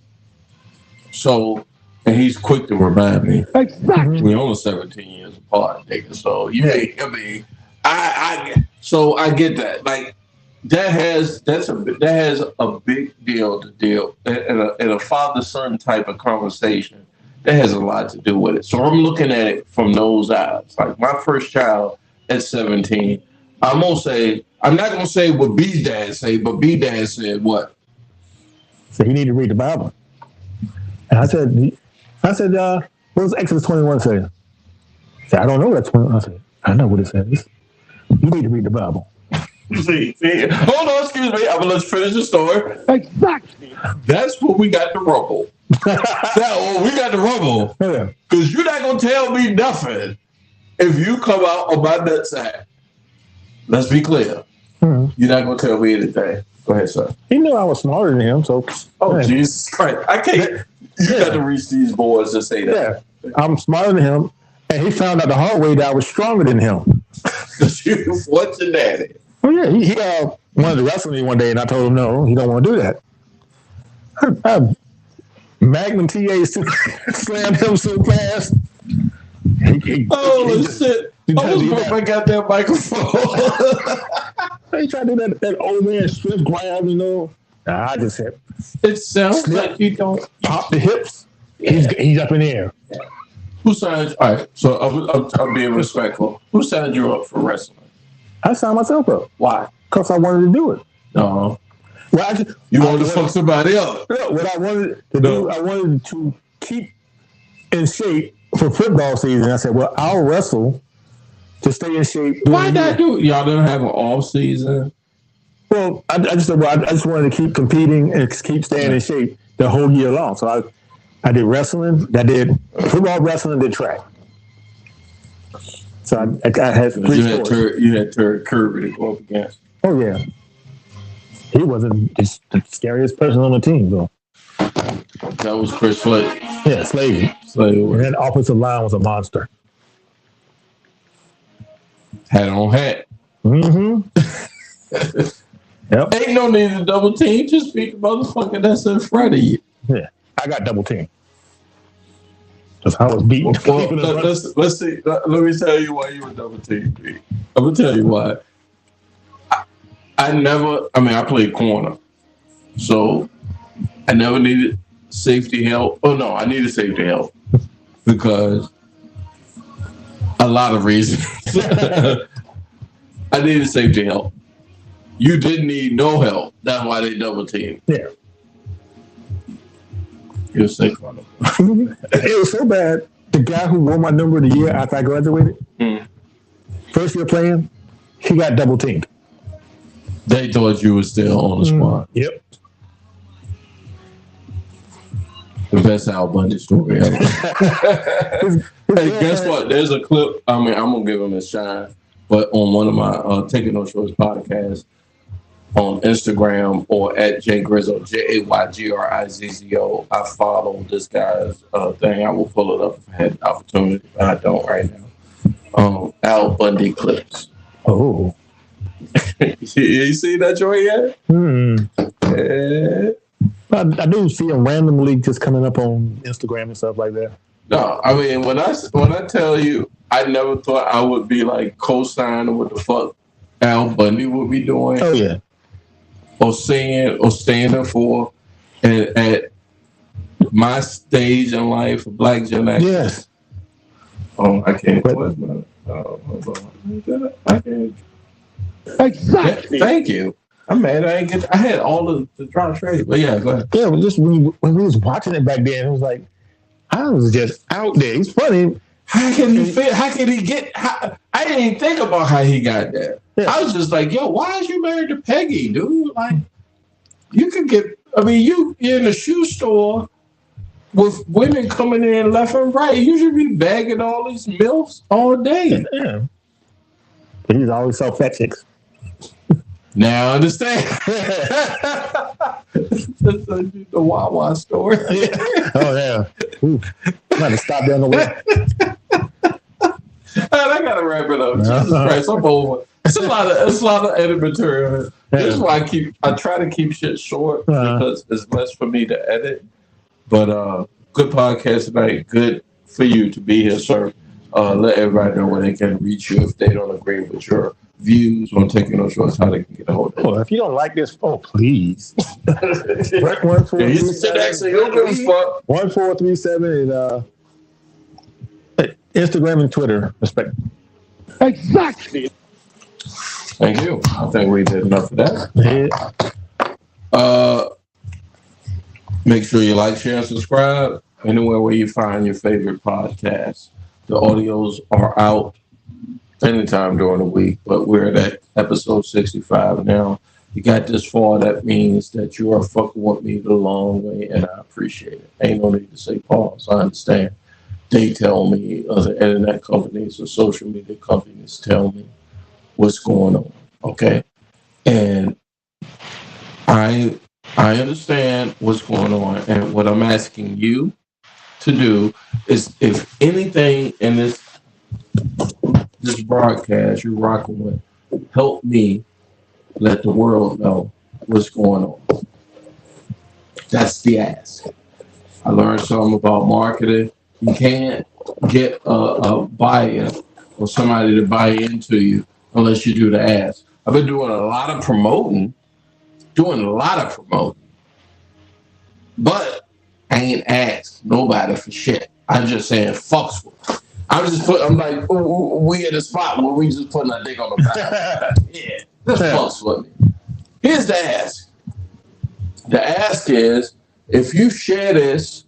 So, and he's quick to remind me. Exactly. We're only 17 years apart, nigga. So you ain't. I mean, so I get that. Like that has a big deal to deal in a father-son type of conversation. That has a lot to do with it. So I'm looking at it from those eyes. Like my first child at 17, I'm not gonna say what B dad say, but B dad said what? So he need to read the Bible. And I said, what does Exodus 21 say? He said, I don't know what that's 21. I said, I know what it says. You need to read the Bible. See. Hold on, excuse me. I'm gonna let's finish the story. Exactly. That's what we got to rumble. We got to rumble. Yeah. Because you're not gonna tell me nothing if you come out on my nutsack. Let's be clear. You're not gonna tell me anything. Go ahead, sir. He knew I was smarter than him, so. Oh, Jesus Christ. I can't. You got to reach these boys to say that. Yeah. I'm smarter than him, and he found out the hard way that I was stronger than him. What's your daddy? Oh, yeah. He wanted to wrestle me one day, and I told him, no, he don't want to do that. I Magnum TA slammed him so fast. Holy shit. I almost broke my goddamn microphone. He tried to do that old man strip grab, I just said. It sounds like you don't pop the hips. Yeah. He's up in the air. Yeah. Who signed? All right, so I'm being respectful. Who signed you up for wrestling? I signed myself up. Why? Because I wanted to do it. No. Well, you wanted to fuck somebody up. No, what I wanted to do, I wanted to keep in shape for football season. I said, well, I'll wrestle to stay in shape. Why not do it? Y'all didn't have an off season? Well, I just said, I just wanted to keep competing and keep staying in shape the whole year long. So I did wrestling, I did football, wrestling, did track. So I had 3 sports. You had Terry Kirby to go up against. Oh, yeah. He wasn't the scariest person on the team, though. That was Chris Slade. Yeah, Slade. And that offensive line was a monster. Hat on hat. Yep. Ain't no need to double team. Just beat the motherfucker that's in front of you. Yeah, I got double team. Because I was beating. Let's see. Let me tell you why you were double team. I'm gonna tell you why. I played corner, so I never needed safety help. Oh no, I needed safety help because a lot of reasons. I needed safety help. You didn't need no help. That's why they double teamed. Yeah. You're safe on them. It was so bad. The guy who won my number the year after I graduated, first year playing, he got double teamed. They thought you were still on the squad. Yep. The best Al Bundy story ever. Hey, guess what? There's a clip. I mean, I'm gonna give him a shine, but on one of my Taking No Shorts podcasts on Instagram or at Jay Grizzo, JayGrizzo, I follow this guy's thing. I will pull it up if I had the opportunity, but I don't right now. Al Bundy clips. Oh. You see that joint yet? Yeah. I do see him randomly just coming up on Instagram and stuff like that. No, I mean when I tell you, I never thought I would be like co-signing what the fuck Al Bundy would be doing. Oh yeah. Or saying or standing for, and at my stage in life, Black Gen X. Yes. Oh, I can't. Hold on. I can't. Exactly. Thank you. I'm mad. I had all of the drop trade, but yeah, go ahead. Yeah, but just when we was watching it back then, it was like I was just out there. He's funny. How can he fit? How can he get? I didn't even think about how he got there. Yeah. I was just like, yo, why is you married to Peggy, dude? Like, you could get. I mean, you're in a shoe store with women coming in left and right. You should be bagging all these MILFs all day. Yeah. But he's always so fat chicks. Now I understand. The Wawa story. Oh yeah. Ooh. I'm going to stop down the way. I gotta wrap it up. Jesus Christ, I'm over. It's a lot of edit material. This is why I try to keep shit short because it's less for me to edit. But good podcast tonight. Good for you to be here, sir. Let everybody know where they can reach you if they don't agree with your views on Taking No Shorts, how they can get a hold of it. Oh, if you don't like this, please. 1437 and Instagram and Twitter, respect. Exactly. Thank you. I think we did enough of that. Yeah. Make sure you like, share, and subscribe anywhere where you find your favorite podcast. The audios are out anytime during the week, but we're at episode 65 now. You got this far, that means that you are fucking with me the long way, and I appreciate it. Ain't no need to say pause. I understand. They tell me, other internet companies or social media companies tell me what's going on, okay? And I understand what's going on, and what I'm asking you to do is, if anything in this broadcast you're rocking with, help me let the world know what's going on. That's the ask. I learned something about marketing. You can't get a buy-in or somebody to buy into you unless you do the ask. I've been doing a lot of promoting, but I ain't asked nobody for shit. I'm just saying fucks with them. I'm like, we in a spot where we just putting a dick on the back. Yeah, this fucks with me. Here's the ask. The ask is, if you share this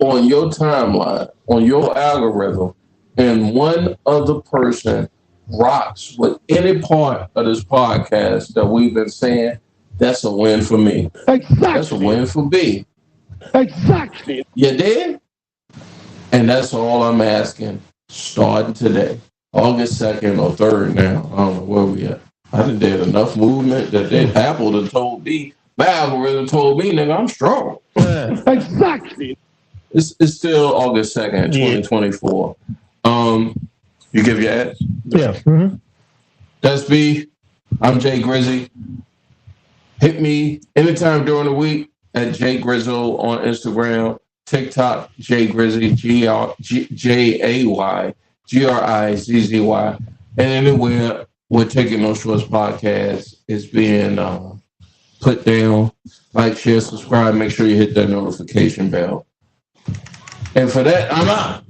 on your timeline, on your algorithm, and one other person rocks with any part of this podcast that we've been saying, that's a win for me. Exactly. That's a win for B. Exactly. You did? And that's all I'm asking, starting today. August 2nd or 3rd now. I don't know where we at. I done did enough movement that Apple done told me, my algorithm told me, nigga, I'm strong. Exactly. It's still August 2nd, 2024. You give your ass? Yeah. Mm-hmm. That's B. I'm Jay Grizzy. Hit me anytime during the week at Jay Grizzo on Instagram, TikTok, Jay Grizzy, JayGrizzy, and anywhere where Taking No Shorts podcast is being put down. Like, share, subscribe. Make sure you hit that notification bell. And for that, I'm out.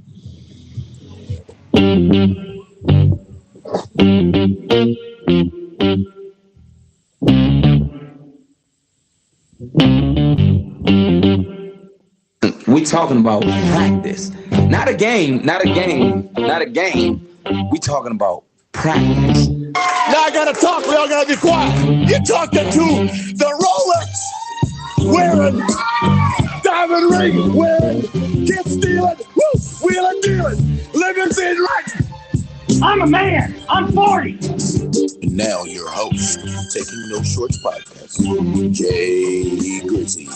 We talking about practice. Not a game, not a game, not a game. We talking about practice. Now I gotta talk, we all gotta be quiet. You're talking to the Rolex wearing, diamond ring wearing, kid stealing, woo, wheeling dealing, living in life. I'm a man. I'm 40. And now your host, Taking No Shorts Podcast, Jay Grizzy.